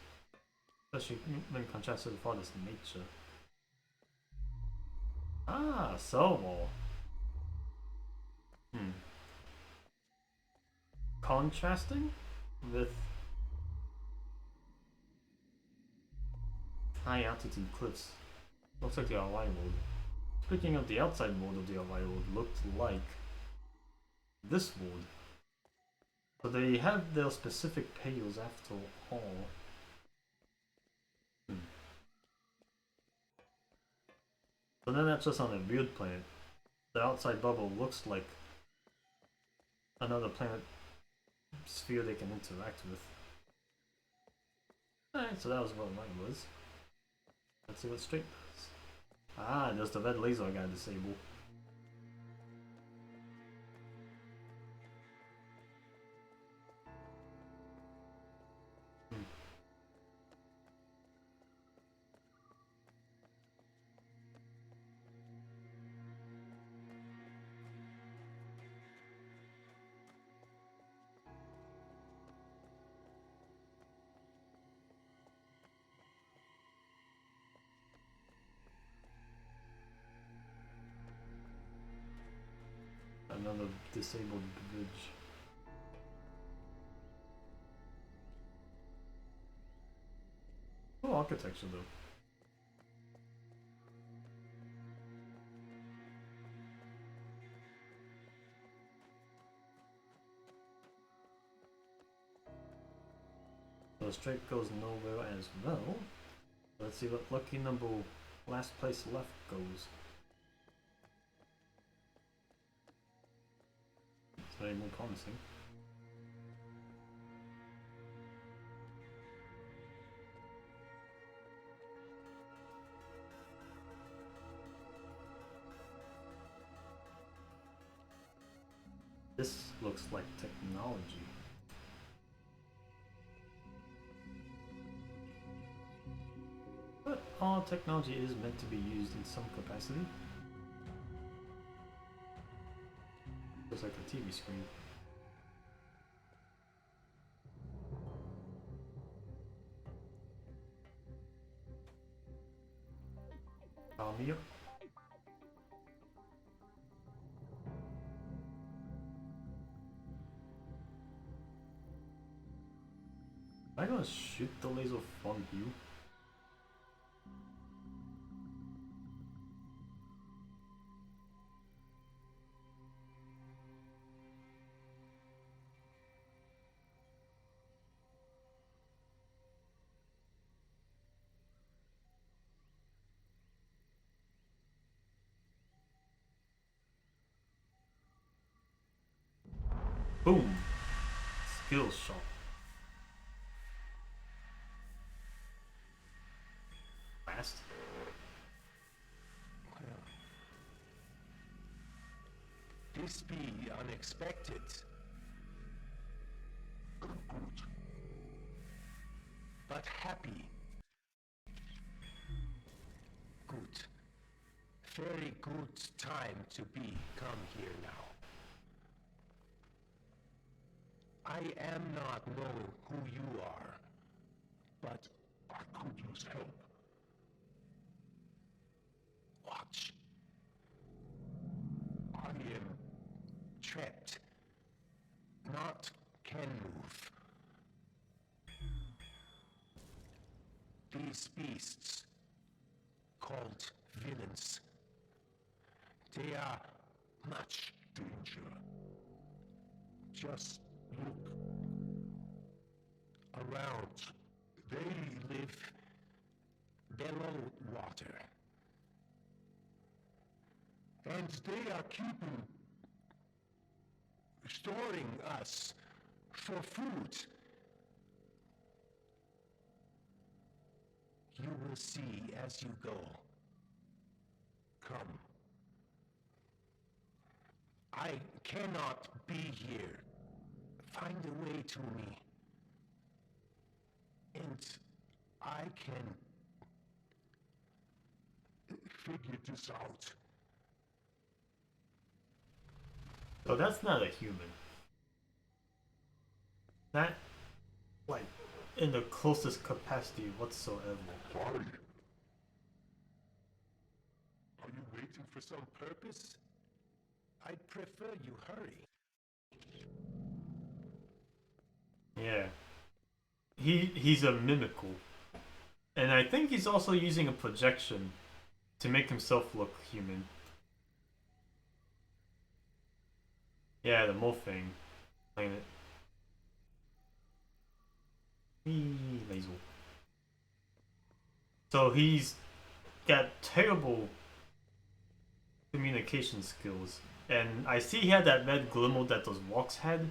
[SPEAKER 1] especially when contrasted with all this nature. Ah, servo. Contrasting with high altitude cliffs. Looks like the RY mode. Speaking of the outside mode of the RY mode, looked like this mode. So they have their specific payloads after all. So then that's just on a weird planet. The outside bubble looks like another planet sphere they can interact with. Alright, so that was what mine was. Let's see what straight does. Ah, there's the red laser I gotta disable. Another disabled bridge. Oh, architecture though. So straight goes nowhere as well. Let's see what lucky number last place left goes. It's very more promising. This looks like technology. But all technology is meant to be used in some capacity. Just like a TV screen. me up. Am I gonna shoot the laser from you? Boom! Skill shot. Fast.
[SPEAKER 3] Well, this be unexpected. Good. But happy. Good. Very good time to be come here now. I am not know who you are, but I could use help. Watch. I am trapped. Not can move. These beasts, called villains, they are much danger. Just look around. They live below water. And they are storing us for food. You will see as you go. Come. I cannot be here. Find a way to me. And I can figure this out.
[SPEAKER 1] So that's not a human. Not, like, in the closest capacity whatsoever.
[SPEAKER 3] Why? Are you waiting for some purpose? I'd prefer you hurry.
[SPEAKER 1] Yeah. He's a mimical. And I think he's also using a projection to make himself look human. Yeah, the mole thing. Playing it. Laser. So he's got terrible communication skills. And I see he had that red glimmer that those walks had.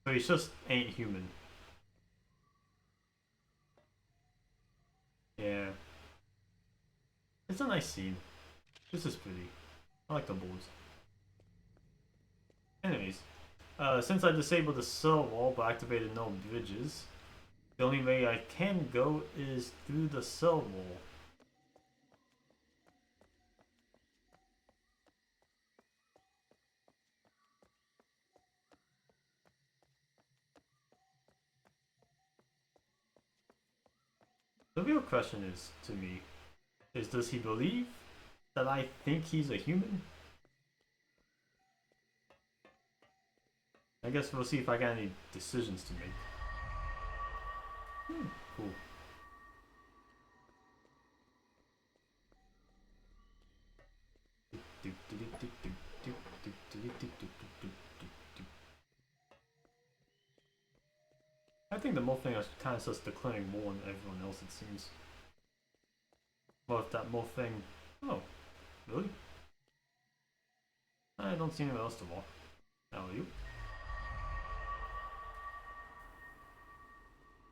[SPEAKER 1] So he just ain't human. Yeah. It's a nice scene. This is pretty. I like the boards. Anyways, since I disabled the cell wall but activated no bridges, the only way I can go is through the cell wall. The real question is, to me, is does he believe that I think he's a human? I guess we'll see if I got any decisions to make. Cool. I think the mole thing is kind of just declaring more than everyone else, it seems. Well, if that mole thing... Oh, really? I don't see anyone else to walk. How are you?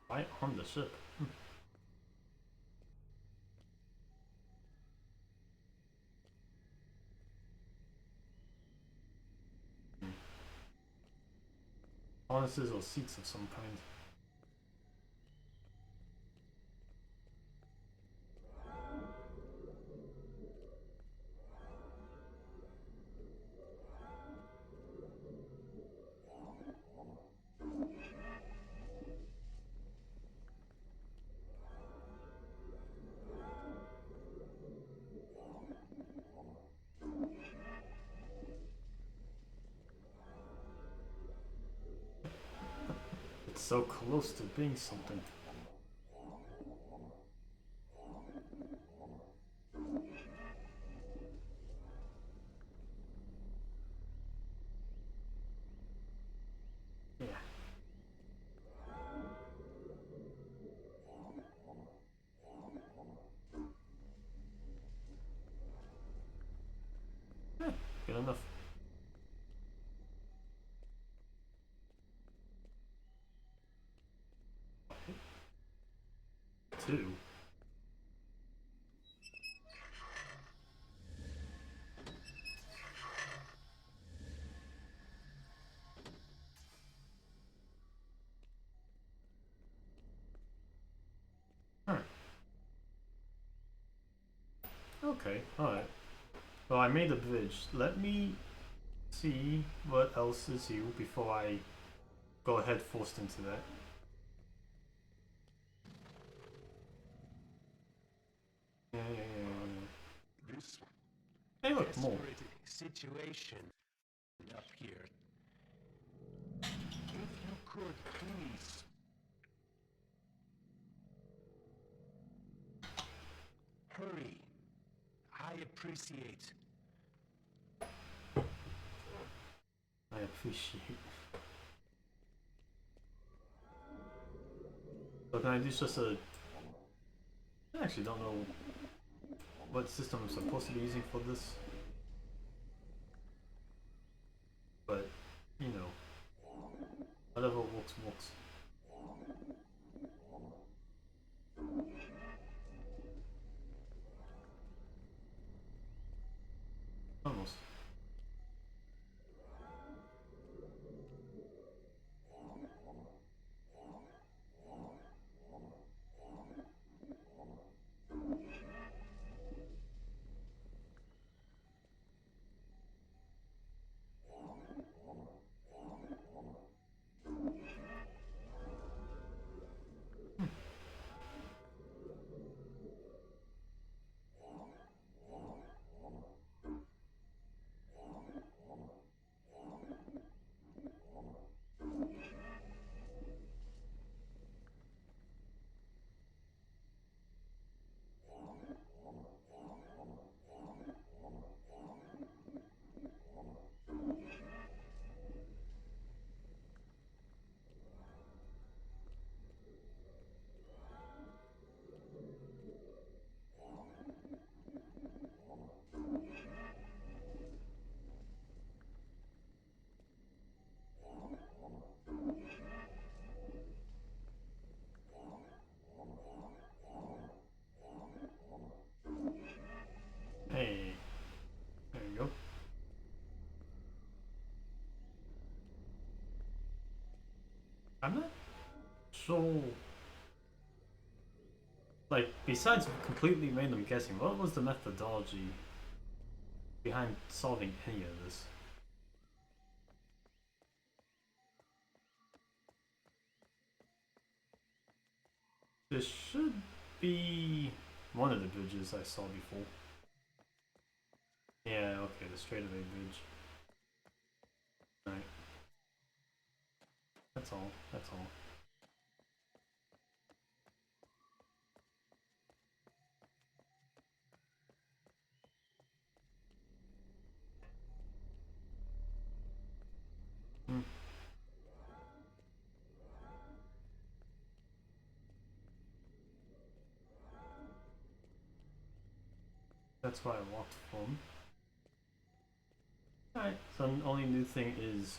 [SPEAKER 1] Right on the ship. Harnesses or seats of some kind. so close to being something. Yeah. Good enough. Two. Alright. Okay, alright. Well, I made a bridge. Let me see what else is here before I go head first into that.
[SPEAKER 3] This
[SPEAKER 1] Hey, look, more.
[SPEAKER 3] desperate situation up here. If you could please hurry, I appreciate.
[SPEAKER 1] I appreciate. So can I do just a... I actually don't know what system I'm supposed to be using for this. But, you know, whatever works, works. Almost. Hey, there you go. I'm not sure. Like, besides completely random guessing, what was the methodology behind solving any of this? This should be one of the bridges I saw before. Yeah, okay, the straightaway bridge. Right. That's all. That's all. Hmm. That's why I walked from. Alright, so the only new thing is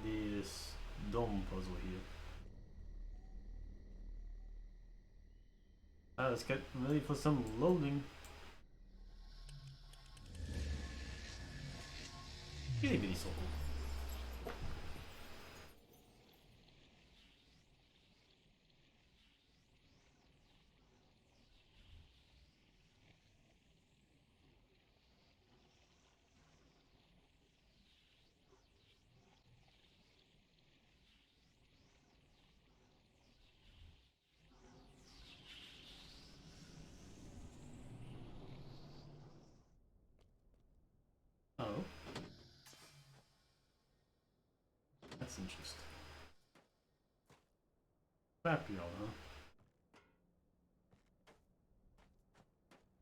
[SPEAKER 1] this dome puzzle here. Let's get ready for some loading. Itty bitty circle. Oh. That's interesting. Crappy, huh?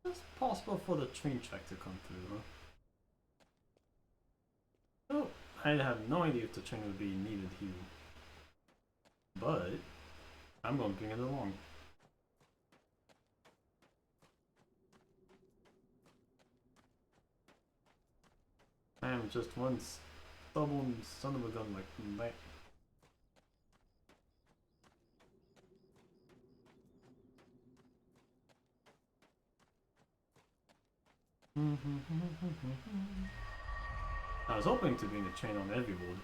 [SPEAKER 1] It's possible for the train track to come through, huh? Oh, I have no idea if the train would be needed here. But I'm gonna bring it along. I am just one stubborn son of a gun like that. I was hoping to bring the train on every road.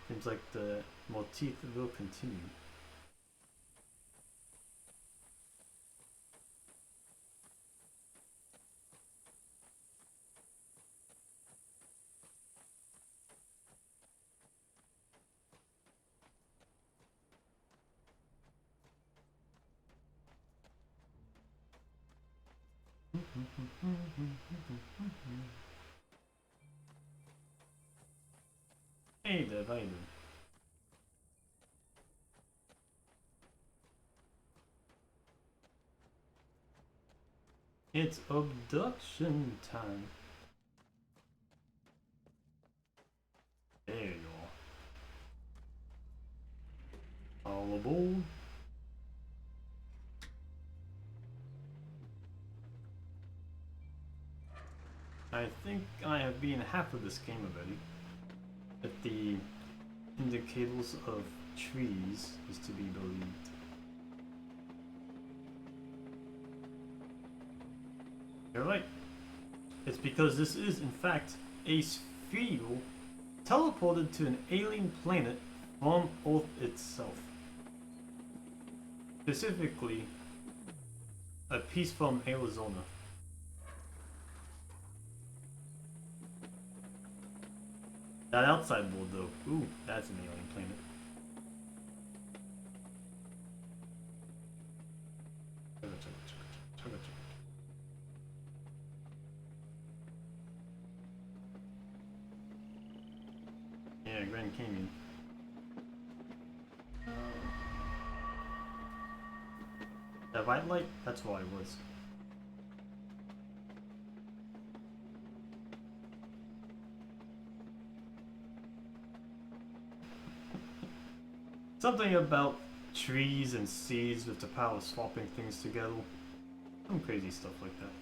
[SPEAKER 1] Seems like the motif will continue. Hey there, how you doing? It's abduction time. There you are. All aboard. I think I have been half of this game already. If the indicators of trees is to be believed. You're right. It's because this is, in fact, a sphere teleported to an alien planet from Earth itself. Specifically, a piece from Arizona. That outside world, though, ooh, that's an alien planet. Yeah, Grand Canyon. That white light? That's what it was. Something about trees and seeds with the power of swapping things together. Some crazy stuff like that.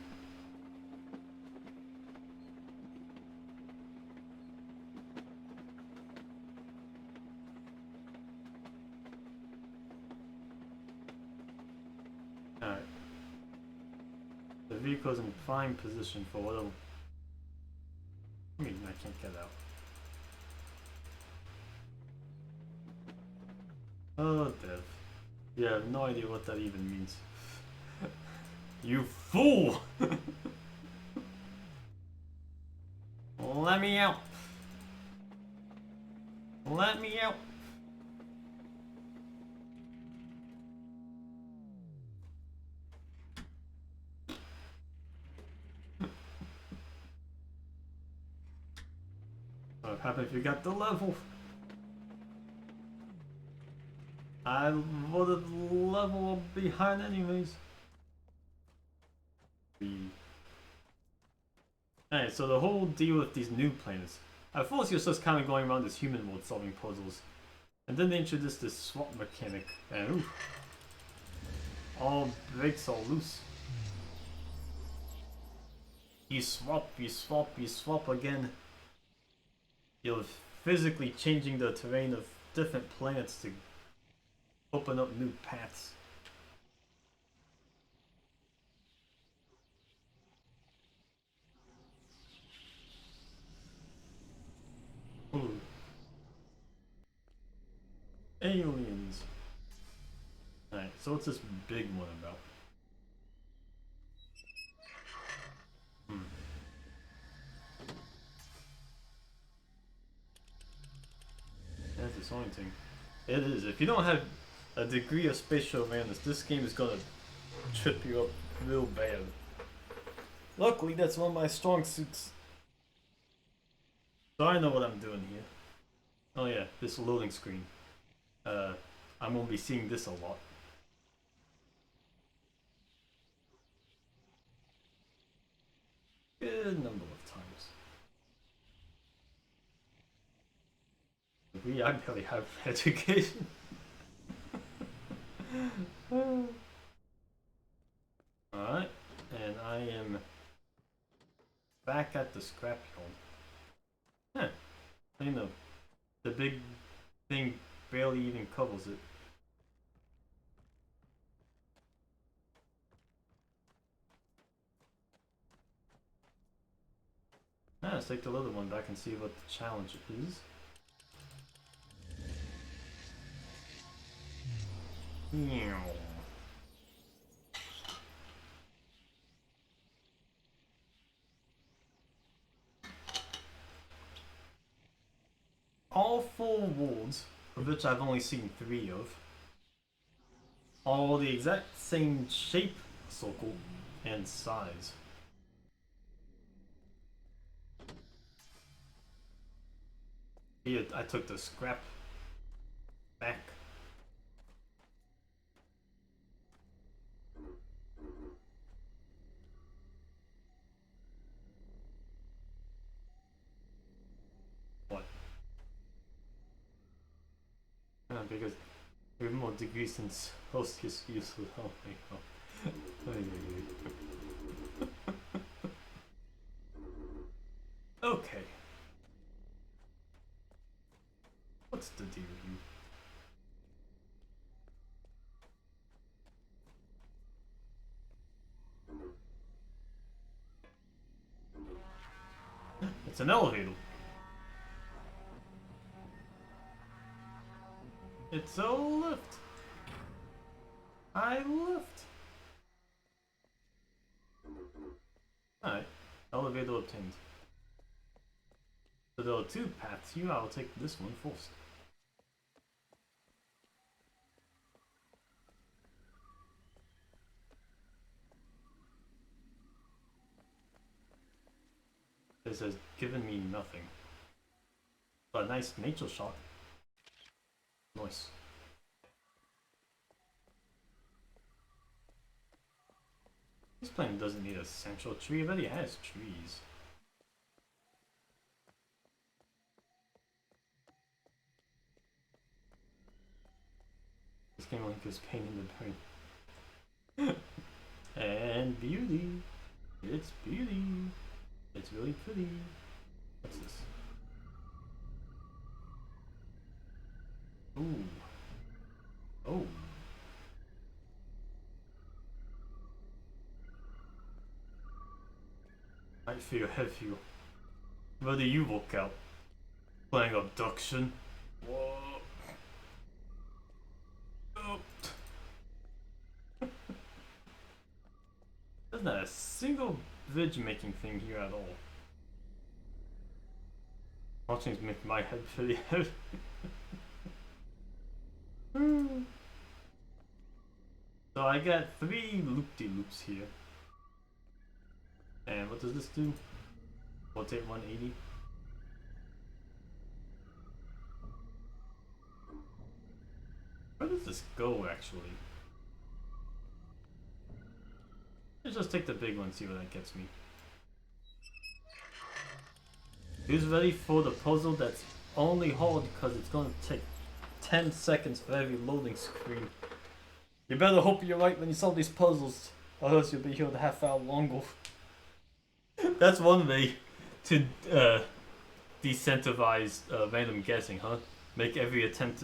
[SPEAKER 1] Alright. The vehicle's in prime position for whatever. I mean, I can't get out. Oh, Dev. You have no idea what that even means. You fool! Let me out! Let me out! What would happen if you got the level? I would have leveled behind anyways. Alright, so the whole deal with these new planets. At first you're just kind of going around this human world solving puzzles. And then they introduced this swap mechanic. And ooh. All breaks are loose. You swap, you swap, you swap again. You're physically changing the terrain of different planets to open up new paths. Ooh. Aliens. Alright, so what's this big one about? That's disorienting. It is. If you don't have a degree of spatial awareness, this game is gonna trip you up real bad. Luckily, that's one of my strong suits. So I know what I'm doing here. Oh yeah, this loading screen. I'm gonna be seeing this a lot. number of times. I barely have education. Alright, and I am back at the scrapyard. Huh. You know, the big thing barely even covers it. Let's take the little one back and see what the challenge is. Meow. All 4 wards, of which I've only seen 3 of, are the exact same shape, circle, and size. Here, I took the scrap back. What? Because we have more degrees than Celsius usually. Oh my god. Okay. What's the deal with you? It's an elevator. It's a lift. I lift. Alright. Elevator obtained. So there are 2 paths here. I'll take this one first. This has given me nothing. But a nice nature shot. Nice. This plane doesn't need a central tree, but it has trees. This game only gives pain in the brain. And beauty. It's beauty. It's really pretty. What's this? Ooh. Oh. I feel heavy. Where do you walk out? Playing Obduction? Whoa. Oh. There's not a single bridge making thing here at all. Watching's making my head pretty heavy. So I got 3 loop-de-loops here. And what does this do? Rotate 180. Where does this go actually? Let's just take the big one, see where that gets me. Who's ready for the puzzle that's only hard because it's gonna take 10 seconds for every loading screen? You better hope you're right when you solve these puzzles, or else you'll be here a half hour longer. That's one way to decentivize random guessing, huh? Make every attempt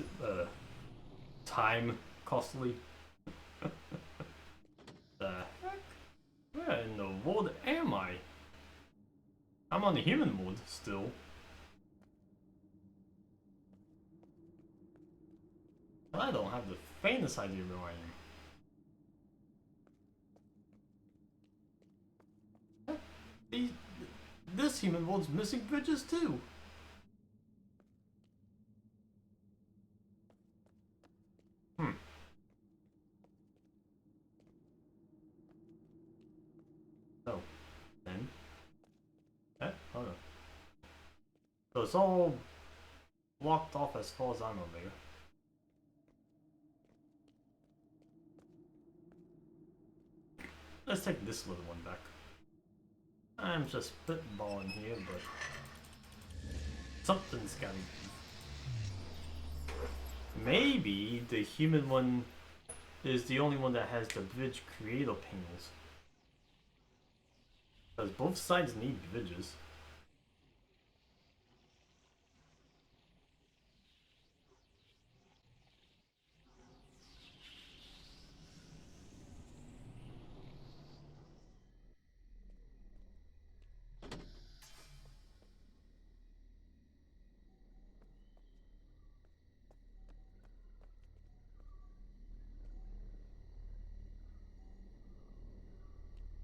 [SPEAKER 1] time costly. The heck? Where in the world am I? I'm on the human mode still. I don't have the faintest idea where I am. This human world's missing bridges too. Oh, then. Hold on. So it's all blocked off as far as I'm aware. Let's take this little one back. I'm just spitballing here, but something's gotta give. Maybe the human one is the only one that has the bridge creator panels. Because both sides need bridges.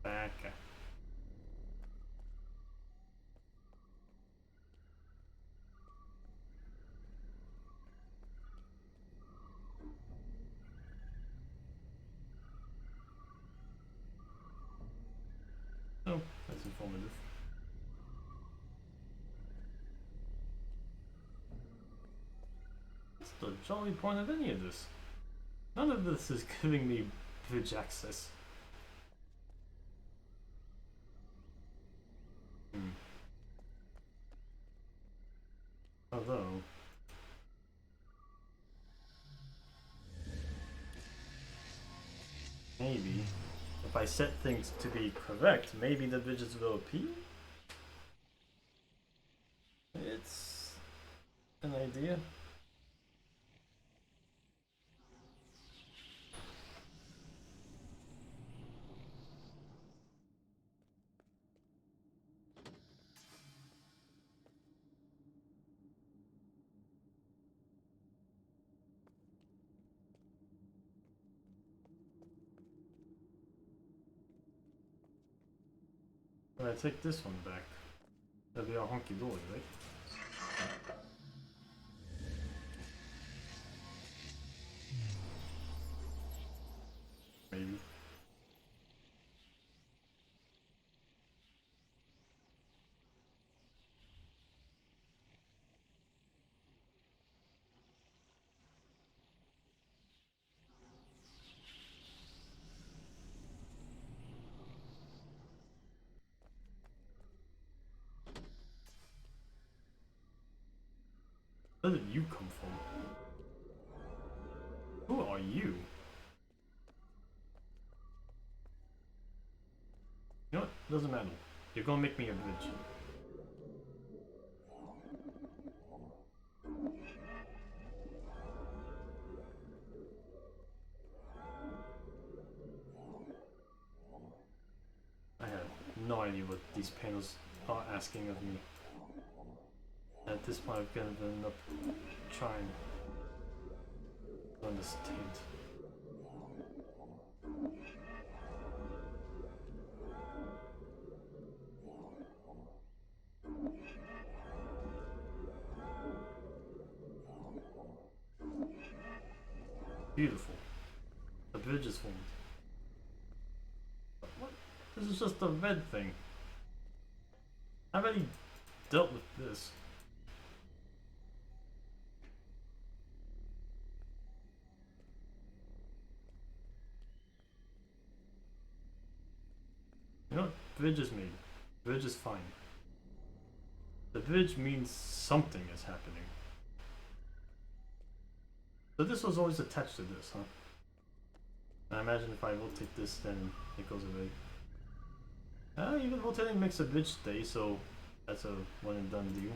[SPEAKER 1] Back. Oh, that's informative. What's the jolly point of any of this? None of this is giving me bridge access. Although... maybe, if I set things to be correct, maybe the bridges will appear? It's an idea. When I take this one back, that'll be all honky-dory, right? Maybe. Where did you come from? Who are you? You know what? Doesn't matter. You're gonna make me a bridge. I have no idea what these panels are asking of me. At this point, I'm gonna end up trying to understand. Beautiful. The bridge is formed. But what? This is just a red thing. I've already dealt with this. You know what? Bridge is made. Bridge is fine. The bridge means something is happening. So this was always attached to this, huh? I imagine if I rotate this, then it goes away. Even rotating makes a bridge stay, so that's a one and done deal.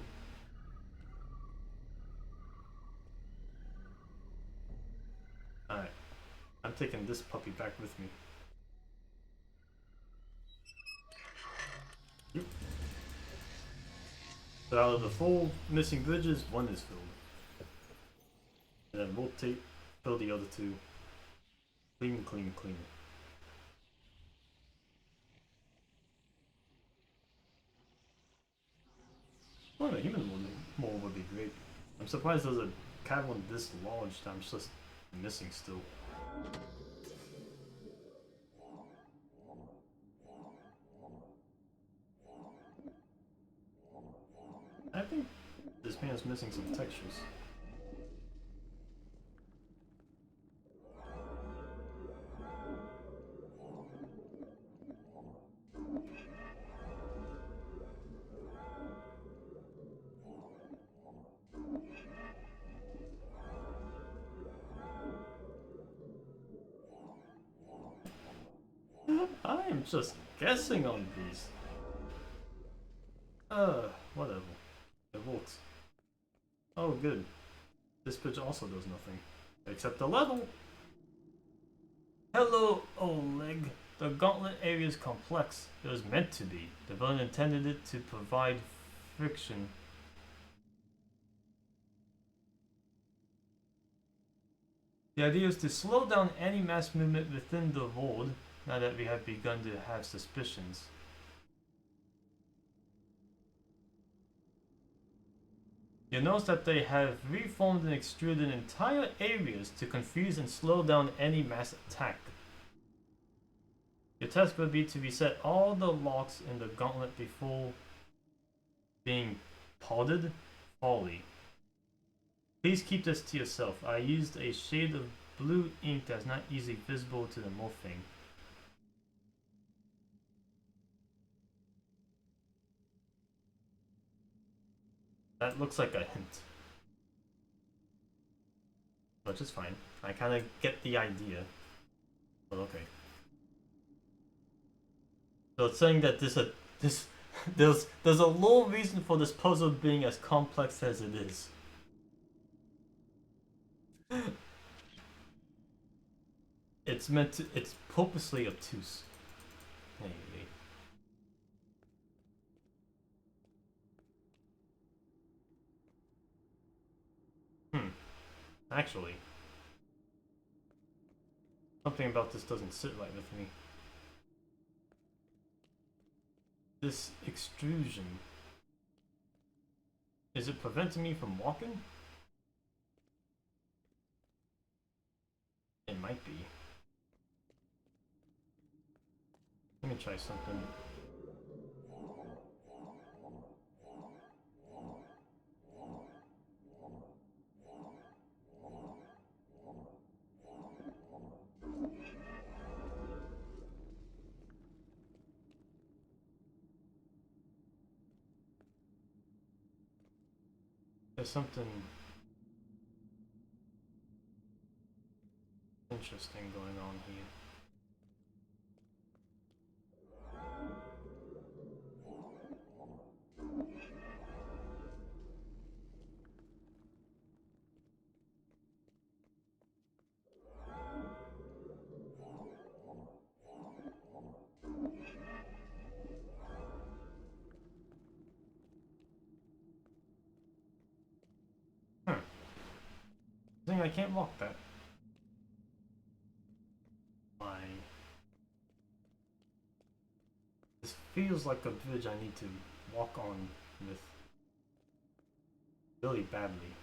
[SPEAKER 1] Alright. I'm taking this puppy back with me. Yep. So out of the 4 missing bridges, 1 is filled. And then rotate, fill the other 2. Clean, clean, clean. Oh, a human mole would be great. I'm surprised there's a cavern this large that I'm just missing still. I think this man is missing some textures. I am just guessing on these. Whatever. It works. Oh, good. This bridge also does nothing. Except the level! Hello, Oleg. The gauntlet area is complex. It was meant to be. The villain intended it to provide friction. The idea is to slow down any mass movement within the world, now that we have begun to have suspicions. You'll notice that they have reformed and extruded entire areas to confuse and slow down any mass attack. Your task would be to reset all the locks in the gauntlet before being podded. Folly. Please keep this to yourself. I used a shade of blue ink that's not easily visible to the morphing. That looks like a hint. Which is fine. I kind of get the idea. But okay. So it's saying that there's a low reason for this puzzle being as complex as it is. It's purposely obtuse. Anyway. Actually, something about this doesn't sit right with me. This extrusion, is it preventing me from walking? It might be. Let me try something. There's something interesting going on here. I think I can't walk that. Why? This feels like a bridge I need to walk on with really badly.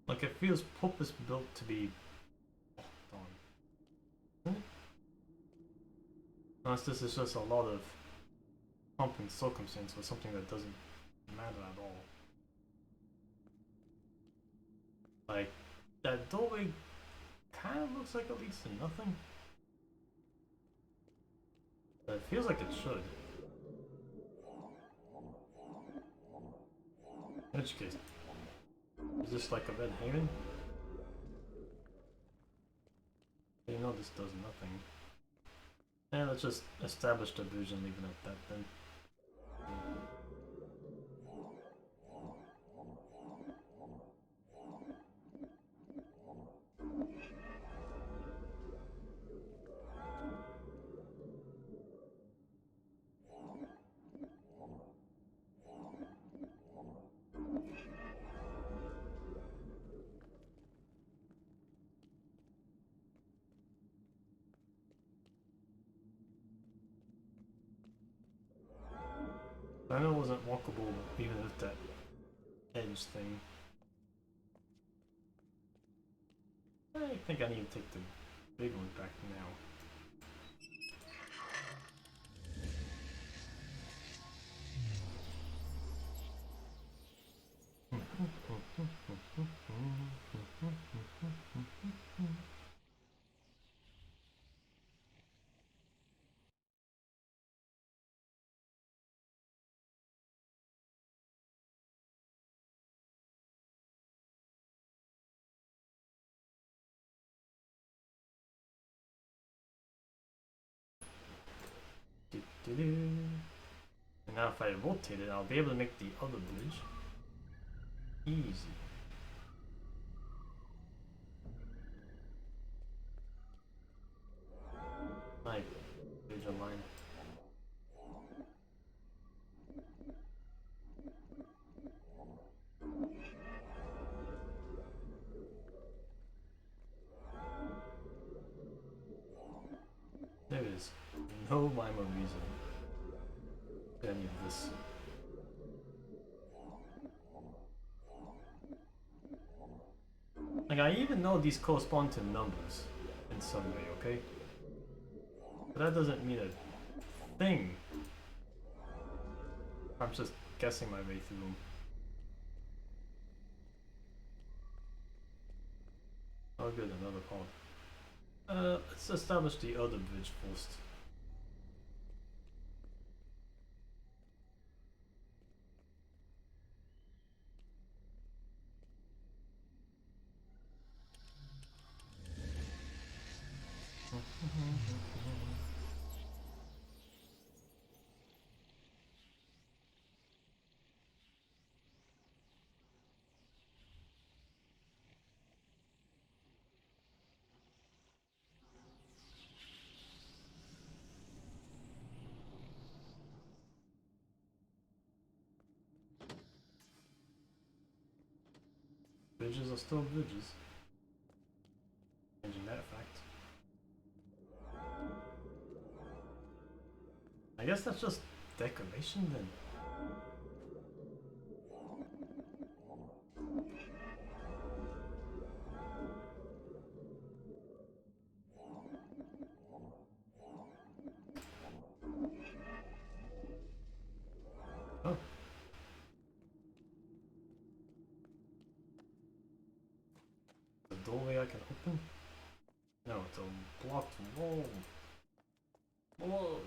[SPEAKER 1] Like it feels purpose built to be. Unless this is just a lot of pomp and circumstance for something that doesn't matter at all. Like, that doorway kind of looks like it leads to nothing. But it feels like it should. In which case, is this like a red herring? You know this does nothing. Yeah, let's just establish the bridge and leave it at that then. I know it wasn't walkable even with that edge thing. I think I need to take the big one back now. And now if I rotate it, I'll be able to make the other bridge. Easy. My bridge online. There is no rhyme or reason to any of this. Like, I even know these correspond to numbers in some way, okay? But that doesn't mean a thing. I'm just guessing my way through them. Oh good, another pawn. Let's establish the other bridge first. Bridges are still bridges. Changing that fact. I guess that's just decoration then. Oh. The doorway I can open? No, it's a blocked wall. Whoa.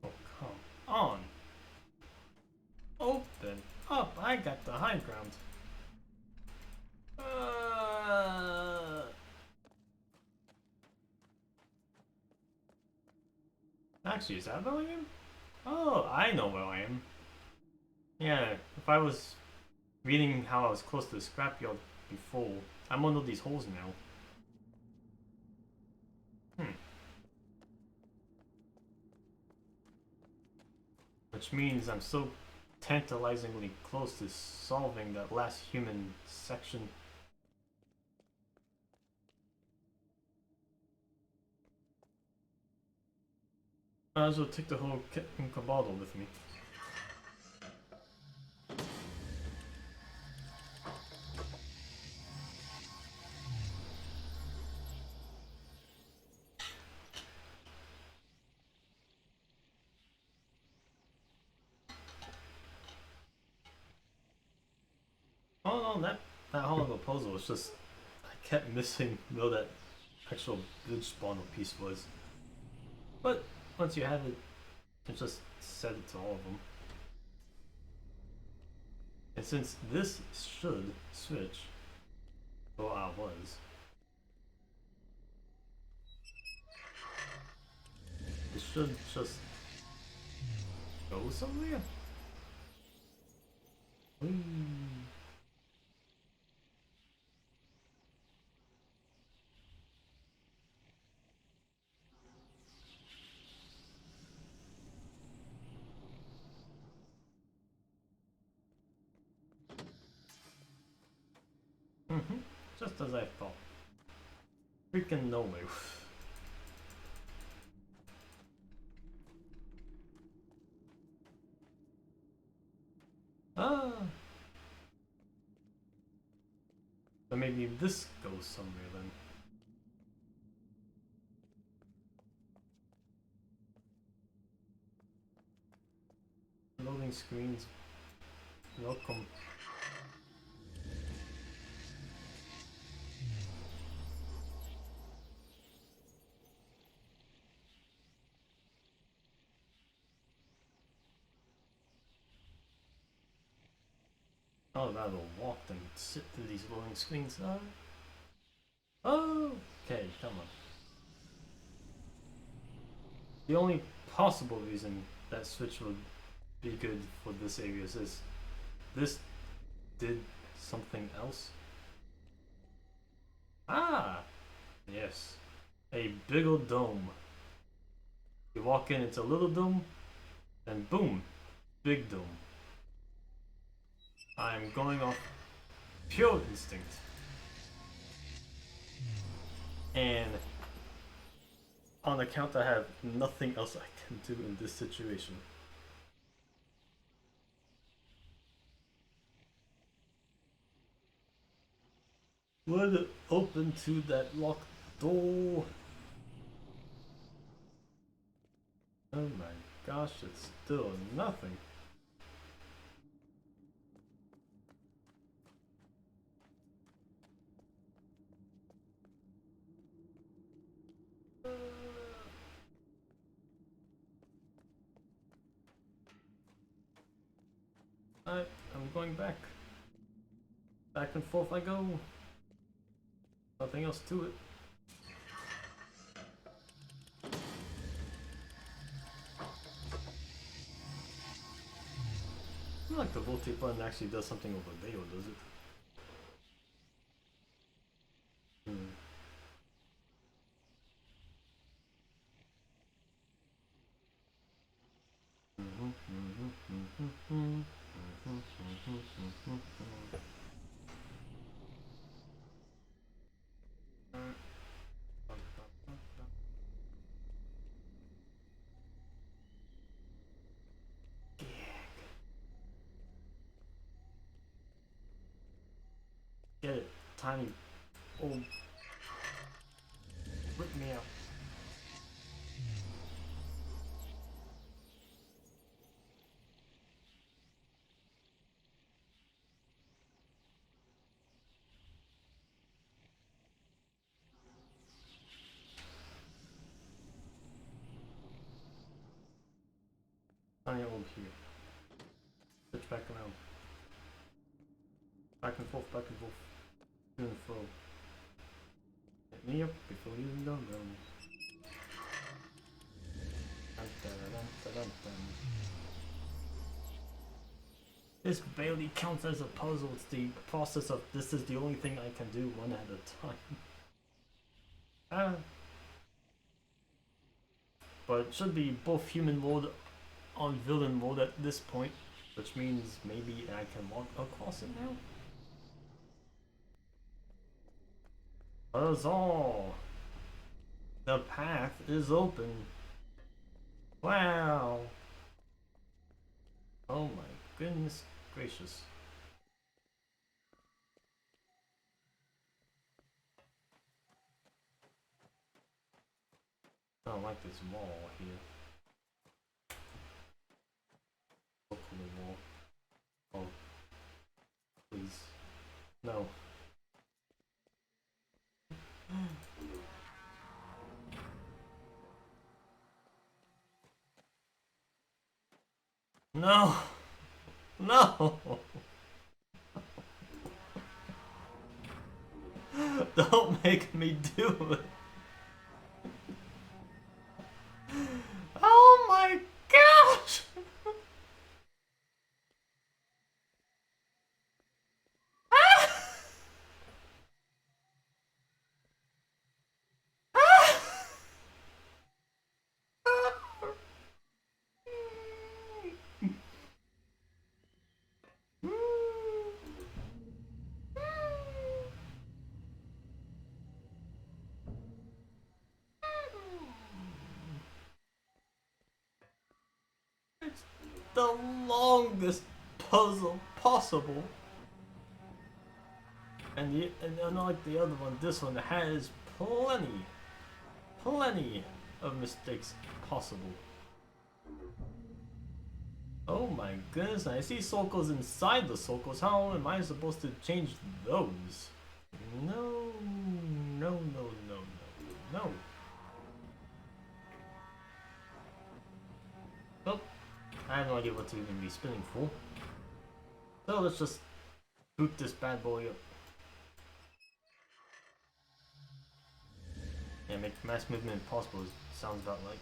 [SPEAKER 1] Oh, come on. Open up. I got the high ground. Actually, is that where I am? Oh, I know where I am. Yeah, if I was reading how I was close to the scrapyard before, I'm one of these holes now. Which means I'm so tantalizingly close to solving that last human section. Might as well take the whole kit and caboodle with me. Oh no, that whole other puzzle was just I kept missing where that actual bridge spawner piece was. But once you have it, you just set it to all of them. And since this should switch, well, I was, it should just go somewhere. Whee. Just as I thought. Freaking no way. maybe this goes somewhere then. Loading screens. Welcome. Oh, rather walk than sit through these loading screens. Oh, okay, come on. The only possible reason that switch would be good for this area is this did something else. Ah, yes, a big old dome. You walk in, it's a little dome, and boom, big dome. I'm going off pure instinct. And on account I have nothing else I can do in this situation. Would open to that locked door. Oh my gosh, it's still nothing. I'm going back. Back and forth I go. Nothing else to it. I feel like the rotate button actually does something over there, does it? Get it, tiny old. Rip me out. Tiny old here. Switch back around. Back and forth, back and forth. To and fro. Hit me up before you even go down. This barely counts as a puzzle. It's the process of this is the only thing I can do one at a time. But it should be both human mode on villain mode at this point, which means maybe I can walk across it now. Huzzah! The path is open. Wow! Oh my goodness gracious. I don't like this wall here. Look on the wall. Oh. Please. No. No! No! Don't make me do it! Oh my gosh! It's the longest puzzle possible. And unlike the other one, this one has plenty of mistakes possible. Oh my goodness, I see circles inside the circles. How am I supposed to change those? No, no, no, no, no, no. Well, I have no idea what to even be spinning for. So let's just boot this bad boy up. Yeah, make mass movement impossible sounds about like.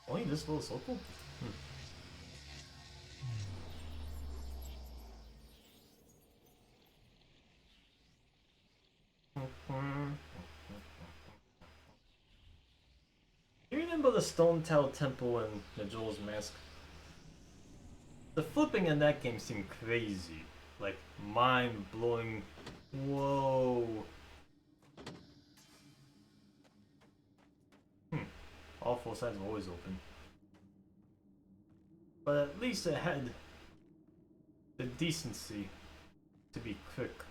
[SPEAKER 1] Only this little circle? You remember the Stone Tower Temple and the Majora's Mask? The flipping in that game seemed crazy. Like, mind-blowing. Whoa. All four sides were always open. But at least it had the decency to be quick.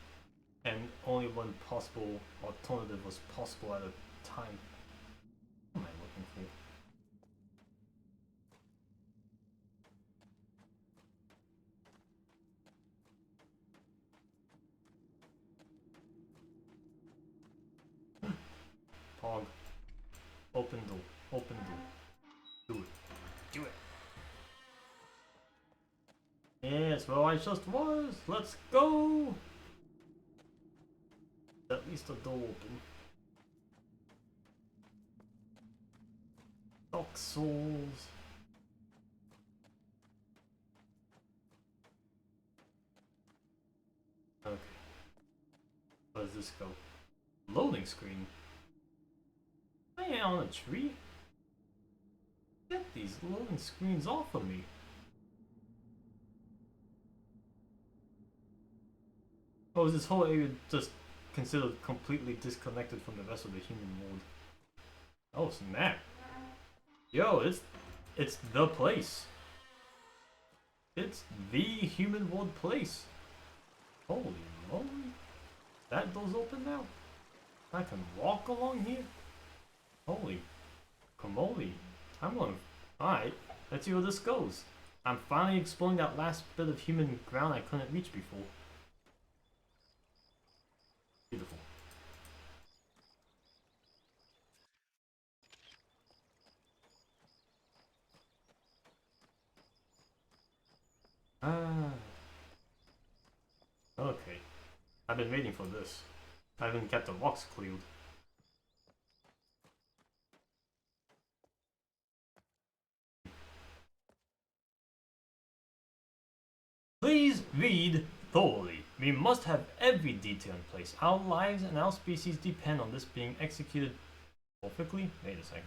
[SPEAKER 1] And only one possible alternative was possible at a time. What am I looking for? Pog. Open door. Open door. Do it. Do it. Yes, well I just was. Let's go. At least the door open. Dark Souls. Okay. Where does this go? Loading screen. I ain't on a tree. Get these loading screens off of me. Oh, is this whole area just considered completely disconnected from the rest of the human world? Oh snap. Yo, it's the place. It's the human world place. Holy moly. That door's open now? I can walk along here? Holy camoli. I'm going. Alright, let's see where this goes. I'm finally exploring that last bit of human ground I couldn't reach before. Beautiful. Ah. Okay. I've been waiting for this. I haven't kept the rocks cleared. Please read thoroughly. We must have every detail in place. Our lives and our species depend on this being executed perfectly. Wait a second.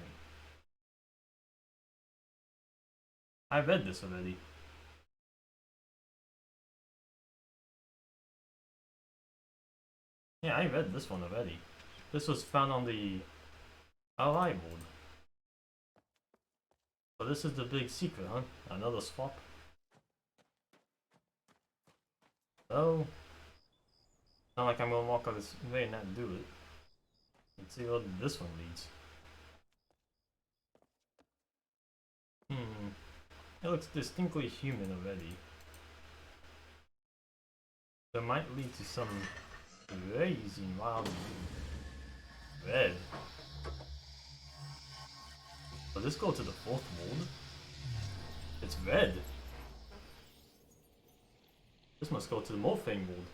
[SPEAKER 1] I read this already. Yeah, I read this one already. This was found on the RI board. So this is the big secret, huh? Another swap. Oh. Not like I'm gonna walk out this way and not do it. Let's see what this one leads. It looks distinctly human already. That might lead to some crazy wild red. Will this go to the fourth world? It's red. This must go to the Morphine world.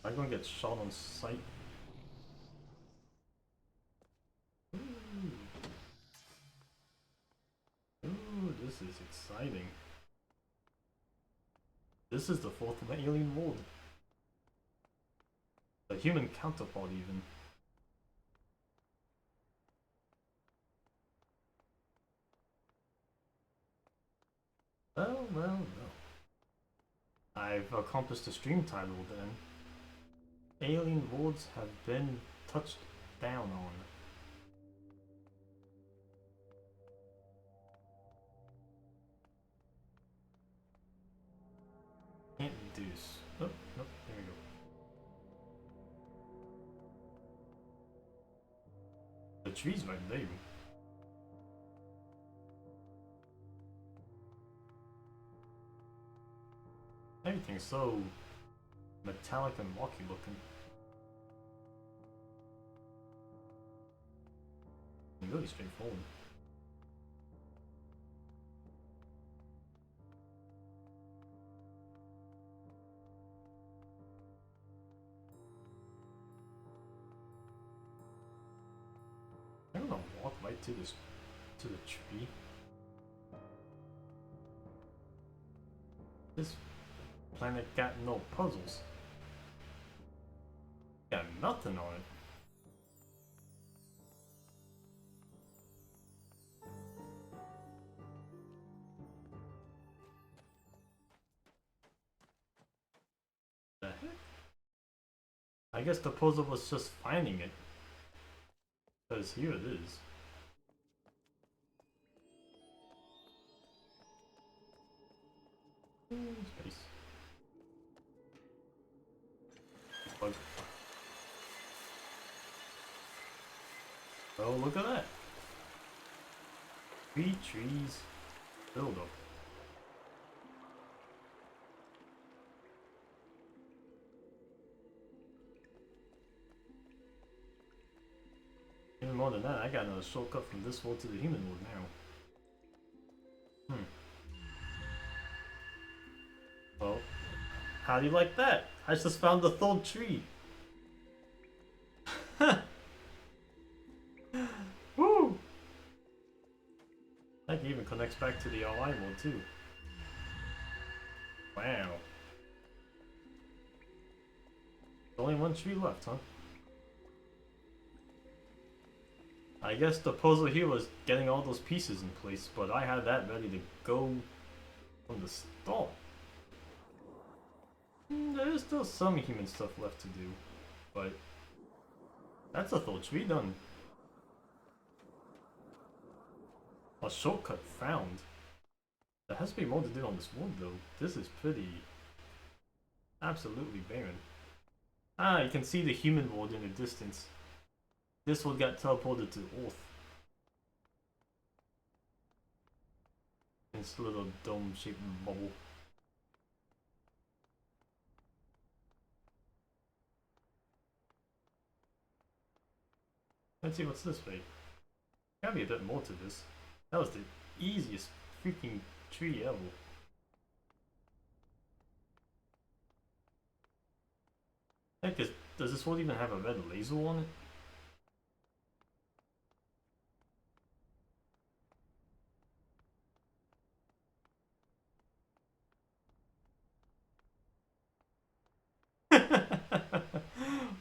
[SPEAKER 1] I'm gonna get shot on sight. Ooh. Ooh, this is exciting. This is the fourth alien world. A human counterpart even. Well, well, well. I've accomplished the stream title then. Alien worlds have been touched down on. Can't do. Oh, nope. There we go. The tree's right there. Everything's so metallic and rocky looking. And really straightforward. I'm gonna walk right to this, to the tree. This planet got no puzzles. Got nothing on it. The heck? I guess the puzzle was just finding it. Because here it is. Space. Bug. Oh, look at that. 3 trees. Build up. Even more than that, I got another shortcut from this world to the human world now. Well, how do you like that? I just found the 3rd tree. Woo! That even connects back to the RI world too. Wow. Only 1 tree left, huh? I guess the puzzle here was getting all those pieces in place, but I had that ready to go from the start. There is still some human stuff left to do, but that's a 3rd tree done. A shortcut found. There has to be more to do on this world though. This is pretty... absolutely barren. Ah, you can see the human world in the distance. This one got teleported to Earth. This little dome-shaped bubble. Let's see what's this way. Gotta be a bit more to this. That was the easiest freaking tree ever. Heck, does this one even have a red laser on it?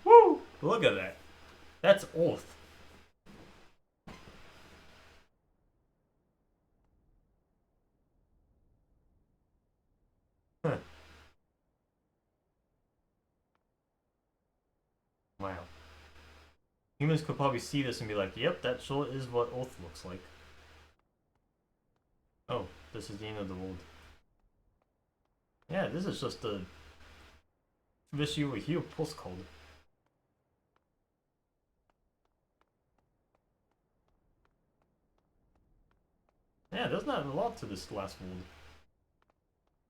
[SPEAKER 1] Woo! Look at that. That's Earth. Huh. Wow. Humans could probably see this and be like, yep, that sure is what Earth looks like. Oh, this is the end of the world. Yeah, this is just a wish you were here postcard. Yeah, there's not a lot to this last world.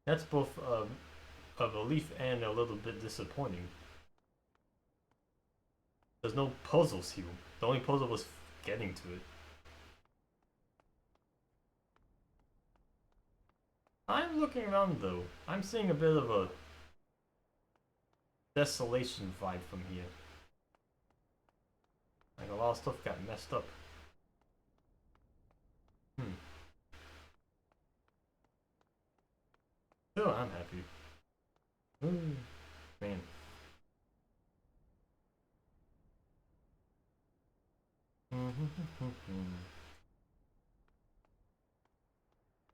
[SPEAKER 1] That's both a relief and a little bit disappointing. There's no puzzles here. The only puzzle was getting to it. I'm looking around though. I'm seeing a bit of a desolation vibe from here. Like a lot of stuff got messed up. Still, I'm happy. Ooh, man.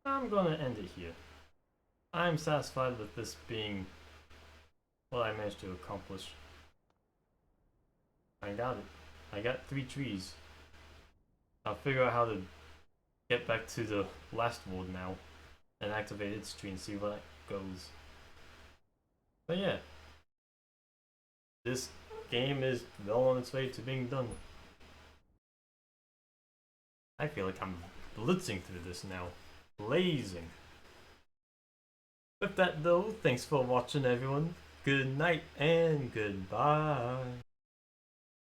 [SPEAKER 1] I'm gonna end it here. I'm satisfied with this being what I managed to accomplish. I got it. I got 3 trees. I'll figure out how to get back to the last world now and activate its tree and see where that goes. But yeah, this game is well on its way to being done. I feel like I'm blitzing through this now. Blazing. With that though, thanks for watching everyone. Good night and goodbye.